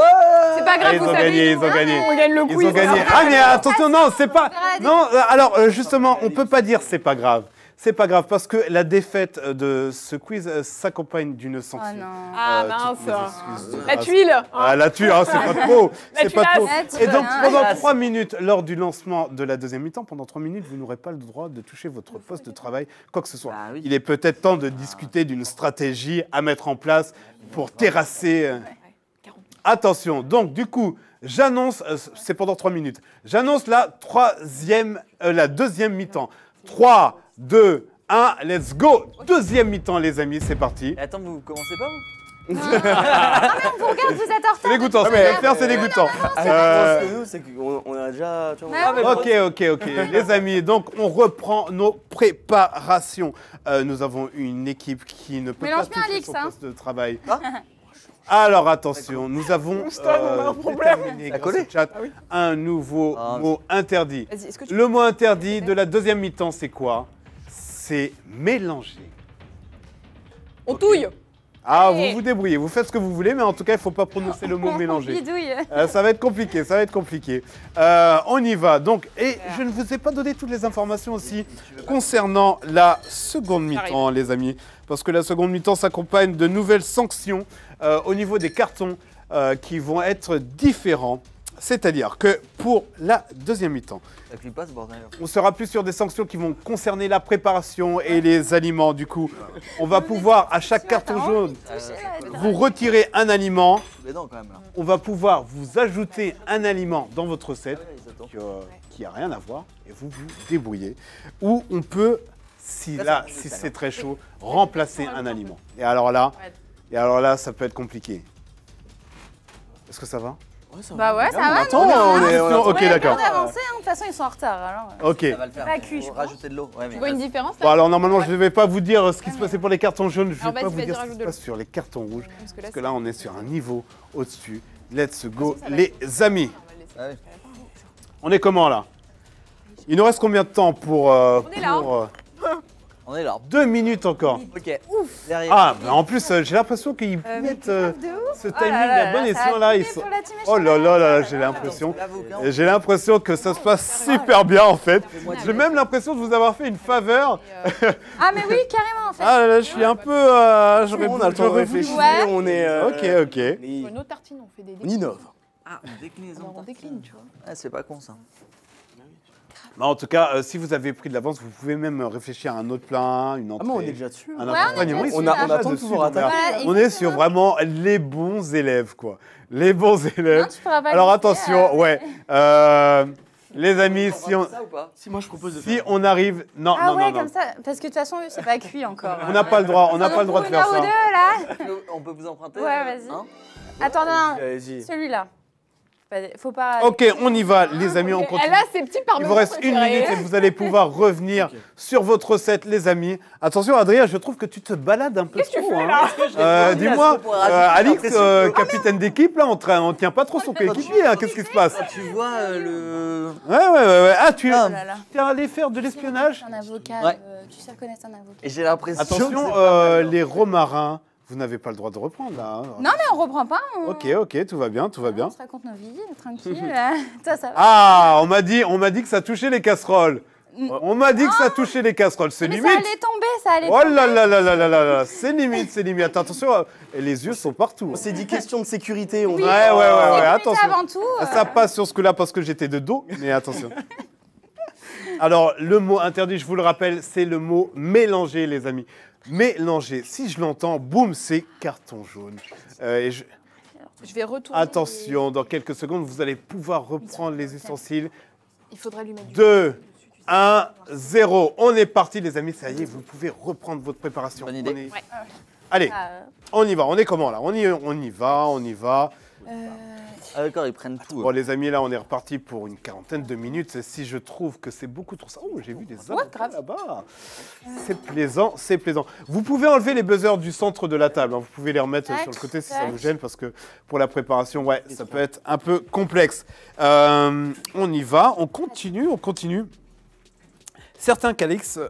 C'est pas grave, Ah, ils vous ont savez. gagné, ils ont gagné. On gagne le Ils quiz. ont gagné. Ah mais attention, non, c'est pas... Non, alors justement, on peut pas dire c'est pas grave. C'est pas grave parce que la défaite de ce quiz s'accompagne d'une Oh sanction. non. Ah toutes mes mince. excuses. La tuile. Ah, la tuile, c'est pas trop. C'est pas trop. tuilasse. Et donc, Ah, pendant ah, 3 minutes, lors du lancement de la deuxième mi-temps, pendant 3 minutes, vous n'aurez pas le droit de toucher votre poste de travail, quoi que ce soit. Bah oui. Il est peut-être temps de discuter d'une stratégie à mettre en place pour terrasser. Attention, donc du coup, j'annonce, c'est pendant 3 minutes, j'annonce la deuxième mi-temps. 3, 2, 1, let's go. Deuxième mi-temps, les amis, c'est parti. Et attends, vous commencez pas vous? Vous regardez, vous êtes en retard. C'est dégoûtant, ce qu'on vient de faire, c'est dégoûtant. Ce que nous, c'est qu'on a déjà. Tu vois, Ok. Les amis, donc on reprend nos préparations. Nous avons une équipe qui ne peut Mélange pas bien, toucher Alix, son hein. poste de travail. Alors attention, nous avons déterminé Ça a grâce collé au chat un nouveau Ah, mot interdit. Vas-y, est-ce que tu Le mot interdit de la deuxième mi-temps, c'est quoi? C'est mélanger. On touille. Ah, Allez. vous vous débrouillez, vous faites ce que vous voulez, mais en tout cas, il ne faut pas prononcer le mot mélanger. Bidouille. Ça va être compliqué, on y va. Donc, et je ne vous ai pas donné toutes les informations aussi concernant la seconde mi-temps, les amis. Parce que la seconde mi-temps s'accompagne de nouvelles sanctions au niveau des cartons qui vont être différents. C'est-à-dire que pour la deuxième mi-temps, Ça clique pas ce bordel. on sera plus sur des sanctions qui vont concerner la préparation et les aliments. Du coup, on va pouvoir, à chaque carton jaune, vous retirer un aliment. Les dents quand même là. On va pouvoir vous ajouter un aliment dans votre recette Ah ouais, ils attendent. qui n'a rien à voir et vous vous débrouillez. Ou on peut Si Ça, là, c'est si ça, c'est très chaud, remplacer un aliment. Et alors là, ça peut être compliqué. Est-ce que ça va? Bah ouais, ça va. Attends, on est. Ok, d'accord. D'avancer, hein. De toute façon, ils sont en retard. Alors. Ok. Ça va le faire. Pas cuit, je Faut pense. rajouter de l'eau. Ouais, mais Tu vois une différence Bon, là alors normalement, je ne vais pas vous dire ce qui se passait pour les cartons jaunes. Je ne Alors, vais pas vas-y, vous vas-y, dire ce qui rajoute se de passe sur les cartons rouges. Parce Parce que là, on est sur un niveau au-dessus. Let's go, Ça va les amis. Ah oui. On est comment là? Il nous reste combien de temps pour, est là. On est là. 2 minutes encore. Ok. Derrière. Ah, bah en plus, j'ai l'impression qu'ils mettent ce timing à bon escient là. Ils sont... Oh là là là, j'ai l'impression. J'ai l'impression que ça se passe super bien en fait. J'ai même l'impression de vous avoir fait une faveur. Ah, mais oui, carrément, en fait. Ah là là, je suis un peu. On a le temps de réfléchir, Ouais. on est. Ok. Sur nos tartines, on fait des On innove. Ah, une déclinaison. Alors, on décline, tu vois. Ah, c'est pas con ça. Bah, en tout cas, si vous avez pris de l'avance, vous pouvez même réfléchir à un autre plat, une Ah, entrée. mais on est déjà dessus. Un Ouais, accompagnement. on est Ils dessus, sont là. On déjà attend dessus, toujours à donc, taper. Voilà, on est sur vraiment les bons élèves, quoi. Les bons élèves. Non, tu pourras pas Alors goûter, attention, ouais. Les amis, si on, Ça ou pas? Si, moi je propose de si faire. on arrive. Non, Ah non, ouais, non, non. comme ça. Parce que de toute façon, c'est pas cuit encore. On n'a pas le droit, on n'a pas le droit de faire Une heure ou deux, ça. là. On peut vous emprunter? Ouais, vas-y. Hein Attends, non, Vas-y. celui-là. Faut pas. Ok, on y va, les amis, on Elle continue. a ses petits Il parments. vous reste 1 minute et vous allez pouvoir revenir sur votre recette, les amis. Attention, Adrien, je trouve que tu te balades un peu trop. Dis-moi, pour rajouter Alix, l'impression capitaine d'équipe, là, on tient pas trop son coéquipier. Hein, qu'est-ce qui se passe? Tu vois le. Ouais. Ah, tu Oh là là. es allé faire de l'espionnage? Un avocat. Ouais. Tu sais reconnaître un avocat. Et j'ai l'impression. Attention, que c'est pas- les romarins, vous n'avez pas le droit de reprendre, là. hein. Non, mais on reprend pas. Ok, tout va bien, tout va bien. On se raconte nos vies, tranquille. Là. Toi, ça va. Ah, on m'a dit que ça touchait les casseroles. On m'a dit que ça touchait les casseroles, c'est Mais limite. ça allait tomber, ça allait Oh tomber. là là là là là là là, c'est limite, c'est limite. Attention, les yeux sont partout. On s'est dit question de sécurité. On Ouais, attention. Avant tout. Ça passe sur ce coup-là parce que j'étais de dos, mais attention. Alors, le mot interdit, je vous le rappelle, c'est le mot mélanger, les amis. Mélanger. Si je l'entends, boum, c'est carton jaune. Je vais retourner. Attention, dans quelques secondes, vous allez pouvoir reprendre les ustensiles. Il faudrait lui mettre du. 2, 1, 0. On est parti, les amis. Ça y est, vous pouvez reprendre votre préparation. Bonne idée. On est- Ouais. Allez, Ah, on y va. On est comment là? On y va. Ah, d'accord, ils prennent tout. Bon, les amis, là, on est reparti pour une quarantaine de minutes. Si je trouve que c'est beaucoup trop... Oh, j'ai vu des avocats grave. là-bas. C'est plaisant, c'est plaisant. Vous pouvez enlever les buzzers du centre de la table. Hein. Vous pouvez les remettre Tac, sur le côté si ça tac. vous gêne, parce que pour la préparation, ouais, ça peut être un peu complexe. On y va, on continue. Certains Calix,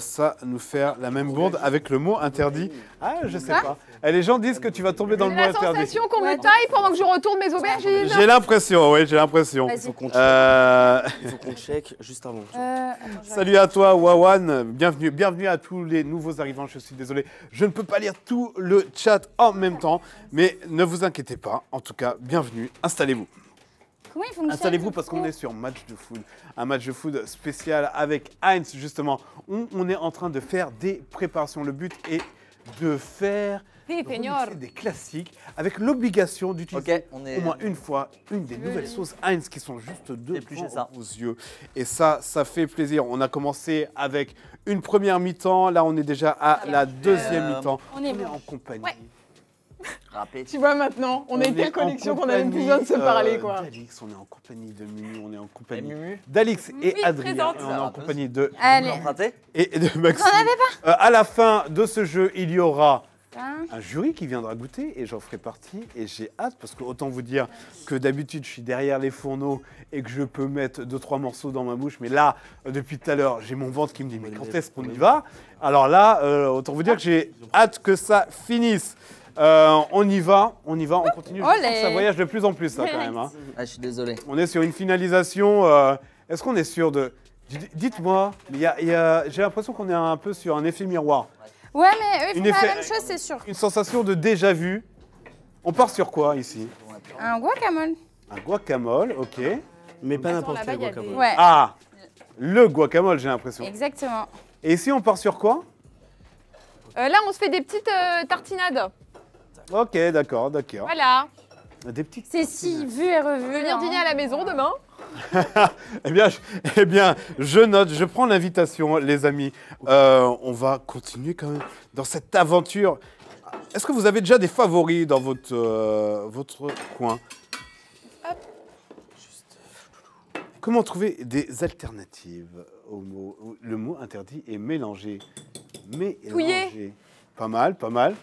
ça nous fait la même bourde avec le mot interdit. Ah, je sais pas. Les gens disent que tu vas tomber dans le J'ai mot la interdit. sensation qu'on me taille pendant que je retourne mes aubergines. J'ai l'impression, oui, j'ai l'impression. Vas-y. Il faut qu'on check. Euh, Il faut qu'on check juste avant. attends, je Salut à toi, Wawan. Bienvenue à tous les nouveaux arrivants. Je suis désolé, je ne peux pas lire tout le chat en même temps, mais ne vous inquiétez pas. En tout cas, bienvenue. Installez-vous. Comment il fonctionne Installez-vous parce qu'on est sur Match de Food, un match de food spécial avec Heinz justement. On est en train de faire des préparations. Le but est de faire Oui, Peñor. remixer des classiques avec l'obligation d'utiliser Ok, on est. au moins une fois une des nouvelles sauces Heinz qui sont juste Épluchez devant ça. vos yeux. Et ça fait plaisir. On a commencé avec une première mi-temps. Là, on est déjà à la deuxième mi-temps. On est en compagnie. Ouais. Râpé. Tu vois maintenant, on a une est telle en connexion qu'on a même plus compagnie, besoin de se parler quoi. D'Alix, on est en compagnie de Mumu, on est en compagnie Mumu. d'Alix et Oui, Adrien. présente. Et on est en compagnie de Allez. Emprunté? et de Maxime. On avait À la fin de ce jeu, il y aura Hein un jury qui viendra goûter et j'en ferai partie et j'ai hâte parce que autant vous dire que d'habitude je suis derrière les fourneaux et que je peux mettre 2-3 morceaux dans ma bouche, mais là depuis tout à l'heure j'ai mon ventre qui me dit mais quand est-ce qu'on y va? Alors là autant vous dire que j'ai hâte que ça finisse. On y va, on continue. Je sens Olé. que ça voyage de plus en plus ça quand même. Hein. Ah, je suis désolé. On est sur une finalisation. Est-ce qu'on est sûr de... Dites-moi, j'ai l'impression qu'on est un peu sur un effet miroir. Ouais, mais eux, ils Une font effet- la même chose, c'est sûr. Une sensation de déjà vu. On part sur quoi ici? Un guacamole. Un guacamole, ok. Mais pas Attends, n'importe là-bas, quel il y a guacamole. Ouais, Ah, le guacamole, j'ai l'impression. exactement. Et ici, on part sur quoi? Là, on se fait des petites tartinades. Ok, d'accord. Voilà. Des petites. C'est si vu et revu. Venir dîner à la maison demain. Eh bien, je note, je prends l'invitation, les amis. On va continuer quand même dans cette aventure. Est-ce que vous avez déjà des favoris dans votre coin? Comment trouver des alternatives au mot? Le mot interdit est mélanger. Touiller. Pas mal, pas mal.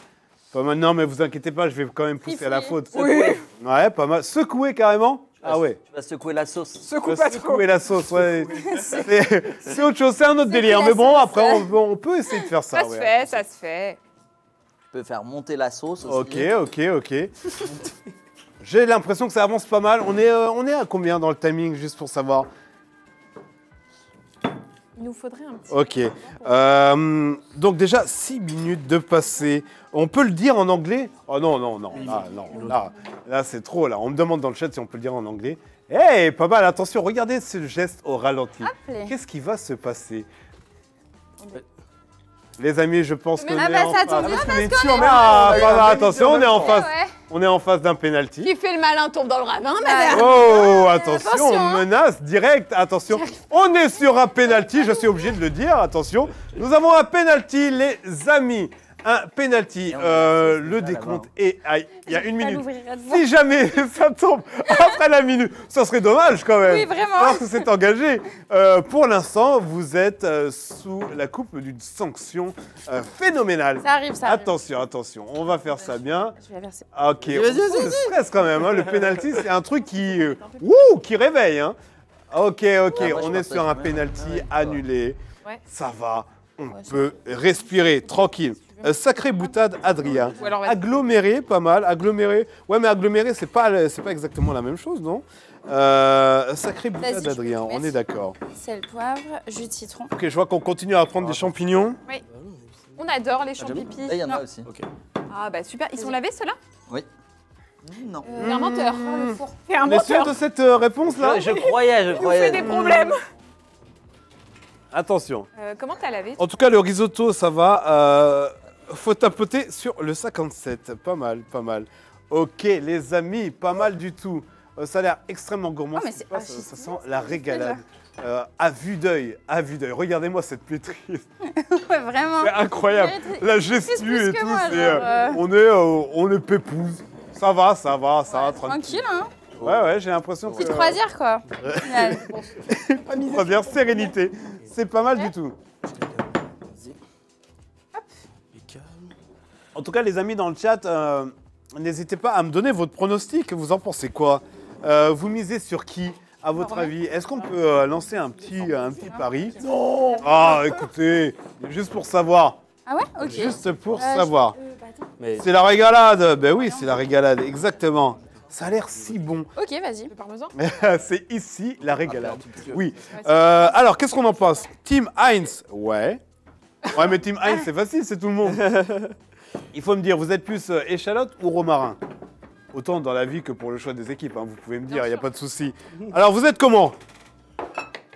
Pas mal. Non, mais vous inquiétez pas, je vais quand même pousser à la faute. Oui. Ouais, pas mal. Secouer carrément? Ah ouais. Tu vas secouer la sauce. Secoue pas trop. Secouer la sauce, ouais. C'est autre chose, c'est un autre délire. Mais bon, après, on peut essayer de faire ça. Ça se fait, ça se fait. Tu peux faire monter la sauce aussi. Ok. J'ai l'impression que ça avance pas mal. On est à combien dans le timing, juste pour savoir? Il nous faudrait un petit... Ok. Donc déjà, 6 minutes de passé. On peut le dire en anglais? Oh non. Là c'est trop, là. On me demande dans le chat si on peut le dire en anglais. Hey, pas mal. Attention, regardez ce geste au ralenti. Appelez. Qu'est-ce qui va se passer? Les amis, je pense qu'on est Ah bah en ça phase. tombe bien Parce qu'on est parce dessus, qu'on mais pas mal. Attention, on est en face. Ouais. On est en face d'un penalty. Qui fait le malin tombe dans le ravin, madame. Oh, attention, Attention, hein. menace directe, attention. On est sur un penalty, je suis obligé de le dire, attention. Nous avons un penalty, les amis. Un penalty. Le décompte est... Il y a 1 minute. Si jamais ça tombe après la minute, ça serait dommage quand même. Oui, vraiment. Alors que c'est engagé. Pour l'instant, vous êtes sous la coupe d'une sanction phénoménale. Ça arrive. Attention, on va faire ça bien. Je vais verser. Ok, Vas-y. on se stresse quand même. Hein. Le penalty, c'est un truc qui réveille. Hein. Ok, moi, je on est sur un partage le même. penalty Ouais. annulé. Ouais. Ça va, on peut respirer tranquille. Sacrée boutade, Adrien. Ou alors, vas-y. Aggloméré, pas mal. Aggloméré. Ouais, mais aggloméré, c'est pas exactement la même chose, non? Sacrée boutade, Vas-y, je Adrien. peux te On est mettre. d'accord. Sel, poivre, jus de citron. Ok, je vois qu'on continue à prendre des champignons. On adore les champignons. Là, il y en a Non. aussi. Ah bah super. Ils sont lavés ceux-là? Oui. Non. T'es un menteur. Oh, le four. T'es un On est sûr menteur. de cette réponse-là? Je croyais. Tu nous fais des problèmes. Attention. Comment t'as lavé? En tout cas, le risotto, ça va. Faut tapoter sur le 57. Pas mal. Ok, les amis, pas mal du tout. Ça a l'air extrêmement gourmand. Oh, mais ce qui c'est se passe, archi ça stylé, sent la c'est régalade. À vue d'œil. Regardez-moi cette maîtrise. Ouais, vraiment. C'est incroyable. Mérite- La plus gestu et que tout. moi, c'est, genre, on est pépouze. Ça va, tranquille. Tranquille, hein. Ouais, j'ai l'impression que. Petite croisière, quoi. Final. Croisière, sérénité. C'est pas mal du tout. En tout cas, les amis dans le chat, n'hésitez pas à me donner votre pronostic. Vous en pensez quoi? Vous misez sur qui, à votre avis? Est-ce qu'on peut lancer un petit pari? Ah, écoutez, juste pour savoir. Ah ouais? Ok. Juste pour Je savoir. peux- bah, attends. Mais C'est la régalade. Ben oui, c'est la régalade, exactement. Ça a l'air si bon. Ok, vas-y. Le parmesan? C'est ici la régalade. Oui. Alors, qu'est-ce qu'on en pense? Team Heinz, ouais. Ouais, mais Team Heinz, c'est facile, c'est tout le monde. Il faut me dire, vous êtes plus échalote ou romarin? Autant dans la vie que pour le choix des équipes, hein, vous pouvez me dire, il n'y a pas de souci. Alors, vous êtes comment?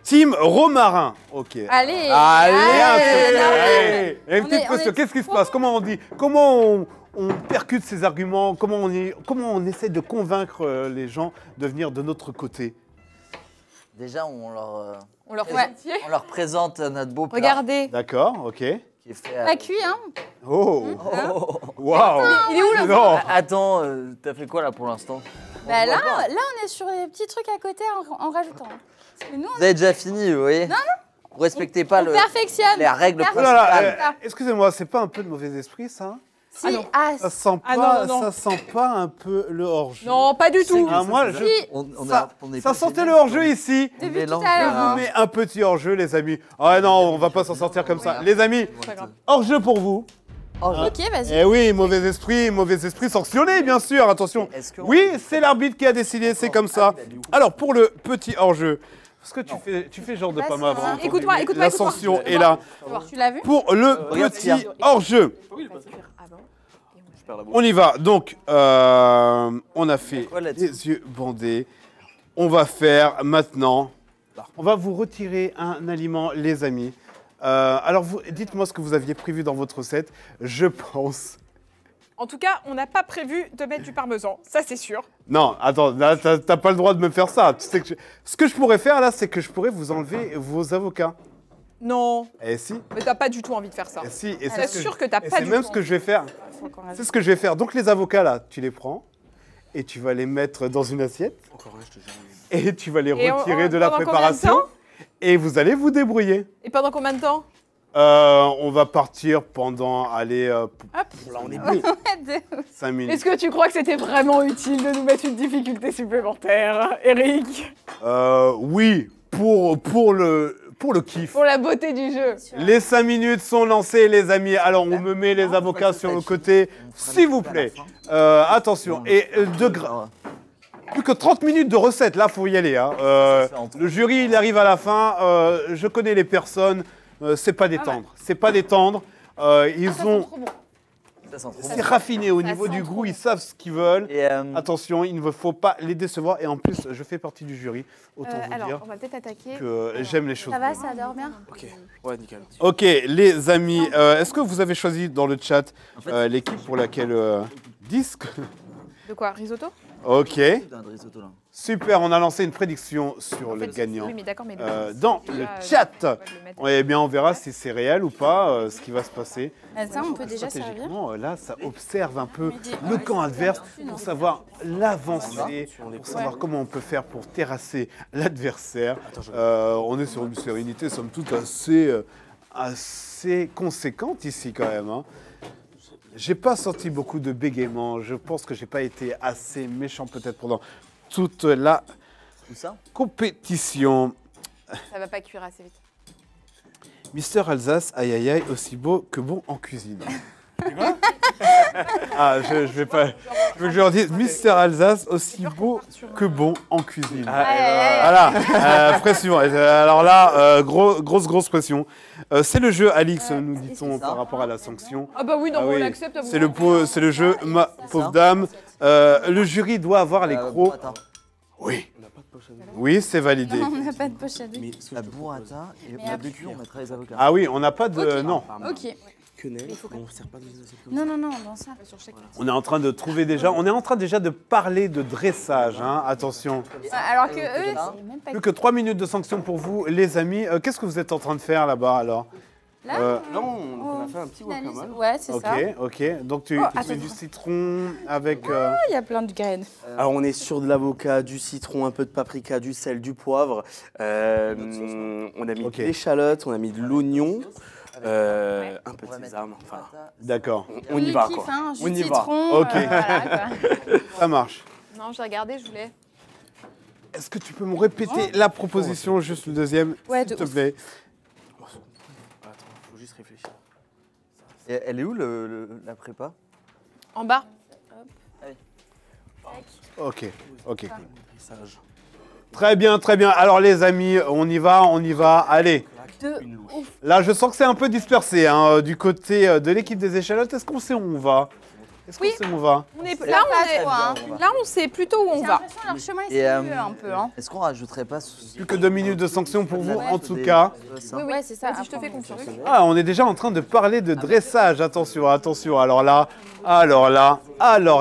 Team romarin, ok. Allez. Allez, une On petite est- question, on est- qu'est-ce qui se passe? Comment on dit? Comment on percute ces arguments? Comment on essaie de convaincre les gens de venir de notre côté? Déjà, on leur présente notre beau plat. Regardez. D'accord, ok. Qui est fait Pas cuit, hein. Oh, waouh. Il est où le Non. Attends, t'as fait quoi là pour l'instant? Bah là, on est sur les petits trucs à côté en rajoutant. Parce que nous, Vous avez déjà fini, vous voyez? Non. Vous respectez pas on perfectionne. les règles Oh là là, principales. excusez-moi, c'est pas un peu de mauvais esprit ça? Si, Ah non. Ça sent Ah pas, non. ça sent pas un peu le hors-jeu? Non, pas du tout. Ah, moi, je- Si. ça sentait le hors-jeu ici. Depuis tout mélange. à Je l'heure. vous mets un petit hors-jeu, les amis. Ah non, on va pas s'en sortir comme ça. Les amis, Pas grave. hors-jeu pour vous. Ok, vas-y. Eh oui, mauvais esprit sanctionné, bien sûr, attention. Est-ce que- Oui, c'est l'arbitre qui a décidé, c'est comme ça. Alors, pour le petit hors-jeu, parce que tu fais genre de Bah, pas c'est m'avoir vrai. entendu, Écoute-moi, mais écoute-moi, la écoute-moi. sanction est là. Tu l'as vu? Pour le Regarde, petit regarde. hors-jeu, je perds la bouffe. on y va. Donc, on a fait Quoi là-dessus? les yeux bandés. On va faire maintenant, on va vous retirer un aliment, les amis. Alors, dites-moi ce que vous aviez prévu dans votre recette. Je pense En tout cas, on n'a pas prévu de mettre du parmesan, ça c'est sûr. Non, attends, là, t'as pas le droit de me faire ça. Tu sais que ce que je pourrais faire là, c'est que je pourrais vous enlever vos avocats. Non, Eh si, mais t'as pas du tout envie de faire ça. eh si. Et C'est sûr que t'as et pas c'est du même tout ce que je vais faire. Faut qu'on rajoute. C'est ce que je vais faire. Donc les avocats là, tu les prends et tu vas les mettre dans une assiette Encore un, je te jure. et tu vas les Et retirer de la pendant combien de préparation temps et vous allez vous débrouiller. Et pendant combien de temps? On va partir pendant, allez, Là, on est bon. 5 minutes. Est-ce que tu crois que c'était vraiment utile de nous mettre une difficulté supplémentaire, Eric? Oui, pour le kiff. Pour la beauté du jeu. Les 5 minutes sont lancées, les amis. Alors, on me met les avocats sur le côté, s'il vous plaît. Attention. Et plus que 30 minutes de recette, là, faut y aller. Hein. Le jury, il arrive à la fin. Je connais les personnes. C'est pas détendre. C'est pas détendre. Ils ont. Ça sent trop C'est raffiné au niveau du goût. Ils savent ce qu'ils veulent. Et Attention, il ne faut pas les décevoir. Et en plus, je fais partie du jury. Autant vous Alors, dire on va peut-être attaquer. que j'aime les choses. Ça va, ça dort bien? Ok, ouais, nickel. Ok, les amis, est-ce que vous avez choisi dans le chat En fait, l'équipe pour laquelle disque? De quoi? Risotto? Ok, c'est un risotto là. super, on a lancé une prédiction sur En le fait, gagnant Oui, mais d'accord, mais dans là, le chat. on va le mettre. Eh bien, on verra si c'est réel ou pas, ce qui va se passer. Ça, on peut déjà servir. Stratégiquement, là, ça observe un peu Mais le dis- camp adverse pour savoir l'avancée, Sur les pour savoir comment on peut faire pour terrasser l'adversaire. On est sur une sérénité, somme toute, assez conséquente ici quand même. Hein. J'ai pas senti beaucoup de bégaiement. Je pense que j'ai pas été assez méchant peut-être pendant toute la Tout ça compétition. Ça va pas cuire assez vite. Mister Alsace, aïe aïe aïe, aussi beau que bon en cuisine. Ah, je vais pas. Je veux que je leur dise Mister Alsace, aussi beau que bon en cuisine. Voilà, pression. Alors là, grosse pression. C'est le jeu, Alix, nous dit-on, par rapport à la sanction. Ah bah oui, non, Ah mais oui, on l'accepte. c'est le jeu, ma pauvre dame. Le jury doit avoir les crocs. Burrata. Oui. Oui, c'est validé. On n'a pas de poche à deux. Mais ce que La je te burrata et Mais au après- début on mettra les avocats. Ah oui, on n'a pas de. Ok. Non. Ok. quenelle, on ne sert pas de les assiettes comme Non, non, non, dans ça. Sur chaque On est en train de trouver déjà. On est en train déjà de parler de dressage. Hein. Attention. Alors que eux, c'est même pas. Plus que 3 minutes de sanction pour vous, les amis. Qu'est-ce que vous êtes en train de faire là-bas alors? Là, Non, on a fait un petit finalise. guacamole. Ouais, c'est ça. Ok. Donc tu Oh, mets attends. du citron avec. Ah, il y a plein de graines. Alors on est sur de l'avocat, du citron, un peu de paprika, du sel, du poivre. On a mis Ok. des échalotes, on a mis de l'oignon, un peu On va de mettre sésame. Enfin, burrata. D'accord. on y Le va kiff, quoi. hein, jus On de y va. citron. Ok. Voilà, quoi. Ça marche. Non, j'ai regardé, je voulais. Est-ce que tu peux me répéter la proposition, juste le deuxième, Ouais, s'il de te plaît? Attends, faut juste réfléchir. Et elle est où la prépa? En bas. Ok. Sage. Très bien. Alors les amis, on y va. Allez. Une louche. Là, je sens que c'est un peu dispersé hein, du côté de l'équipe des échalotes. Est-ce qu'on sait où on va? Oui. On va? On est, C'est là, pas on est, trop, hein. là, on sait plutôt où on J'ai va. l'impression que leur chemin, il Et, s'est mieux un peu. Hein. Est-ce qu'on rajouterait pas Plus que 2 minutes de sanction pour vous, Ouais, en tout cas. Oui, Ouais, c'est ça. Vas-y, je te Après, fais on- confiance. Ah, on est déjà en train de parler de dressage. Attention. Alors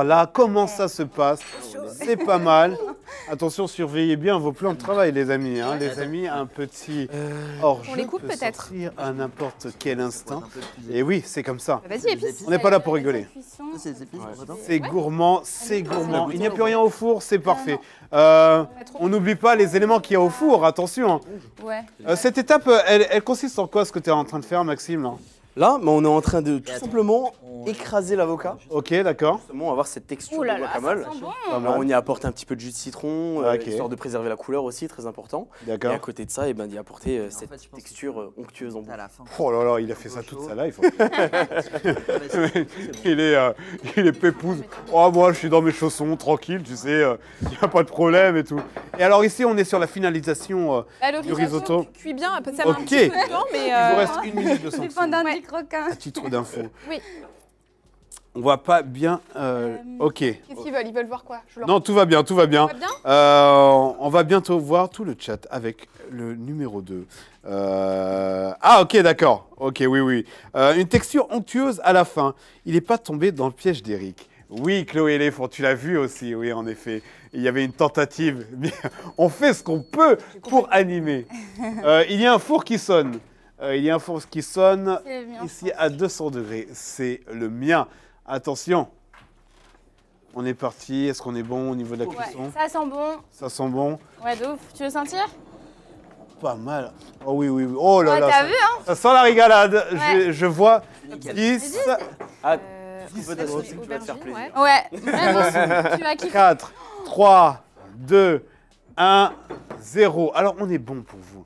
là, comment ça se passe? C'est pas mal. Attention, surveillez bien vos plans de travail, les amis. Hein. Les amis, un petit hors-jeu On les coupe peut peut-être. sortir à n'importe quel instant. Et oui, c'est comme ça. Vas-y, épice. On n'est pas là pour rigoler. Cuisson. C'est des épices, Breton C'est gourmand, c'est gourmand. Il n'y a plus rien au four, c'est parfait. trop. On n'oublie pas les éléments qu'il y a au four, attention. Ouais. Cette étape, elle consiste en quoi, ce que tu es en train de faire, Maxime là? Là, mais on est en train de tout attends. simplement On- écraser l'avocat. Ok, d'accord. Justement, on va avoir cette texture Ouh là de là, ça guacamole. sent bon. Pas Alors, on mal. y apporte un petit peu de jus de citron, Ok. histoire de préserver la couleur aussi, très important. Et D'accord. à côté de ça, eh ben, d'y apporter en cette fait, je pense texture onctueuse en à bouche. la fin. Oh là là, il a fait ça toute sa life. C'est il est pépouze. Oh, moi, je suis dans mes chaussons, tranquille, tu sais, il n'y a pas de problème et tout. Et alors ici, on est sur la finalisation. Bah, le Du risotto. cuit bien, ça met un Ok. petit peu de temps, mais Il vous reste 1 minute de C'est sanction. pas d'un Ouais. petit croquin. À titre d'info. oui. On voit pas bien. Ok. Qu'est-ce qu'ils veulent? Ils veulent voir quoi? Je leur... Non, tout va bien, tout va bien. Tout va bien On va bientôt voir tout le chat avec le numéro 2. Ah, ok, d'accord. Ok, oui, oui. Une texture onctueuse à la fin. Il n'est pas tombé dans le piège d'Eric. Oui, Chloé Léfond, tu l'as vu aussi, oui, en effet. Il y avait une tentative. On fait ce qu'on peut pour animer. Il y a un four qui sonne. Il y a un four qui sonne ici à 200 degrés. C'est le mien. Attention. On est parti. Est-ce qu'on est bon au niveau de la cuisson? Ça sent bon. Ça sent bon. Ouais, de ouf. Tu veux sentir? Pas mal. Oh oui, oui, oui. Oh là Ouais, là. t'as vu, hein? Ça sent la régalade. Ouais. Je vois Nickel. 10, Ah, aubergine, aussi, tu vas te faire plaisir. ouais. Ouais, vraiment. Tu vas kiffer. 4, 3, 2, 1, 0. Alors, on est bon pour vous.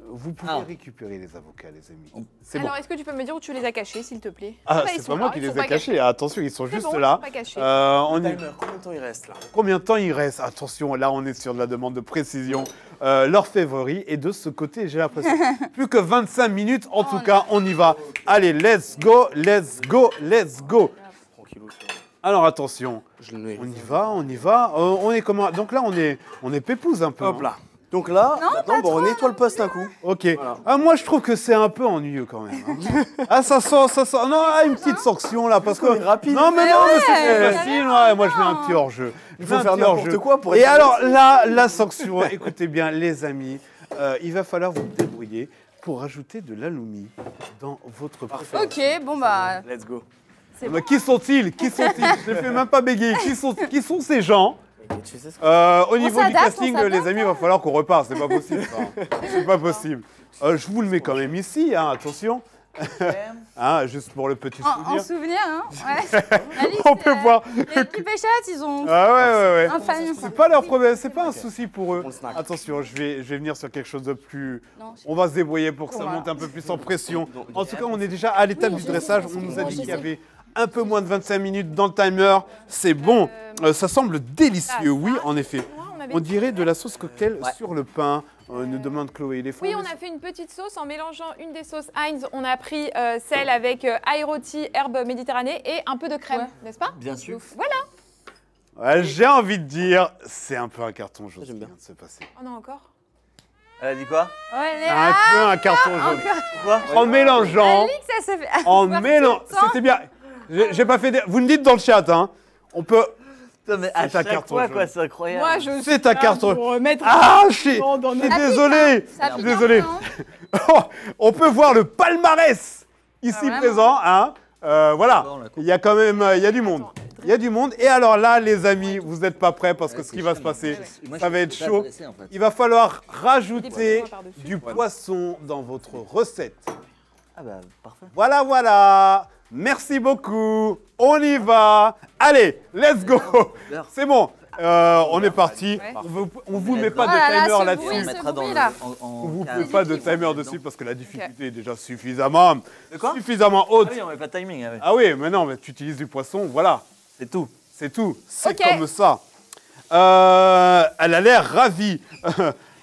Vous pouvez récupérer les avocats, les amis. C'est bon. Alors, est-ce que tu peux me dire où tu les as cachés, s'il te plaît? Ah, Ils c'est sont pas moi là, qui ils les sont ai pas cachés. Attention, ils sont C'est juste bon, là. ils sont pas cachés. On y... Timer, combien de temps il reste là? Combien de temps il reste? Attention, là, on est sur de la demande de précision. L'orfèvrerie est de ce côté, j'ai l'impression. Plus que 25 minutes. En tout cas, on y va. Allez, let's go, let's go, let's go. Tranquillou. Alors, attention. Je le mets. On y va, on y va. On est comment? Donc là, on est pépouze un peu. Hop hein. là. Donc là, maintenant, bon, on nettoie le poste un coup. Ok. Voilà. Ah, moi, je trouve que c'est un peu ennuyeux quand même. hein. Ah, ça sent. Non, une petite sanction là, parce que. On est rapide. Non, mais non, mais c'est ouais, facile. Ouais, moi, je mets un petit hors-jeu. Il faut faire n'importe quoi pour être. Et alors là, la sanction, écoutez bien, les amis, il va falloir vous débrouiller pour rajouter de l'alumni dans votre préféré. Ok, bon bah. Let's go. C'est Mais qui sont-ils? Qui sont-ils? Je ne fais même pas bégayer. Qui sont ces gens? Tu sais ce que... Au niveau du s'adapte, casting, on s'adapte, les amis, il va falloir qu'on repart. C'est pas possible. ça. C'est pas possible. Je vous le mets quand même ici, hein, attention. Hein, juste pour le petit En souvenir. souvenir, hein. Ouais. Alice, On peut voir. Les petits péchates, ils ont Ah ouais. un famille. C'est pas leur problème, c'est pas un souci pour eux. On le snack. Attention, je vais venir sur quelque chose de plus. Non, je- On va se débrouiller pour que ça Voilà. monte un peu plus en pression. En tout cas, on est déjà à l'étape Oui, du je sais, dressage. je On sais, nous a je dit sais. qu'il y avait un peu moins de 25 minutes dans le timer. C'est bon. Ça semble délicieux, oui, en effet. On dirait de la sauce cocktail Ouais. sur le pain, nous demande Chloé. Les Oui, on a fait une petite sauce en mélangeant une des sauces Heinz. On a pris celle avec aéroti, herbe méditerranée et un peu de crème, Ouais. n'est-ce pas? Bien sûr. Voilà. Ouais, j'ai envie de dire, c'est un peu un carton jaune qui J'aime bien. vient de se passer. Oh non, encore? Elle a dit quoi? Ouais, les... Un peu un carton jaune. Pourquoi? En mélangeant. Alix, ça se fait. En Voir mélange. tout le temps. C'était bien. J'ai pas fait. Vous me dites dans le chat, hein. On peut. Putain, mais à C'est un chaque carton fois, jaune. quoi, c'est incroyable. Moi, je C'est suis un là carton. pour remettre Ah, je suis dans le- je suis désolé. Ça Je suis pique un désolé. peu, hein. Oh, on peut voir le palmarès ici vraiment. présent, hein. Voilà. Bon, la coupe. Il y a quand même, il y a du monde. Il y a du monde. Et alors là, les amis, vous n'êtes pas prêts parce que ce qui va se passer, ça va être chaud. Il va falloir rajouter par-dessus. du poisson dans votre recette. Ah bah, parfait. Voilà, voilà. Merci beaucoup. On y va. Allez, let's go. C'est bon. On est parti. Ouais. On vous met pas Oh là là, de timer ce là-dessus. bruit, On ce mettra dans bruit, le... là. en On vous case. met pas de timer dessus parce que la difficulté est déjà suffisamment, De quoi? suffisamment haute. Ah oui, on met pas de timing. Ah oui. Ah oui, mais non, mais tu utilises du poisson, voilà. C'est tout. C'est tout. C'est Ok. comme ça. Elle a l'air ravie.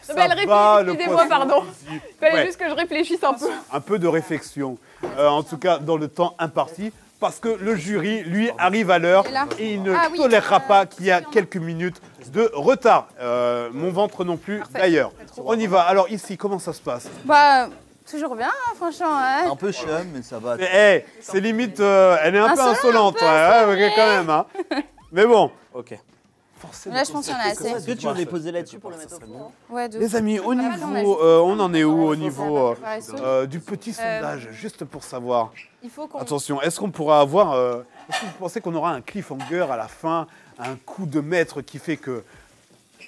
Ça mais elle réfléchit, va, le excusez-moi, poisson pardon. ici. Il fallait Ouais. juste que je réfléchisse un peu. Un peu de réflexion, en tout cas dans le temps imparti, parce que le jury, lui, arrive à l'heure Il est là. et il ne Ah oui, tolérera pas qu'il y a si, on a- quelques minutes de retard. Mon ventre non plus, Parfait. d'ailleurs. On y va. Alors ici, comment ça se passe? Bah, toujours bien, hein, franchement. Ouais. Un peu chum, mais ça va. Mais, c'est limite, elle est un peu Insolent, insolente, ouais, quand même. Hein. Mais bon. Ok. Là, je pense qu'il y en a assez. Est-ce que tu veux les poser là-dessus pour le mettre au four? Ouais, de Les amis, au Ah, niveau, on en est où au niveau du petit sondage, juste pour savoir. Il faut qu'on... Attention, est-ce qu'on pourra avoir... est-ce que vous pensez qu'on aura un cliffhanger à la fin, un coup de maître qui fait que...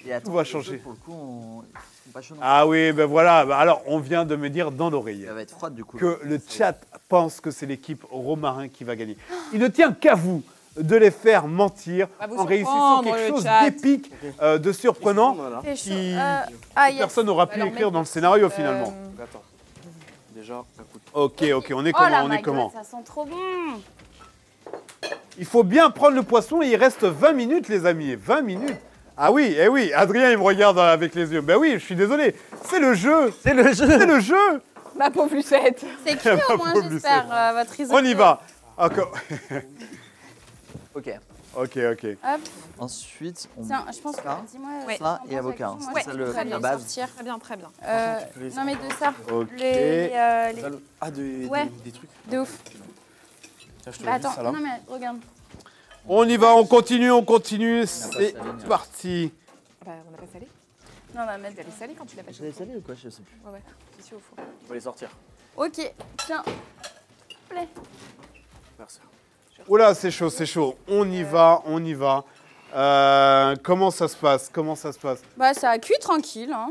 Et attends, va les changer. deux, Pour le coup, ils sont pas chauds non Ah oui, ben voilà, ben alors on vient de me dire dans plus. l'oreille Elle va être froide du coup. que le chat pense que c'est l'équipe Romarin qui va gagner. Il ne tient qu'à vous de les faire mentir Va vous en réussissant surprendre, quelque le chose chat. d'épique, de surprenant, Voilà. C'est chaud. qui- Ah, yes. personne n'aura pu Alors, écrire mettre- dans le scénario finalement. Attends. Déjà, un coup de... Ok, ok, on est Oh là, comment, on my est God, comment? ça sent trop bon. Il faut bien prendre le poisson et il reste 20 minutes, les amis. 20 minutes. Ah oui, eh oui, Adrien, il me regarde avec les yeux. Ben oui, je suis désolé. C'est le jeu. C'est le jeu. C'est le jeu. Ma pauvre Lucette. C'est cuit au moins, pauvre j'espère, votre risotto. On y va. Encore. Ok. Ok. Hop, Ensuite, on tiens, je pense que. ça, Dis-moi. Ouais. ça et avocat. Moi, C'est ça le très bien, la base. sortir. Très bien, très bien. Non, mais de ça. Ok. Les- Ah, Ouais. des trucs. De ouf. Tiens, je te Bah, le dis, attends, ça là. non, mais regarde. On y va, on continue. C'est parti. Bah, on n'a pas salé. Non, on va Tu mettre. vas les saler quand tu l'as pas Vous avez salé ou quoi? Je sais plus. Ouais, ici au four. On va les sortir. Ok, tiens. Plaît. Merci. Oula, c'est chaud. On y va. Comment ça se passe? Bah, ça a cuit tranquille. Hein.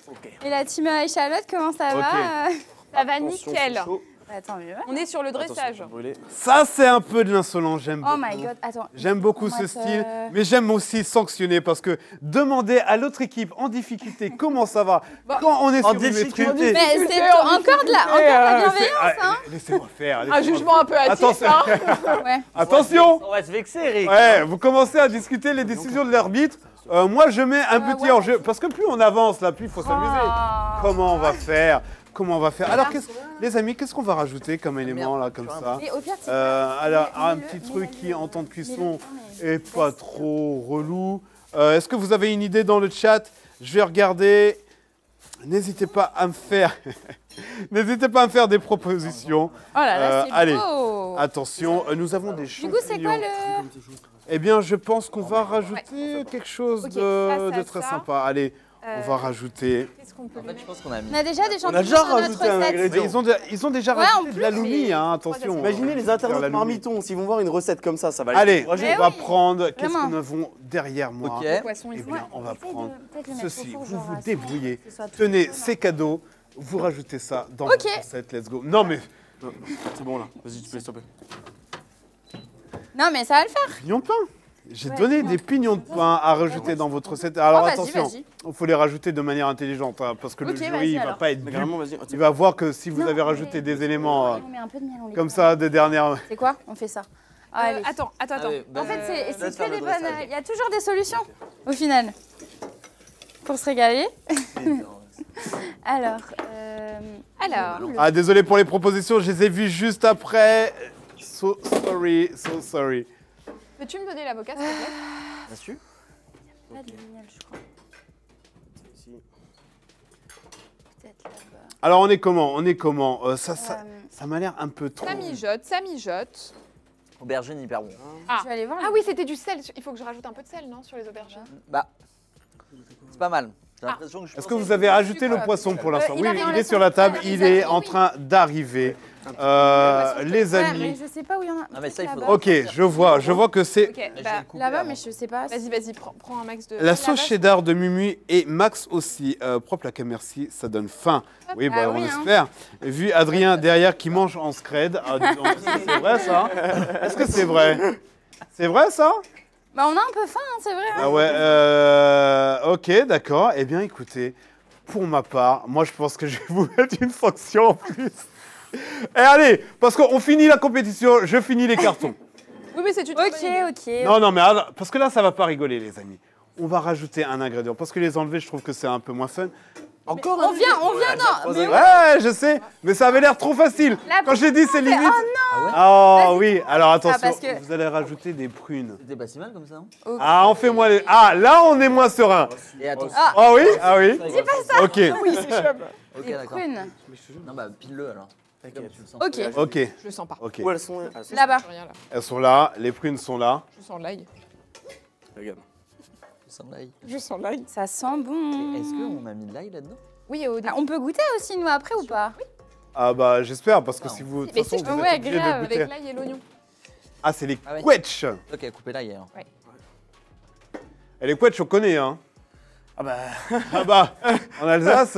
Ok. Et la team Charlotte, comment ça Ok. va Ça va Attention, nickel. c'est chaud. Bah, tant mieux. On est sur le Attention, dressage. ça va brûler. Ça, c'est un peu de l'insolence, j'aime Oh beaucoup. my god, attends. J'aime beaucoup ce style, mais j'aime aussi sanctionner parce que demander à l'autre équipe en difficulté comment ça va quand on est En sur une difficulté. maîtrise. Mais c'est encore de la bienveillance, hein. Laissez-moi faire. Un jugement un peu hâtif, Attention. hein. Ouais. Attention. On va se vexer, Eric. Ouais, vous commencez à discuter les décisions de l'arbitre. Moi, je mets un petit ouais. hors-jeu parce que plus on avance là, plus il faut s'amuser. Oh. Comment on va faire? Alors, les amis, qu'est-ce qu'on va rajouter comme élément là, comme ça? Et au pire, tu Alors, un mets-le, petit mets-le, truc qui, en temps de cuisson, mets-le. est pas trop relou. Est-ce que vous avez une idée dans le chat? Je vais regarder. N'hésitez pas à me faire... N'hésitez pas à me faire des propositions. Oh là là, c'est allez, beau. attention, nous avons des Du champignons. coup, c'est quoi le... Eh bien, je pense qu'on va rajouter quelque chose Ok, de ça, très ça. sympa. Allez, on va rajouter... Qu'est-ce qu'on peut En lui fait, je mettre? pense qu'on a mis. On a déjà des champignons déjà dans notre rajouté un recette. ingrédient. Mais ils ont déjà Ouais, rajouté en de la plus, loumi, mais- hein, attention. Imaginez les Faire la internautes loumi. marmitons, s'ils vont voir une recette comme ça va les Allez, encourager. Mais on va oui, prendre... Qu'est-ce vraiment. que nous avons derrière moi? Ok. Le poisson, Eh il faut. bien, on va Essaye de prendre peut-être le mettre au ceci. four, Vous genre, vous à débrouillez. que ce soit tout Tenez, chaud, là. c'est cadeau. Vous rajoutez ça dans Ok. votre recette. Let's go. Non, mais C'est bon là, vas-y, tu peux les stopper. Non, mais ça va le faire. pignons de pain. J'ai Ouais, donné pignons des de pain. pignons de pain à rajouter dans votre recette. Alors Oh, vas-y, attention, vas-y. il faut les rajouter de manière intelligente hein, parce que Ok, le jury vas-y, il va alors. pas être Mais dupe. carrément, vas-y. Il va voir que si vous Non, avez mais- rajouté des éléments On met un peu de miel, on les comme met. ça de dernière. C'est quoi? On fait ça. Allez. Attends. Allez, En fait, c'est laisse que faire des le bonnes... dressage. Il y a toujours des solutions, au final. Pour se régaler. Alors... Alors. Ah désolé pour les propositions, je les ai vues juste après. So sorry. Peux-tu me donner l'avocat, s'il te plaît? Bien sûr. Pas de miel, je crois. Ici. Peut-être là-bas. Alors on est comment ça m'a l'air un peu trop. Ça mijote. Aubergine hyper bon. Ah. Je vais aller voir. Ah oui, c'était du sel. Il faut que je rajoute un peu de sel, non, sur les aubergines? Bah, c'est pas mal. J'ai l'impression que je Est-ce pense que vous avez rajouté le sucre, poisson pour l'instant? il Oui, arrive, on il est laisse sur la table, sortir, il il est arrive, en oui. train d'arriver. Les Ouais, amis. mais je sais pas où il y en a. Ah, mais ça, il Peut-être faudra- là-bas. Ok, je vois que c'est Ok, Mais je vais bah, le couper Là-bas, avant. mais je sais pas. vas-y, prends un max de... la sauce cheddar de Mumu et Max aussi. Propre la merci, ça donne faim. Oui, bah, Ah on oui, hein. espère. Vu Adrien derrière qui mange en scred. Ah, dis donc, c'est vrai ça? Est-ce que c'est vrai? C'est vrai ça? Bah, on a un peu faim, hein, c'est vrai. hein. Ah ouais, ok, d'accord. Eh bien, écoutez, pour ma part, moi je pense que je vais vous mettre une sanction en plus. Et allez, parce qu'on finit la compétition, je finis les cartons. Oui, mais c'est une bonne idée. Ok. Non, mais parce que là, ça va pas rigoler, les amis. On va rajouter un ingrédient. Parce que les enlever, je trouve que c'est un peu moins fun. Encore On vient dans... mais Ouais, je sais, mais ça avait l'air trop facile. Là, Quand je l'ai dit, c'est limite. Oh Oh oui, alors attention, parce que- vous allez rajouter des prunes. C'était pas si mal comme ça. Hein. non. Ah, on fait moins les... Ah, là, on est moins serein. Et attention. Ah oui, ah oui. Dis pas ça. Ok, Ok, Des d'accord. prunes. Non, bah, pile-le alors. Comme tu le sens. Ok. ok, Je le sens pas. ok. Où elles sont? Là-bas. J'ai rien là. Elles sont là, les prunes sont là. Je sens l'ail. Regarde. Tu sens l'ail. Je sens l'ail. Ça sent bon. Est-ce qu'on a mis de l'ail là-dedans? Oui, au début. Ah, on peut goûter aussi, nous, après, ou pas? Ah bah j'espère, parce que si vous... De toute Mais façon, si, vous ouais, êtes obligés grave, de goûter. Avec l'ail et l'oignon. Ah, c'est les Ah ouais. quetch. Ok, coupez l'ail alors. Et les quetch, on connaît, hein. Ah bah. Ah bah, en Alsace,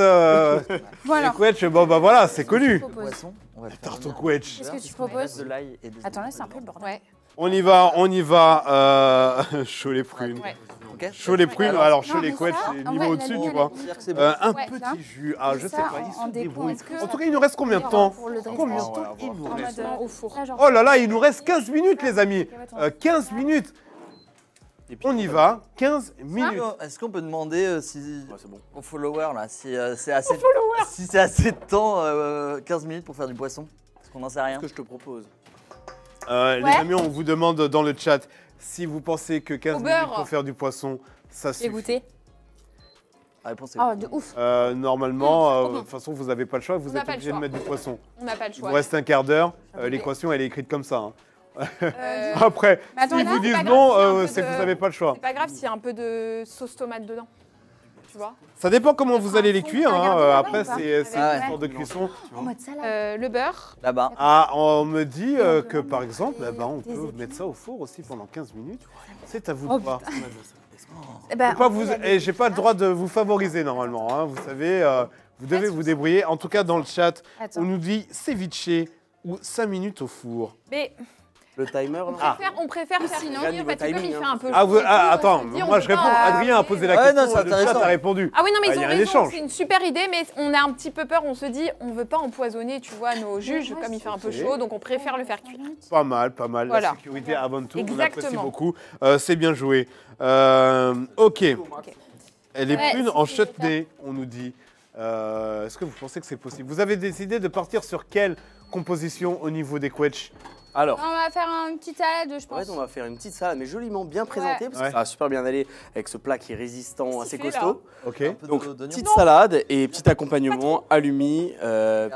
Voilà. les quetch, bon bah voilà, c'est connu. Le Propose. poisson, on va le faire Tarte au venir. quetch. Qu'est-ce que tu Il proposes? reste de l'ail et des Attends, là, c'est un peu le bordel. Ouais. On y va. Chaud les prunes. Ouais. Ok. Chaud les prunes, alors chaud Non, les mais quetch, ça, c'est en niveau vrai, au-dessus, la tu ligne, vois. elle est C'est-à-dire que c'est bon. Un Ouais, ça. petit jus. Ah, Et je sais ça, pas, ils en se déco, débrouillent. est-ce que- En tout cas, il nous reste combien de temps? Pour le dressage. Combien de Ouais, temps ouais, il ouais. nous En reste? mode, Au four. là, genre- Oh là là, il nous reste 15 minutes, les amis. 15 minutes. On y va, 15 minutes. Est-ce qu'on peut demander si Ouais, c'est bon. aux followers là, si c'est assez, si c'est assez de temps, 15 minutes pour faire du poisson? Parce qu'on n'en sait rien. Ce que je te propose, Les amis, on vous demande dans le chat si vous pensez que 15 Au minutes beurre. pour faire du poisson, ça J'ai suffit. goûté. La réponse est Oh, de ouf. Normalement, de toute façon, vous n'avez pas le choix, vous n'a êtes pas le obligé de choix. mettre du poisson. On n'a pas le Il choix. vous reste un quart d'heure. L'équation, elle est écrite comme ça. Hein. Euh, Après, Mais attends, s'ils là, vous c'est disent pas non, grave, s'il y a un peu c'est que de- vous n'avez pas le choix. C'est pas grave s'il y a un peu de sauce tomate dedans. Tu vois. Ça dépend comment vous allez les cuire. Hein. Regardez là-bas Après, ou pas c'est Ah une ouais. sorte de cuisson. En mode salade. Le beurre. là-bas. Ah, on me dit que par exemple, des- on des peut épines. mettre ça au four aussi pendant 15 minutes. C'est à vous Oh, de voir. Eh ben, Pas vous, j'ai pas le droit de vous favoriser normalement. Hein. Vous savez, vous devez vous débrouiller. En tout cas, dans le chat, Attends. on nous dit ceviche ou 5 minutes au four. Mais Le timer, on là. préfère faire sinon, cuire parce que comme timing, il fait hein. un peu Ah, chaud et tout, attends, on se dit, on moi peut je réponds. pas- Adrien a posé la Ouais, question. non, c'est le chat intéressant. a répondu. Ah oui, non, mais Ah, ils il y ont a un raison, échange. c'est une super idée, mais on a un petit peu peur, on se dit, on veut pas empoisonner, tu vois, nos juges, moi, comme il fait un peu ok. chaud, donc on préfère le faire cuire. Pas mal, pas mal. Voilà. La sécurité avant tout, on Exactement. apprécie beaucoup. C'est bien joué. Ok. Elle est Ouais, prune si, en si, je vais chutney, on nous dit. Est-ce que vous pensez que c'est possible? Vous avez décidé de partir sur quelle composition au niveau des quetchs? Alors, On va faire une petite salade, je en pense. fait, on va faire une petite salade, mais joliment bien présentée, parce que Ouais. ça va super bien aller avec ce plat qui est résistant, assez sifflé, là. costaud. Ok. Un peu Donc, d'oignon. petite salade et petit accompagnement, alumi,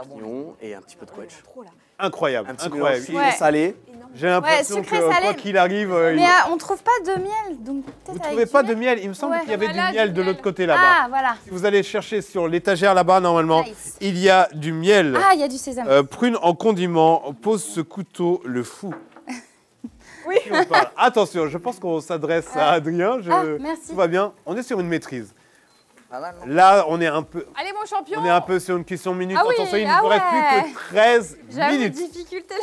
pignon et un petit peu de quetch. Trop là. Incroyable, Un petit incroyable. mélange sucré Ouais. salé. J'ai l'impression sucré, que salé. quoi qu'il arrive, Mais on trouve pas de miel, donc peut-être vous avec trouvez du pas miel. de miel. Il me semble Ouais. qu'il y avait Voilà, du miel du de miel. l'autre côté là-bas. Ah, voilà. Si vous allez chercher sur l'étagère là-bas, normalement, Nice. il y a du miel. Ah, il y a du sésame. Prune en condiment, pose ce couteau le fou. Oui. Qui on parle Attention, je pense qu'on s'adresse à Adrien. Ah, merci. Tout va bien. On est sur une maîtrise. Pas mal, non? Là, on est un peu Allez, mon champion. sur une question minute. Ah oui, Attention, il ne ah vous reste ouais. plus que 13 J'avoue, minutes. difficulté.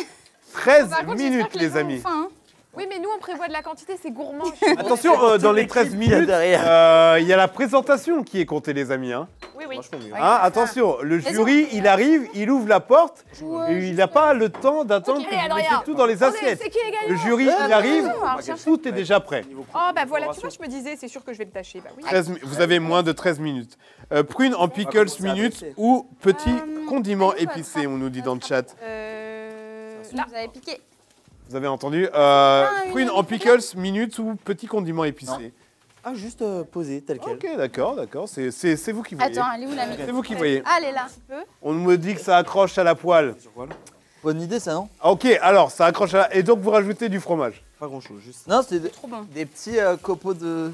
13 Par contre, minutes, j'espère que les gens ont amis. faim, hein. Oui, mais nous, on prévoit de la quantité, c'est gourmand. Attention, dans les 13 l'équipe qu'il y a minutes, derrière. il y a la présentation qui est comptée, les amis. Hein. Oui, oui. Franchement, mieux. Hein, attention, le jury, il arrive, il ouvre la porte, Ouais, et il n'a pas le temps d'attendre Ok, que vous Adrien. mettiez tout dans les assiettes. C'est qui les Le gagnants jury, il arrive, on va rechercher. tout est déjà prêt. Oh, bah voilà, tu vois, je me disais, c'est sûr que je vais me tâcher. Bah oui. 13 vous avez moins de 13 minutes. Prune en pickles commencer à minutes dresser. ou petit condiment allez, épicé, on nous dit dans le chat. Là. Vous avez piqué. Vous avez entendu une Prune en pickles minutes ou petit condiment épicé. Ah, juste posé, tel quel. Ok, d'accord, c'est vous qui voyez. Attends, elle est où la mienne? C'est vous qui voyez. Ah, elle est là. On me dit que ça accroche à la poêle. Bonne idée, ça, non? Ok, alors ça accroche à la... Et donc vous rajoutez du fromage. Pas grand chose, juste. Non, c'était Trop bon. des petits copeaux de...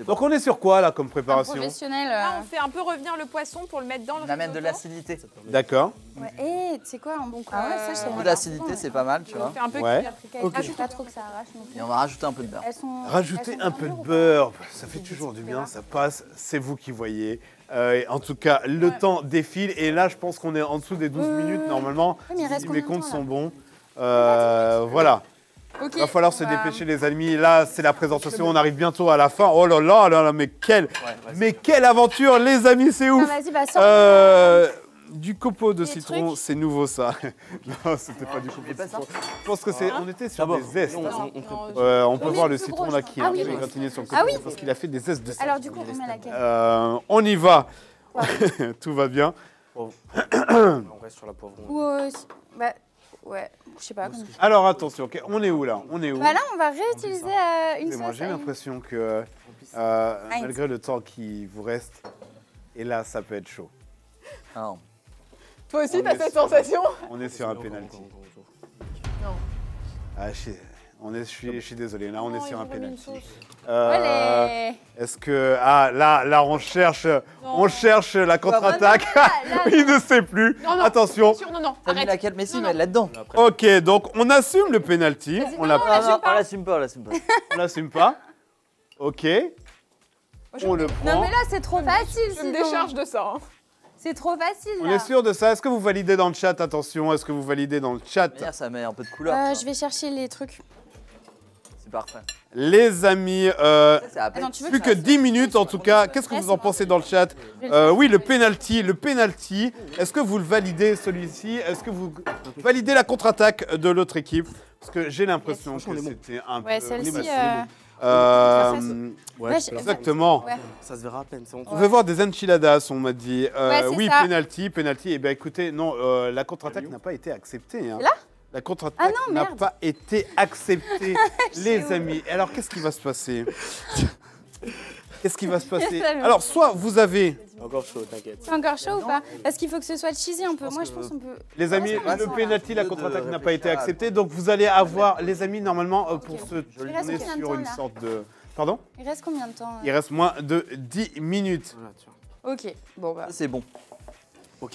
Donc on est sur quoi là comme Un préparation? professionnel. Là, on fait un peu revenir le poisson pour le mettre dans le On amène de risotto. l'acidité. D'accord. Ouais. Et tu sais quoi? Ah ouais, ça, je sais Un peu pas. d'acidité, c'est pas mal, tu On vois. fait un peu Ouais. cuire. Ok. Pas trop que ça arrache non plus. Et on va rajouter un peu de beurre. Elles sont. Rajoutez elles sont un peu de dures ou pas? beurre, ça fait toujours du bien, ça passe, c'est vous qui voyez. En tout cas, le temps défile et là je pense qu'on est en dessous des 12 minutes normalement, Ouais, mais il reste si combien mes de comptes temps, sont là bons. Voilà, Ok. il va falloir se on va- dépêcher les amis. Là c'est la présentation, on arrive bientôt à la fin. Oh là là, là, là mais quelle aventure les amis, c'est Non, ouf. vas-y, bah, sors. Du copeau de Des citron, trucs. c'est nouveau ça. Non, c'était pas du copeau de pas ça. citron. Je pense que c'est, on était sur D'abord, des zestes. on- hein. on- On peut Mais voir le plus citron gros, là je qui est crois. un Ah peu oui. égratigné sur le Ah côté oui. parce qu'il a fait des zestes de citron. Alors, du coup, on met laquelle? On y va. Tout va bien. On reste sur la poivron. Ou. Bah, ouais, je sais pas. Comme... Alors attention, ok, on est où là? On est où? Bah là, on va réutiliser une Excusez-moi, sauce. j'ai l'impression que malgré le temps qui vous reste, et là ça peut être chaud. Alors, Toi aussi, On t'as est cette sur- sensation On est sur un penalty. Non. Ah, je suis désolé, là on est Non, sur ils un ont remis une penalty. sauce. Allez. Est-ce que là on cherche la contre-attaque. Là, Il ne sait plus. Non, non. Attention. Bien sûr, non, non, t'as mis arrête. laquelle? Mais si, Non, mais non. là-dedans. Ok, donc on assume le penalty. On non, l'a- on l'assume Non, pas. on l'assume pas, on l'assume pas. on l'assume pas. Ok, on le Non, prend. mais là, c'est trop facile. Je me sinon. décharge de ça. hein. C'est trop facile. On là. est sûr de ça? Est-ce que vous validez dans le chat? Attention, est-ce que vous validez dans le chat? D'ailleurs, ça met un peu de couleur. Je vais chercher les trucs. C'est parfait. Les amis, Ça, c'est à peine. Attends, tu veux plus que 10 minutes en tout cas. Qu'est-ce que vous en pensez dans le chat? Oui, le penalty. Est-ce que vous le validez celui-ci? Est-ce que vous validez la contre-attaque de l'autre équipe? Parce que j'ai l'impression que c'était un Ouais, peu... celle-ci. Ouais, Ouais, exactement. Ouais. Ça se verra à peine. On veut voir des enchiladas, on m'a dit. Ouais, c'est Oui, ça. penalty. Eh bien, écoutez, non, la contre-attaque n'a pas été acceptée. Hein. C'est là La contre-attaque Ah non, n'a merde. pas été acceptée, les amis. Alors, qu'est-ce qui va se passer? Qu'est-ce qui va se passer? Alors, soit vous avez... Encore chaud, t'inquiète. C'est encore chaud ou pas? Parce qu'il faut que ce soit cheesy un peu. Moi, je pense qu'on peut. Les amis, Comment le ça, penalty, la contre-attaque n'a pas été acceptée. Donc, vous allez avoir, les amis, normalement, pour se reste tourner combien de sur temps, une là sorte de... Pardon? Il reste combien de temps? Il reste moins de 10 minutes. Voilà, tiens. Ok, bon bah. C'est bon.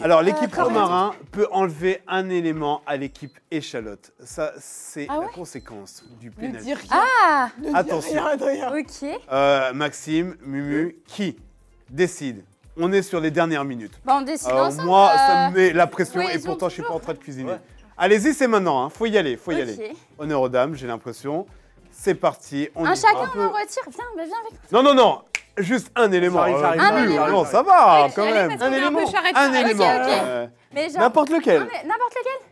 Alors, l'équipe comment Romarin peut enlever un élément à l'équipe Échalote. Ça, c'est Ah ouais la conséquence du Ne penalty. dis rien. Ah Ne dis Attention. rien, Adrien. Ok. Maxime, Mumu, qui décide? On est sur les dernières minutes. Bah, on décide ensemble. Moi, ça me met la pression et cohésion pourtant, je suis pas en toujours. train de cuisiner. Allez-y, c'est maintenant. Hein. Faut y aller, faut y aller. Ok. Honneur aux dames, j'ai l'impression. C'est parti. On Un y chacun, va. on en retire. Viens, bah, viens avec Non, non, non. Juste un élément. J'arrive, Un Mumu, élément. non, ça va quand Allez, même. parce qu'on est un peu charrette, Un charrette. élément. ok. Mais genre. N'importe lequel. Non, mais n'importe lequel.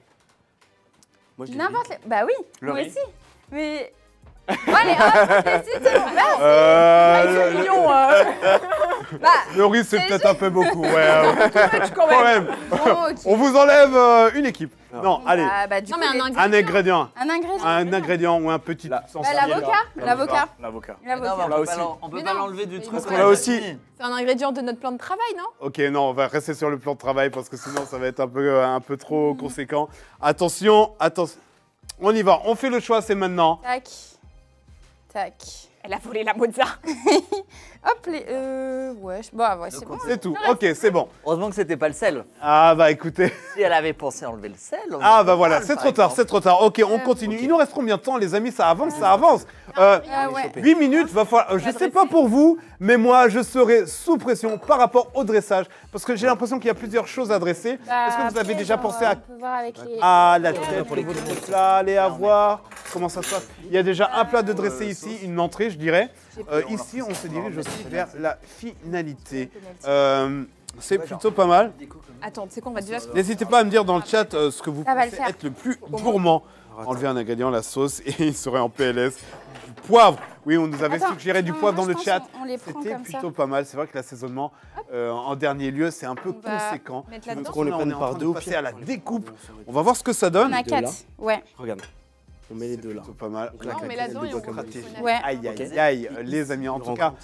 Moi, je l'ai N'importe lequel. Bah oui, Le moi riz. aussi. Mais. Bon, allez, hop, décide, c'est bon. Bah, Euh, Mignon, bah, le riz, c'est peut-être un peu beaucoup. Ouais, quand quand même. même. bon, ok. On vous enlève une équipe. Non, allez. Bah, du Non, coup, mais les- un Un ingrédient. un ingrédient. Un ingrédient ou un petit sans Bah, l'avocat. L'avocat. L'avocat. L'avocat. on peut aussi. on peut Mais pas non. l'enlever du Mais truc. parce qu'on l'a aussi. C'est un ingrédient de notre plan de travail, non? Ok, non, on va rester sur le plan de travail parce que sinon ça va être un peu trop conséquent. Attention, attention. On y va, on fait le choix, c'est maintenant. Tac. Tac. Elle a volé la mozza. Hop, les. Ouais, bah, ouais, c'est bon. C'est tout, ok, c'est bon. Heureusement que c'était pas le sel. Ah bah écoutez, Si elle avait pensé à enlever le sel. on ah bah aurait voilà, pu c'est par trop tard, exemple. c'est trop tard. Ok, on continue. Il nous reste combien de temps les amis? Ça avance, ça avance. Ouais. 8 minutes, va falloir. Je sais pas pour vous, mais moi je serai sous pression par rapport au dressage parce que j'ai l'impression qu'il y a plusieurs choses à dresser. Bah, Est-ce que vous avez après, déjà genre, pensé à On peut voir avec les. la tête que votre plat allez avoir? Comment ça se passe? Il y a déjà un plat de dressé ici, une entrée, je dirais. Ici, on se dirige aussi vers la finalité. C'est plutôt pas mal. Attends, tu sais quoi, on va déjà. N'hésitez pas à me dire dans le chat ce que vous Ça va le pensez faire. être le plus gourmand. Enlever un ingrédient, la sauce, et il serait en PLS. Du poivre. Oui, on nous avait Attends, suggéré du non, poivre moi, dans le je pense chat. on les prend C'était comme ça. plutôt pas mal. C'est vrai que l'assaisonnement, en dernier lieu, c'est un peu On va conséquent. mettre Je là-dedans. pense Qu'on les là, prenne est en par train de deux au passer pire. à la découpe. On va voir ce que ça donne. On a deux, là. 4. Ouais. Regarde. On met les deux là. Plutôt pas mal. Donc Non, là, mais la là-dedans, clé, il y a le encore bois du comme fenêtre. Ouais. Aïe, Ok. aïe, aïe, les amis. En tout cas,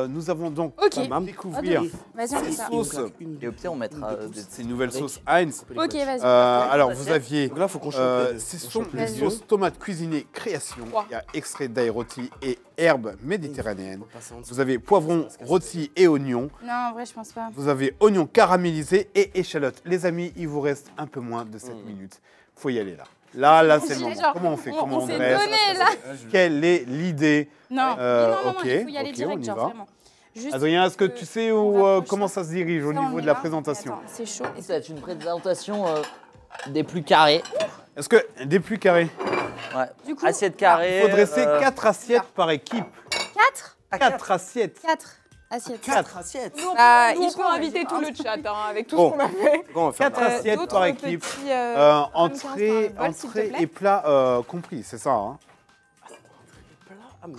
nous avons donc Ok. Bam. découvrir Vas-y, on fait ça. sauces, Et au pire, on mettra ces nouvelles sauces Heinz. Ok, vas-y. Alors, vous aviez, Donc là, faut qu'on chope. ce sont chope les les sauces tomates cuisinées création. Trois. Il y a extrait d'ail rôti et herbes méditerranéennes. Vous avez poivron rôti et oignon. Non, en vrai, je pense pas. Vous avez oignon caramélisé et échalote. Les amis, il vous reste un peu moins de 7 minutes. Faut y aller là. Là, c'est le moment. Genre, Comment on fait? Comment on s'est dresse? donné là. Quelle est l'idée? Non, ok, il faut y aller ok, direct, on y genre va. vraiment. Juste Adrien, est-ce que tu sais où, rapproche comment ça. ça se dirige au ça, on niveau y de la va. présentation? Attends, c'est chaud. Ça va être une présentation des plus carrés. Est-ce que des plus carrés? Ouais. Du coup, Assiette carrée. Il faut dresser 4 assiettes par équipe. 4 4 assiettes. 4 assiettes. 4 assiettes. Nous, on Bah, peut, nous, il on faut, peut inviter vas-y. tout le chat hein, avec tout Bon. ce qu'on a fait. Comment on va faire 4 assiettes D'autres par équipe. petits, Entrée, bol, s'il te entrée plaît. et plat compris, c'est ça hein?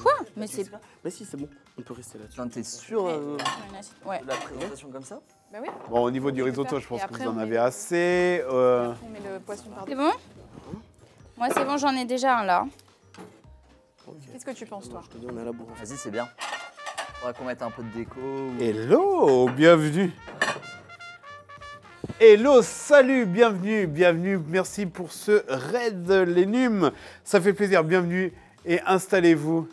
Quoi? Mais c'est. Mais si, c'est bon. On peut rester là-dessus. Putain, t'es sûr Ouais. de la présentation comme ça? Bah oui. Bon, au niveau du On peut risotto, faire. je pense Et que après, vous en on avez met- assez. On met le poisson par C'est dessus. bon? Moi, c'est bon, j'en ai déjà un là. Qu'est-ce que tu penses, toi? Je te dis, on est à la bourre. Vas-y, c'est bien. Faudra qu'on mette un peu de déco. ou- Hello, bienvenue. Hello, salut, bienvenue, bienvenue. Merci pour ce raid Lénum. Ça fait plaisir, bienvenue et installez-vous.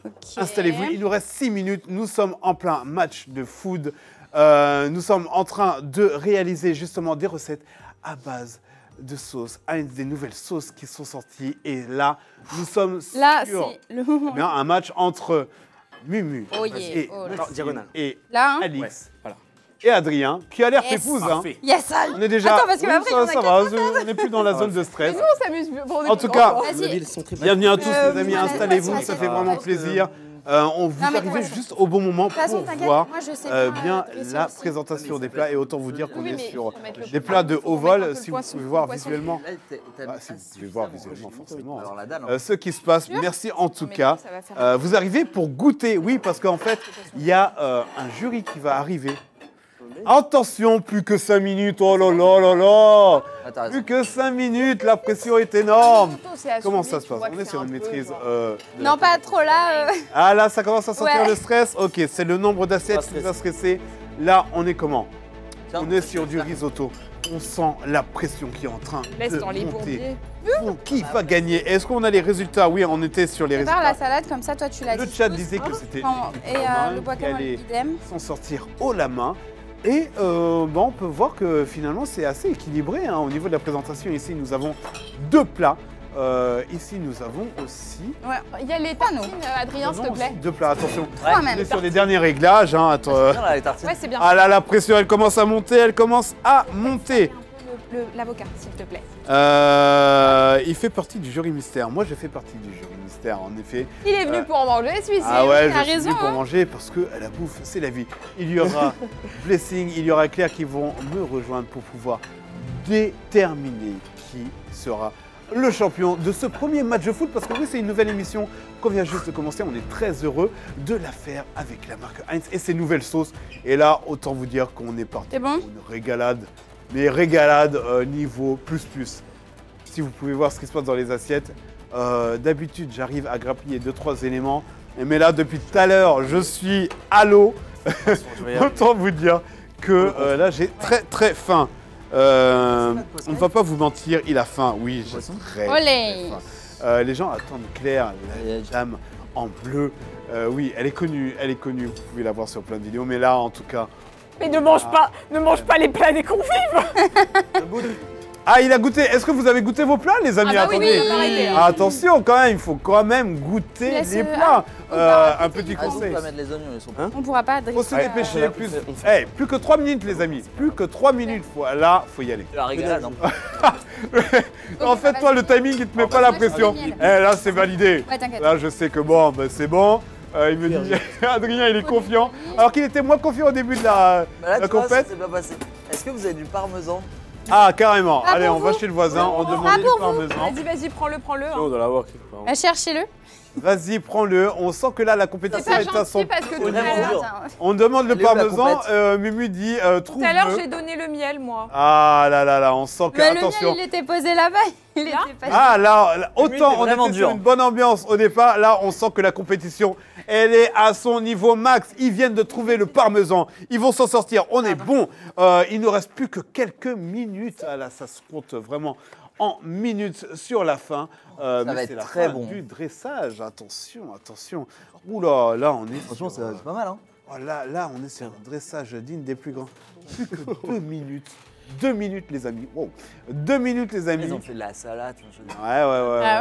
Ok. Installez-vous, il nous reste 6 minutes, nous sommes en plein match de food. Nous sommes en train de réaliser justement des recettes à base de sauces, des nouvelles sauces qui sont sorties. Et là, nous sommes Là, sur c'est le moment. bien, un match entre Mumu Oh yeah, et, oh là. Non, diagonale. et Là, hein? Alix Voilà. et Adrien, qui a l'air Yes. pépouze. Hein. Parfait. Yes, I. On est déjà. Attends, parce que Oui, après, il y en a ça va, on n'est plus dans la zone de stress. Nous, on s'amuse. En tout cas, Vas-y. Ils sont très bienvenue à tous les amis, voilà, installez-vous, vas-y, ça vas-y, fait vraiment vas-y. plaisir. Vous mais arrivez de toute juste au bon moment De toute façon, pour t'inquiète, voir moi je sais bien dresser la aussi. présentation des plats et autant vous dire qu'on Oui, est mais sur faut mettre le des plats de faut haut mettre un peu vol, le si vous poisson, pouvez le voir poisson. visuellement. Là, t'as Ah, mis si, un vous pouvez voir suffisamment visuellement, joli. forcément. Alors la dalle. Hein. Ce qui se passe, merci en tout mais cas. ça va faire- Vous arrivez pour goûter, oui, parce qu'en fait, il y a un jury qui va arriver. Attention, plus que 5 minutes. Oh là là là là. Ah, t'as raison. Plus que 5 minutes, la pression est énorme. C'est assumé, Comment ça se tu passe? vois On que est c'est sur un une peu, maîtrise. genre- de Non, la- pas trop là. Ah là, ça commence à sentir Ouais. le stress. Ok, c'est le nombre d'assiettes qui va stresser. Là, on est comment? Tiens, On est sur du risotto. On sent la pression qui est en train Laisse de dans les monter. bourbiers. Bon, qui va gagner? Est-ce qu'on a les résultats? Oui, on était sur les Prépare la résultats. salade, comme ça, toi, tu la Le disposes. chat disait que c'était Et Romain le qui guacamole, allait idem. s'en sortir haut la main. Et on peut voir que finalement c'est assez équilibré hein. Au niveau de la présentation. Ici nous avons 2 plats. Ici nous avons aussi Ouais. Il y a les Pas nous. tartines, Adrien, s'il te plaît. 2 plats. Attention, Trois on même. est sur les derniers réglages. Hein. Attends, Bien, là, les tartines. Ouais, c'est bien. Ah là, la pression elle commence à monter, elle commence à monter. Un peu l'avocat, s'il te plaît. Il fait partie du jury mystère. Moi, j'ai fait partie du jury mystère, en effet. Il est venu pour en manger, celui-ci. Ah ouais, t'as je suis raison, venu pour hein. manger parce que la bouffe, c'est la vie. Il y aura Blessing, il y aura Claire qui vont me rejoindre pour pouvoir déterminer qui sera le champion de ce premier match de foot. Parce que oui, c'est une nouvelle émission qu'on vient juste de commencer. On est très heureux de la faire avec la marque Heinz et ses nouvelles sauces. Et là, autant vous dire qu'on est parti C'est bon pour une régalade. Mais régalade niveau plus. Si vous pouvez voir ce qui se passe dans les assiettes, d'habitude j'arrive à grappiller 2-3 éléments, mais là depuis tout à l'heure je suis à l'eau. Autant vous dire que là j'ai très faim. On ne va pas vous mentir, il a faim, oui, j'ai très Olé. faim. Les gens attendent Claire, la dame en bleu. Oui, elle est connue, vous pouvez la voir sur plein de vidéos, mais là en tout cas... Mais ne mange pas les plats des convives. Ah, il a goûté. Est-ce que vous avez goûté vos plats, les amis? Ah bah oui, Attendez. oui, faut pas arrêter, hein. Attention, quand même, il faut quand même goûter Laisse, les plats. on va Un petit Ah, on conseil. peut pas mettre les oignons, ils sont On pourra pas Faut se dresser. dépêcher. Plus que 3 minutes, les amis. Plus que 3 minutes. Là, faut y aller. la régalade. En fait, toi, le timing, il te met pas la pression. miel. Là, c'est validé. Ouais, t'inquiète. Là, je sais que bon, ben, c'est bon. Il me dit, Adrien, il est confiant. Alors qu'il était moins confiant au début de la Là, tu vois, ça compète. s'est pas passé. Est-ce que vous avez du parmesan? Ah, carrément. Ah, Allez, pour on va vous. chez le voisin. On demande Ah, du pour vous. parmesan. Vas-y, prends-le. hein. On doit l'avoir quelque part. Cherchez-le. Vas-y, prends-le. On sent que là, la C'est compétition pas est à gentil son... parce que tout Vraiment à l'heure, dur. On demande le Elle est où, la parmesan. compète Mumu dit tout à l'heure, trouve-le. j'ai donné le miel, moi. Ah là, on sent que... Mais le attention. miel, il était posé là-bas. Il était pas... Ah là, Mumu, autant t'es on vraiment était sur dur. une bonne ambiance au départ, là on sent que la compétition, elle est à son niveau max. Ils viennent de trouver le parmesan, ils vont s'en sortir, on est bon. Il ne reste plus que quelques minutes. Ah là, ça se compte vraiment en minutes sur la fin. va mais être c'est la très fin bon. du dressage. Attention. Oula, là on est Franchement, sur, c'est pas mal, hein. oh, là on est sur un dressage digne des plus grands. Plus que 2 minutes. 2 minutes les amis. Wow. 2 minutes les amis. Ils ont fait de la salade. je veux dire. Ouais. Ah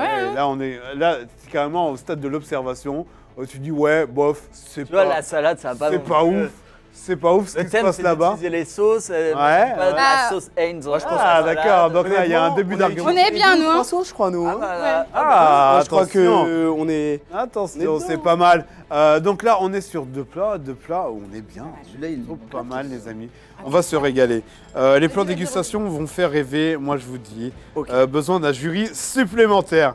ouais, hein. Là, on est là, c'est carrément au stade de l'observation. Tu dis ouais, bof, c'est Tu vois, pas, la salade, ça va pas. c'est non pas plus. ouf. C'est pas ouf ce Le qui se thème, passe c'est là-bas. d'utiliser les sauces. Ouais. Pas de la Ah. sauce Heinz. Moi, je pense Ah à la d'accord, salade. donc là il y a un Honnêtement, début on est- d'argument. On est bien, nous. Hein. Je crois, nous. Ah, hein. voilà. Ah, Moi, je crois attention. que on est. Attention, On est c'est bien. pas mal. Donc là, on est sur 2 plats où on est bien. Celui-là, il Oh, pas mal les amis. On va se régaler. Les plans dégustation vont faire rêver, moi je vous dis. Ok. Besoin d'un jury supplémentaire.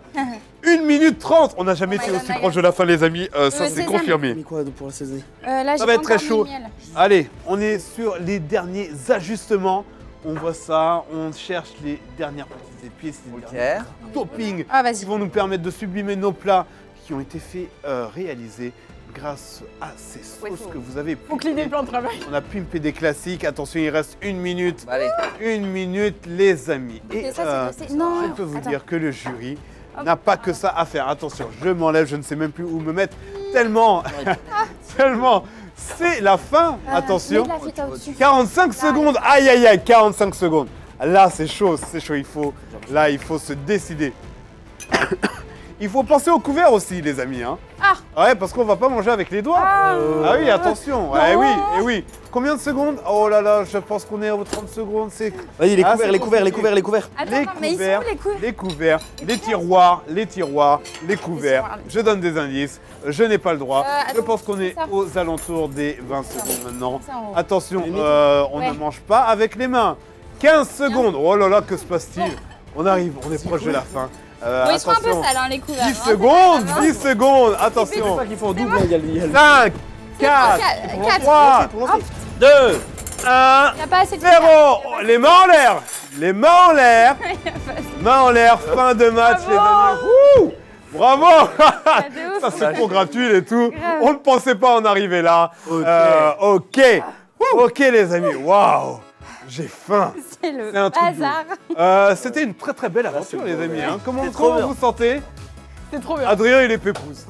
1 minute 30. On n'a jamais été aussi proche de la fin les amis. Ça c'est sésame. confirmé. Mais quoi pour la saison? Là, Ça j'ai va être pas très encore chaud. mis le miel. Allez, on est sur les derniers ajustements. On voit ça, on cherche les dernières petites épices, les Ok. derniers toppings Ah, qui vas-y. vont nous permettre de sublimer nos plats qui ont été faits, réalisés grâce à ces Ouais, sauces faut- que vous avez Faut cliner le plan de travail. On a pimpé des classiques. Attention, il reste 1 minute. Bah, allez. 1 minute, les amis. Et Et ça, c'est... Non, je peux vous attends. dire que le jury n'a pas que ça à faire. Attention, je m'enlève, je ne sais même plus où me mettre. Tellement, tellement, c'est la fin. Attention. Mets de la feta au-dessus. 45 secondes. Aïe, aïe, aïe, 45 secondes. Là, c'est chaud, c'est chaud. Il faut se décider. Il faut penser au couvert aussi, les amis. Hein. Ah. Ouais, parce qu'on va pas manger avec les doigts. Ah oui, attention. Eh oui. Combien de secondes? Oh là là, je pense qu'on est aux 30 secondes. C'est Vas-y, les Ah, couverts, c'est les couverts, les compliqué. couverts, les couverts. Attends, attends, mais ils sont où, les coups les couverts, les tiroirs, les couverts. tiroirs. Je donne des indices. Je n'ai pas le droit. Je attends, pense qu'on est ça. aux alentours des 20 secondes maintenant. Ça, en haut. Attention, on Ouais. ne mange pas avec les mains. 15 secondes. Oh là là, que se passe-t-il? On arrive, on est proche de la fin. Bon, ils sont un peu attention. sales, hein, les couverts. 10 hein, secondes, c'est pas grave, 10 secondes. C'est Attention. pas qu'il faut en double, il y a le. 5, 4, quatre. 3, Pour lancer. 2, 1, Il n'y a pas assez de 0. Les mains en l'air. Les mains en l'air. Mains en l'air, fin de match, les amis. Wouh, bravo. de ouf. Ça, c'est pour gratuit et tout. Grave. On ne pensait pas en arriver là. Ok, les amis. Waouh. J'ai faim. C'est le C'est un truc de bazar. C'était une très très belle aventure, les amis. Hein. Comment C'était trop bien. vous sentez? C'est trop bien. Adrien, il est pépouze.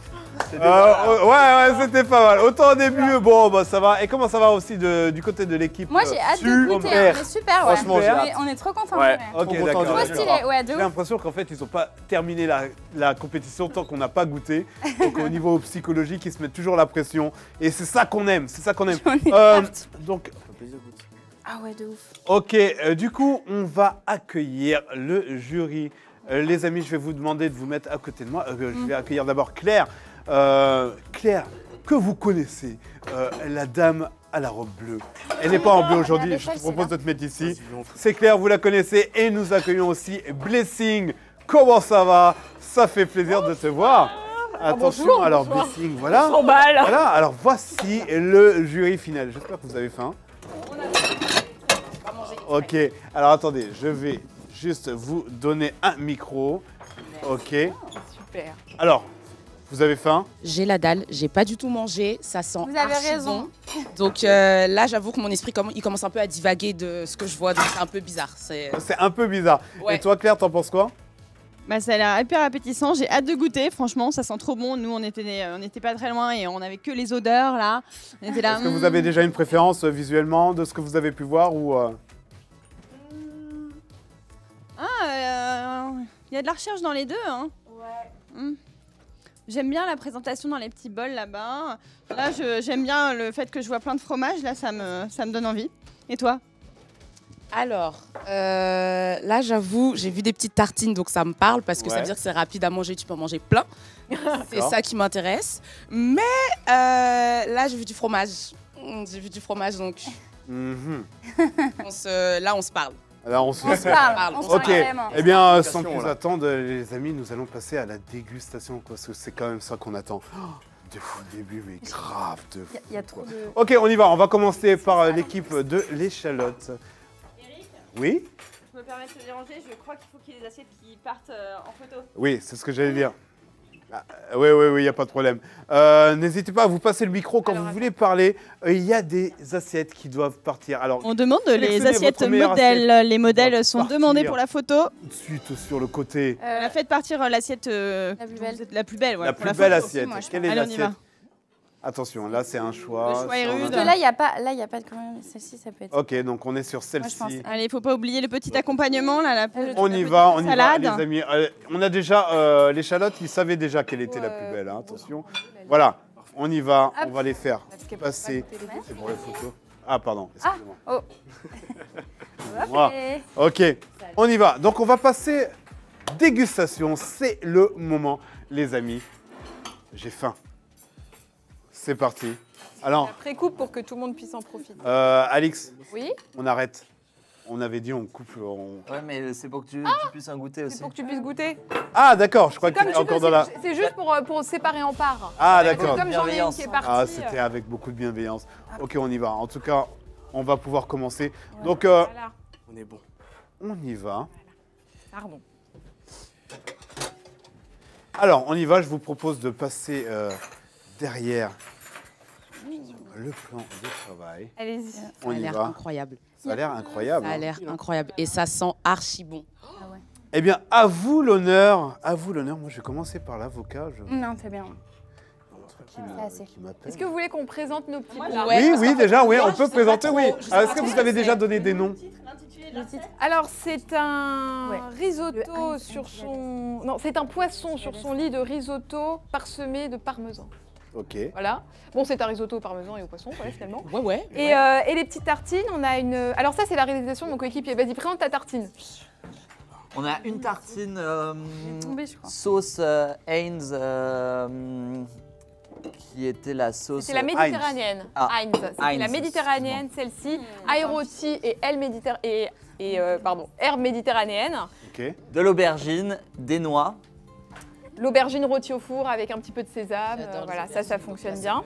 Ouais, c'était pas mal. Autant au début, bon, bah ça va. Et comment ça va aussi du côté de l'équipe? Moi, j'ai hâte de goûter. On est super, ouais. Franchement, j'ai hâte. On est trop contents. Ouais. Ok, Trop d'accord. content, Trop stylé, ouais, de J'ai ouf. l'impression qu'en fait, ils n'ont pas terminé la compétition tant qu'on n'a pas goûté. Donc au niveau psychologique, ils se mettent toujours la pression. Et c'est ça qu'on aime, c'est ça qu'on aime. J'en ai hâte. Donc, Ah ouais, de ouf. ok, du coup, on va accueillir le jury. Les amis, je vais vous demander de vous mettre à côté de moi. Je vais accueillir d'abord Claire. Claire, que vous connaissez, la dame à la robe bleue. Elle n'est pas en bleu aujourd'hui, avec je te elle, propose c'est de te mettre ici. C'est Claire, vous la connaissez. Et nous accueillons aussi Blessing. Comment ça va? Ça fait plaisir de te voir. Attention, bonjour, alors bonsoir. Blessing, voilà. 100 balles. Voilà, alors voici le jury final. J'espère que vous avez faim. Ok, alors attendez, je vais juste vous donner un micro. Ok, Super. alors, vous avez faim? J'ai la dalle, j'ai pas du tout mangé, ça sent Vous avez archi raison. bon. Donc là, j'avoue que mon esprit il commence un peu à divaguer de ce que je vois, donc c'est un peu bizarre. C'est un peu bizarre. Ouais. Et toi Claire, t'en penses quoi? Bah, ça a l'air hyper appétissant, j'ai hâte de goûter, franchement ça sent trop bon. Nous on était pas très loin et on avait que les odeurs là. On était là. Est-ce que vous avez déjà une préférence visuellement de ce que vous avez pu voir ou Il y a de la recherche dans les deux. Hein. Ouais. J'aime bien la présentation dans les petits bols là-bas. Là j'aime bien le fait que je vois plein de fromage, là ça me donne envie. Et toi? Alors, là, j'avoue, j'ai vu des petites tartines, donc ça me parle parce que ça Ouais. veut dire que c'est rapide à manger, tu peux en manger plein. C'est D'accord. ça qui m'intéresse. Mais là, j'ai vu du fromage. J'ai vu du fromage, donc Mhm. là, on se parle. Alors on se On se parle. parle. On se Ok, parle vraiment. eh bien sans Dégustation, plus là. attendre, les amis, nous allons passer à la dégustation, parce que c'est quand même ça qu'on attend. Oh, de fou le début, mais grave de fou. Il y a trop de... Ok, on y va, on va commencer par l'équipe de l'échalote. Oui? Je me permets de te déranger, je crois qu'il faut qu'il y ait des assiettes qui partent en photo. Oui, c'est ce que j'allais dire. Ah, oui, il n'y a pas de problème. N'hésitez pas à vous passer le micro quand Alors, vous voulez parler. Il y a des assiettes qui doivent partir. Alors, On demande les Sélectionnez assiettes votre meilleure modèles. assiette. Les modèles va sont partir. demandés pour la photo. tout de suite sur le côté, Faites partir l'assiette plus belle. la plus belle. la pour plus belle photo. assiette. moi, je Quelle est Allez, on y l'assiette? va. Attention, là c'est un choix. Le choix est Ça, on a- rude. Parce que là, il n'y a pas de... Quand même, celle-ci, ça peut être... Ok, donc on est sur Moi, je celle-ci. pense. Allez, faut pas oublier le petit accompagnement là. On y va, salade. les amis. On a déjà l'échalote, ils savaient déjà quelle était la plus belle, hein, attention. Voilà, on y va, on va les faire passer. C'est pour les photos. Ah, pardon, excusez-moi. Oh. Voilà. Ok, on y va. Donc on va passer dégustation, c'est le moment, les amis. J'ai faim. C'est parti. Alors, Pré-coupe pour que tout le monde puisse en profiter. Alix, Oui. on arrête. On avait dit on coupe. Ouais, mais c'est pour que tu puisses en goûter C'est aussi. pour que tu puisses goûter. Ah, d'accord, je crois que Comme c'était tu peux, encore dans la. c'est juste pour séparer en parts. Ah, Donc, d'accord. comme j'en ai une qui est partie. Ah, c'était avec beaucoup de bienveillance. Ok, on y va. En tout cas, on va pouvoir commencer. Donc, Voilà. On est bon. on y va. Pardon. Alors, on y va. Je vous propose de passer derrière le plan de travail. Allez-y. Ça On a y l'air va. incroyable. Ça a l'air incroyable. Ça a hein. l'air incroyable. Et ça sent archi bon. Eh bien, à vous l'honneur. À vous l'honneur. Moi, je vais commencer par l'avocat. Non, c'est bien. Qui assez. m'appelle. Est-ce que vous voulez qu'on présente nos petits plats Ouais, Oui, parce oui, qu'en fait, déjà, oui, moi, on je peut sais pas présenter, trop, oui. je sais Alors, pas est-ce que trop vous ce avez que déjà c'est. donné des noms? Alors, c'est un Ouais. risotto Le sur Heinz, son... Non, c'est un poisson sur son lit de risotto parsemé de parmesan. Ok. Voilà. Bon, c'est un risotto au parmesan et au poisson, voilà, finalement. Ouais. Et les petites tartines, on a une... Alors ça, c'est la réalisation de mon coéquipier. Vas-y, présente ta tartine. On a une tartine Tombé, je crois. sauce Heinz qui était la sauce. C'est la méditerranéenne. Ah, Heinz. C'était la Heinz, méditerranéenne, celle-ci. Air rôti et air méditerranéenne. Ok. De l'aubergine, des noix. L'aubergine rôtie au four avec un petit peu de sésame. J'adore les Voilà, aubergines, ça donc fonctionne là, bien.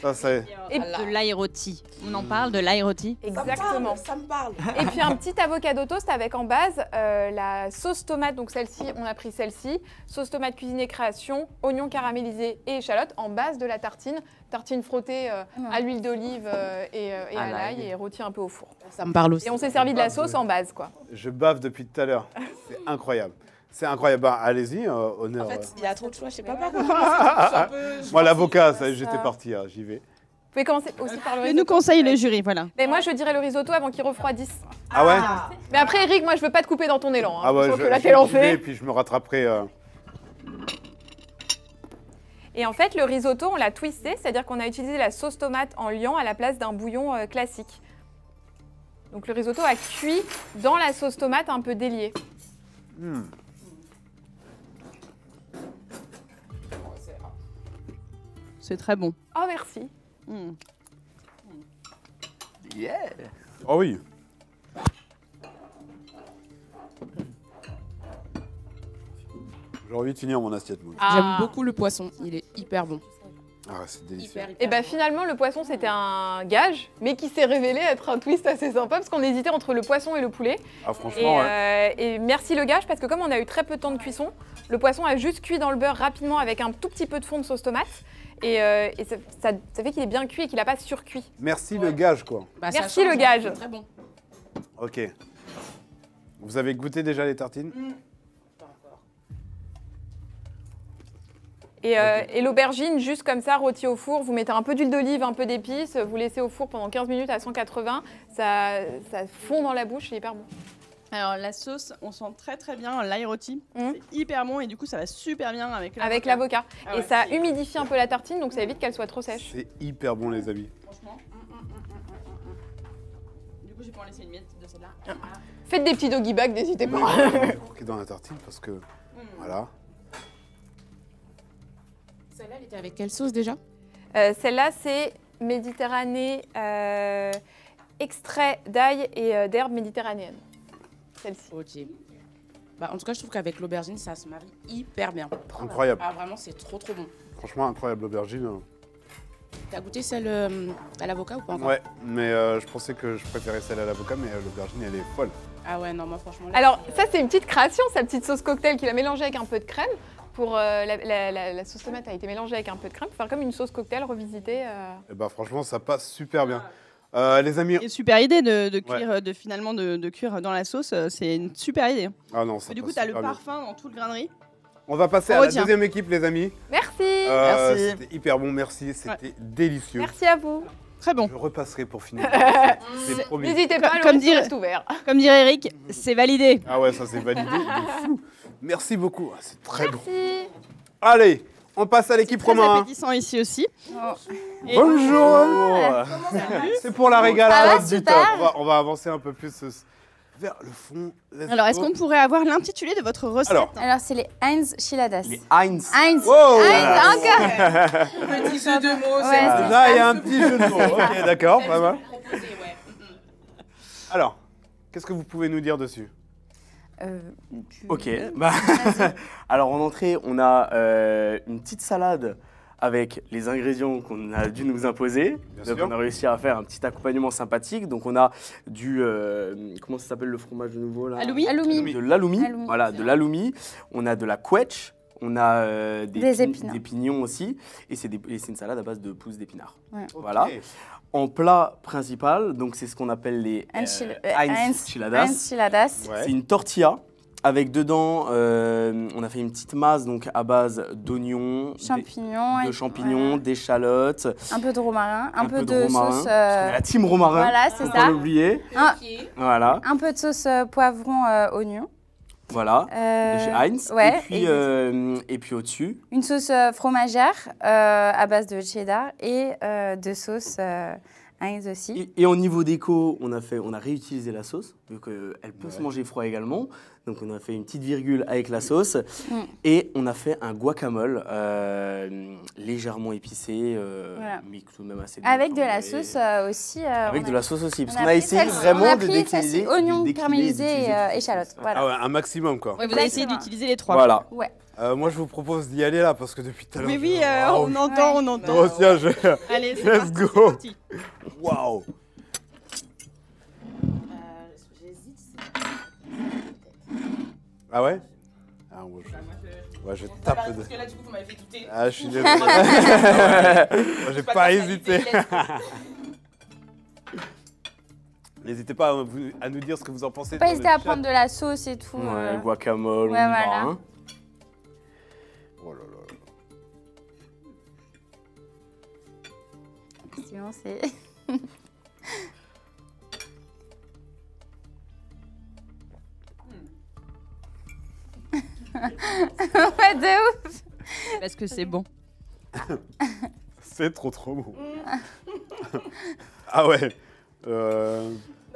Ça, c'est... Et de l'ail rôti. On en parle de l'ail rôti. Exactement. Ça me parle. Et puis un petit avocado toast avec en base la sauce tomate, donc celle-ci, on a pris celle-ci, sauce tomate cuisinée création, oignons caramélisés et échalotes en base de la tartine. Tartine frottée à l'huile d'olive et à l'ail et rôtie un peu au four. Ça me parle aussi. Et on s'est servi de la sauce en base, quoi. Je bave depuis tout à l'heure. C'est incroyable. C'est incroyable. Bah, allez-y, honneur. En fait, il y a trop de choix, je sais pas par quoi. Moi, l'avocat, ça, j'étais parti, hein, j'y vais. Vous pouvez commencer aussi par le Et risotto. nous conseille le jury, voilà. Mais moi, je dirais le risotto avant qu'il refroidisse. Ah ouais? Mais après, Eric, moi, je veux pas te couper dans ton élan. Hein. Ah ouais, Je sens je que là, j'y t'es vais, lancé. et puis je me rattraperai. Et en fait, le risotto, on l'a twisté, c'est-à-dire qu'on a utilisé la sauce tomate en liant à la place d'un bouillon classique. Donc le risotto a cuit dans la sauce tomate un peu déliée. C'est très bon. Oh, merci. Mm. Yeah. Oh oui. J'ai envie de finir mon assiette, moi. J'aime beaucoup le poisson, il est hyper bon. Ah, c'est délicieux. Et bah finalement, le poisson, c'était un gage, mais qui s'est révélé être un twist assez sympa, parce qu'on hésitait entre le poisson et le poulet. Ah, Et, franchement, ouais. et merci le gage, parce que comme on a eu très peu de temps de cuisson, le poisson a juste cuit dans le beurre rapidement avec un tout petit peu de fond de sauce tomate. Et ça fait qu'il est bien cuit et qu'il n'a pas surcuit. Merci le gage, quoi. Bah, ça Merci, change, le hein, gage. c'est très bon. Ok. Vous avez goûté déjà les tartines? Et l'aubergine, juste comme ça, rôtie au four, vous mettez un peu d'huile d'olive, un peu d'épices, vous laissez au four pendant 15 minutes à 180, ça fond dans la bouche, c'est hyper bon. Alors la sauce, on sent très très bien l'ail rôti. Mhm. C'est hyper bon et du coup ça va super bien avec l'avocat. Avec l'avocat. Ah Et ouais. ça humidifie un peu la tartine, donc ça évite qu'elle soit trop sèche. C'est hyper bon, les amis. Franchement. Du coup, je vais pas en laisser une miette de celle-là. Faites des petits doggy bags, n'hésitez pas. Croquer dans la tartine parce que. Voilà. Celle-là, elle était avec quelle sauce déjà? Celle-là, c'est Méditerranée, extrait d'ail et d'herbes méditerranéennes. Celle-ci. Ok. Bah, en tout cas, je trouve qu'avec l'aubergine, ça se marie hyper bien. Incroyable. Ah, vraiment, c'est trop trop bon. Franchement, incroyable l'aubergine. T'as goûté celle à l'avocat ou pas encore? Ouais, mais je pensais que je préférais celle à l'avocat, mais l'aubergine, elle est folle. Ah ouais, non, moi franchement. Là, Alors, ça, c'est une petite création, sa petite sauce cocktail qu'il a mélangée avec un peu de crème. Pour la sauce tomate a été mélangée avec un peu de crème pour faire comme une sauce cocktail revisitée. Et bah, franchement, ça passe super bien. Les amis. Et super idée de cuire, de cuire dans la sauce, c'est une super idée. Ah non, ça Du coup, passe t'as le super bien. parfum dans toute grainerie. On va passer à Oh, la tiens. deuxième équipe, les amis. Merci. Merci. C'était hyper bon, merci. C'était délicieux. Merci à vous. Très bon. Je repasserai pour finir. C'est promis. N'hésitez pas, Comme le dire- reste ouvert. Comme dirait Eric, c'est validé. Ah ouais, ça c'est validé. de fou. Merci beaucoup. Ah, c'est très bon. Merci. Allez, on passe à l'équipe Très Romain. appétissant ici aussi. Et- Bonjour. C'est pour la régalade. Ça va, super. On va avancer un peu plus vers le fond. Let's Alors, est-ce go. qu'on pourrait avoir l'intitulé de votre recette? Alors, c'est les Heinz Chiladas. Les Heinz. Heinz. Wow. Heinz, encore. petit jeu de mots, Ouais, c'est c'est Là, il y a un petit jeu de mots. Ok, d'accord, pas mal. Alors, qu'est-ce que vous pouvez nous dire dessus? Ok. Bah, alors en entrée, on a une petite salade avec les ingrédients qu'on a dû nous imposer. Bien Donc sûr. on a réussi à faire un petit accompagnement sympathique. Donc on a du comment ça s'appelle le fromage de nouveau là? Aloumi. Aloumi. De l'aloumi. Aloumi. Voilà, de l'aloumi. On a de la quetch. On a Des épinards. des pignons aussi. Et c'est une salade à base de pousses d'épinards. Ouais. Voilà. Ok. En plat principal, donc c'est ce qu'on appelle les Heinz Heinz Chiladas. Heinz Chiladas. Ouais. C'est une tortilla avec dedans, on a fait une petite masse donc à base d'oignons, Champignons. de champignons, d'échalotes, Un peu de romarin. Un peu de romarin, sauce. parce qu'on est la team romarin. Voilà, c'est faut ça. pas l'oublier. Voilà, Un peu de sauce poivron oignon. voilà. De chez Heinz. Ouais. Et puis au-dessus, Une sauce fromagère à base de cheddar et de sauce Heinz aussi. et au niveau déco, on a réutilisé la sauce. vu qu'elle peut se manger froid également. Donc on a fait une petite virgule avec la sauce. Et on a fait un guacamole légèrement épicé, mais tout de même assez avec de la sauce aussi. Avec de la sauce aussi, parce qu'on a pris essayé celle-ci. vraiment On a de pris décliner. celle-ci, oignons caramélisés et échalotes. Voilà. Ah ouais, un maximum quoi. Ouais, vous avez essayé d'utiliser les 3. Voilà. Ouais. Moi je vous propose d'y aller là parce que depuis tout à l'heure. Oui, Waouh. on entend, on Moi entend. aussi, hein, Allez, c'est Let's parti, go. c'est parti. Waouh. Ah ouais. Ah moi je tape. Parce que là, du coup, vous m'avez fait douter. Ah je suis désolé. Moi j'ai pas hésité. N'hésitez pas à nous dire ce que vous en pensez. Pas dans hésiter le à chat. prendre de la sauce et tout. Ouais, guacamole, Ouais, on y va, voilà. hein. Oh là là. Sinon, c'est. Ouais, de ouf. Parce que c'est bon. C'est trop bon. Ah ouais. Non,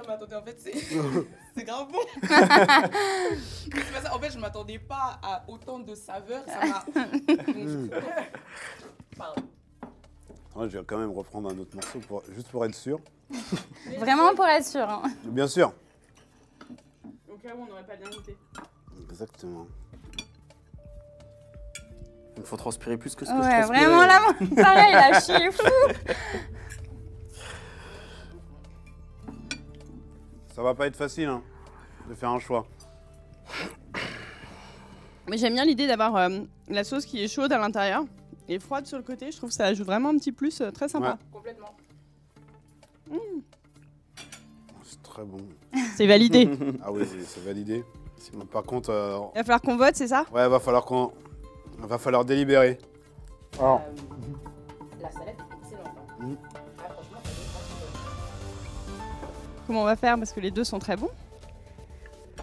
mais attendez, en fait, c'est grave bon. C'est pas ça. En fait, je m'attendais pas à autant de saveurs. Ça m'a. Pardon. Ouais, je vais quand même reprendre un autre morceau juste pour être sûr. Vraiment pour être sûr. Hein. Bien sûr. Au cas où on n'aurait pas bien goûté. Exactement. Il faut transpirer plus que ce que je Ouais, transpirais. vraiment là, pareil, là, je suis fou. Ça va pas être facile hein, de faire un choix. Mais j'aime bien l'idée d'avoir la sauce qui est chaude à l'intérieur et froide sur le côté. Je trouve que ça ajoute vraiment un petit plus très sympa. Ouais. Complètement. C'est très bon. C'est validé. Ah oui, c'est validé. Par contre, Il va falloir qu'on vote, c'est ça? ouais, va falloir délibérer. Alors, La salade est excellente. Hein. Ah, franchement, ça Comment on va faire? Parce que les deux sont très bons.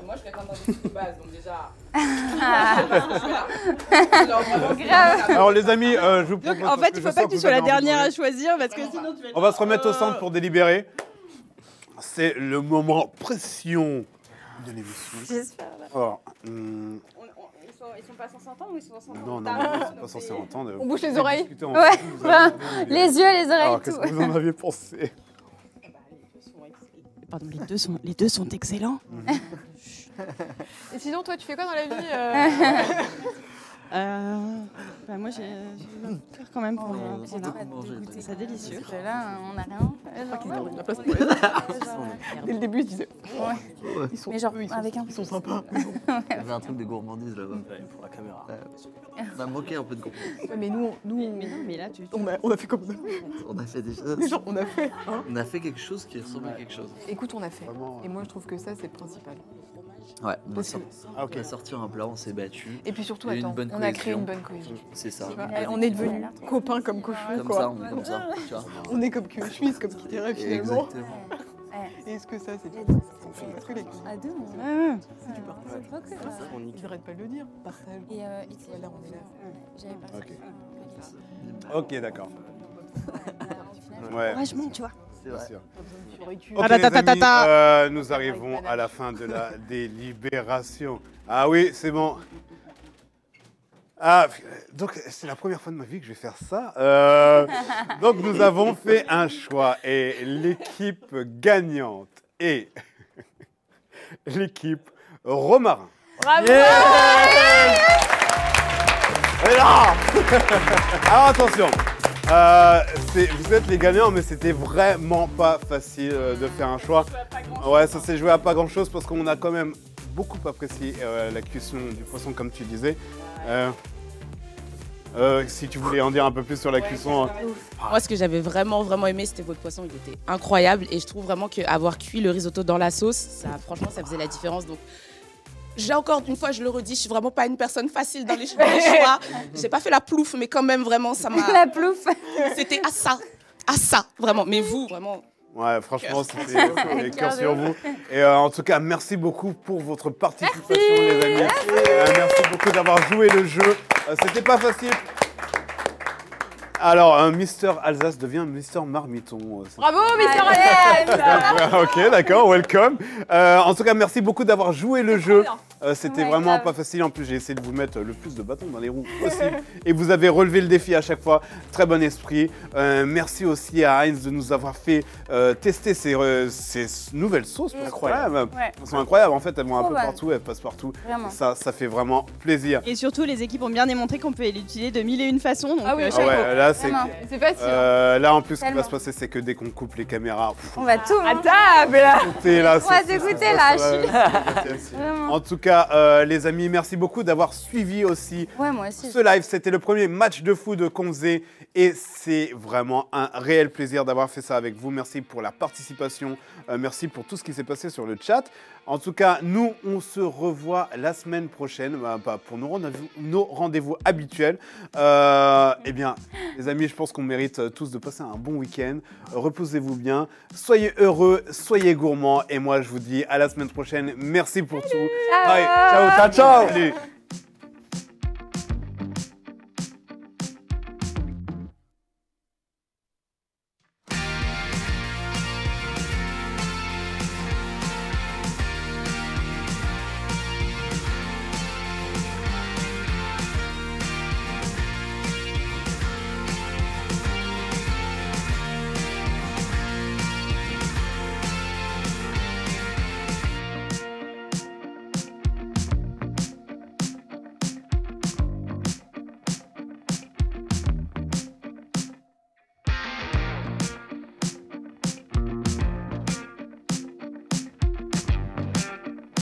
moi, je serais contente de base, donc déjà. Grave. alors, les amis, je vous propose. Donc, en parce fait, il je faut sens pas que tu vous sois la avez envie de dernière à manger. choisir parce que sinon tu vas être... On va se remettre au centre pour délibérer. C'est le moment pression de l'émission. J'espère. Alors, Ils sont pas censés entendre ou ils sont censés non, ils sont pas censés entendre. On bouche les oreilles. Discuter en Ouais, plus, vous enfin, avez- les yeux, les oreilles, Alors, tout. qu'est-ce que vous en aviez pensé? Pardon, les deux sont excellents. Et sinon, toi, tu fais quoi dans la vie Bah moi j'ai faire quand même pour J'ai voilà. hâte de goûter. C'est délicieux. Parce que là, on n'a rien. La place pour les Dès le début, je disais. Ouais. Ils sont, Mais genre, eux, avec un ils sont sympas. Il y avait un truc de gourmandise là-bas. Pour la caméra. On a manqué un peu de gourmandise. Mais nous, Mais non, mais là tu... on a fait comme ça. On a fait des choses. Mais genre, on a fait. Hein. On a fait quelque chose qui ressemble à quelque chose. Écoute, on a fait. Vraiment. Et moi, je trouve que ça, c'est le principal. Ouais, Parce que- Ah, ok. on a sorti un plat, on s'est battu. Et puis surtout, Il y a eu une attends, bonne on a créé cohésion. une bonne cohésion. C'est ça. Tu vois, on est devenus copains comme cochons, Comme quoi. ça, on est comme ça. Tu vois. On est comme que chemise, comme qui dirait finalement. Exactement. Et est-ce que ça, c'est du Est-ce que les À deux, on Ah, c'est du partage? Ils arrêtent pas de le dire. Partage. Et Voilà, on est là. j'avais pas Ok. Ok, d'accord. Ouais, encouragement, tu vois. C'est vrai. bien sûr. J'aurais dû. Ok, Ah, les amis, ta. nous arrivons à la fin de la délibération. Ah oui, c'est bon. Ah, donc c'est la première fois de ma vie que je vais faire ça. Donc nous avons fait un choix et l'équipe gagnante est l'équipe Romarin. Bravo. Et là alors attention, vous êtes les gagnants, mais c'était vraiment pas facile de faire un choix. Ouais, ça s'est joué à pas grand chose parce qu'on a quand même beaucoup apprécié la cuisson du poisson, comme tu disais. Si tu voulais en dire un peu plus sur la cuisson. Ah. Moi, ce que j'avais vraiment aimé, c'était votre poisson. Il était incroyable. Et je trouve vraiment qu'avoir cuit le risotto dans la sauce, franchement, ça faisait la différence. Donc, j'ai encore une fois, je le redis, je suis vraiment pas une personne facile dans les choix. J'ai pas fait la plouffe, mais quand même, vraiment, ça m'a... La plouffe. C'était à ça, vraiment. Mais vous, vraiment... Ouais, franchement, c'était cœur sur vous. Et en tout cas, merci beaucoup pour votre participation, les amis. Merci beaucoup d'avoir joué le jeu. C'était pas facile. Alors, Mister Alsace devient Mister Marmiton. Bravo, Mister Alsace. Ok, d'accord, welcome. En tout cas, merci beaucoup d'avoir joué le jeu. C'était vraiment pas facile. En plus, j'ai essayé de vous mettre le plus de bâtons dans les roues possible. Et vous avez relevé le défi à chaque fois. Très bon esprit. Merci aussi à Heinz de nous avoir fait tester ces nouvelles sauces. Incroyable. Elles sont incroyables. En fait, elles vont un peu partout. Elles passent partout. Ça fait vraiment plaisir. Et surtout, les équipes ont bien démontré qu'on peut l'utiliser de 1001 façons. Donc, là, c'est facile. là, en plus, ce qui va se passer, c'est que dès qu'on coupe les caméras, on va tout à table. On va dégoûter là. En tout cas, les amis, merci beaucoup d'avoir suivi aussi ce live. C'était le premier match de foot qu'on faisait et c'est vraiment un réel plaisir d'avoir fait ça avec vous. Merci pour la participation. Merci pour tout ce qui s'est passé sur le chat. En tout cas, nous, on se revoit la semaine prochaine pour nos rendez-vous habituels. Eh bien, les amis, je pense qu'on mérite tous de passer un bon week-end. Reposez-vous bien. Soyez heureux, soyez gourmands. Et moi, je vous dis à la semaine prochaine. Merci pour tout. Ciao. Bye. Ciao, ciao, ciao. Allez.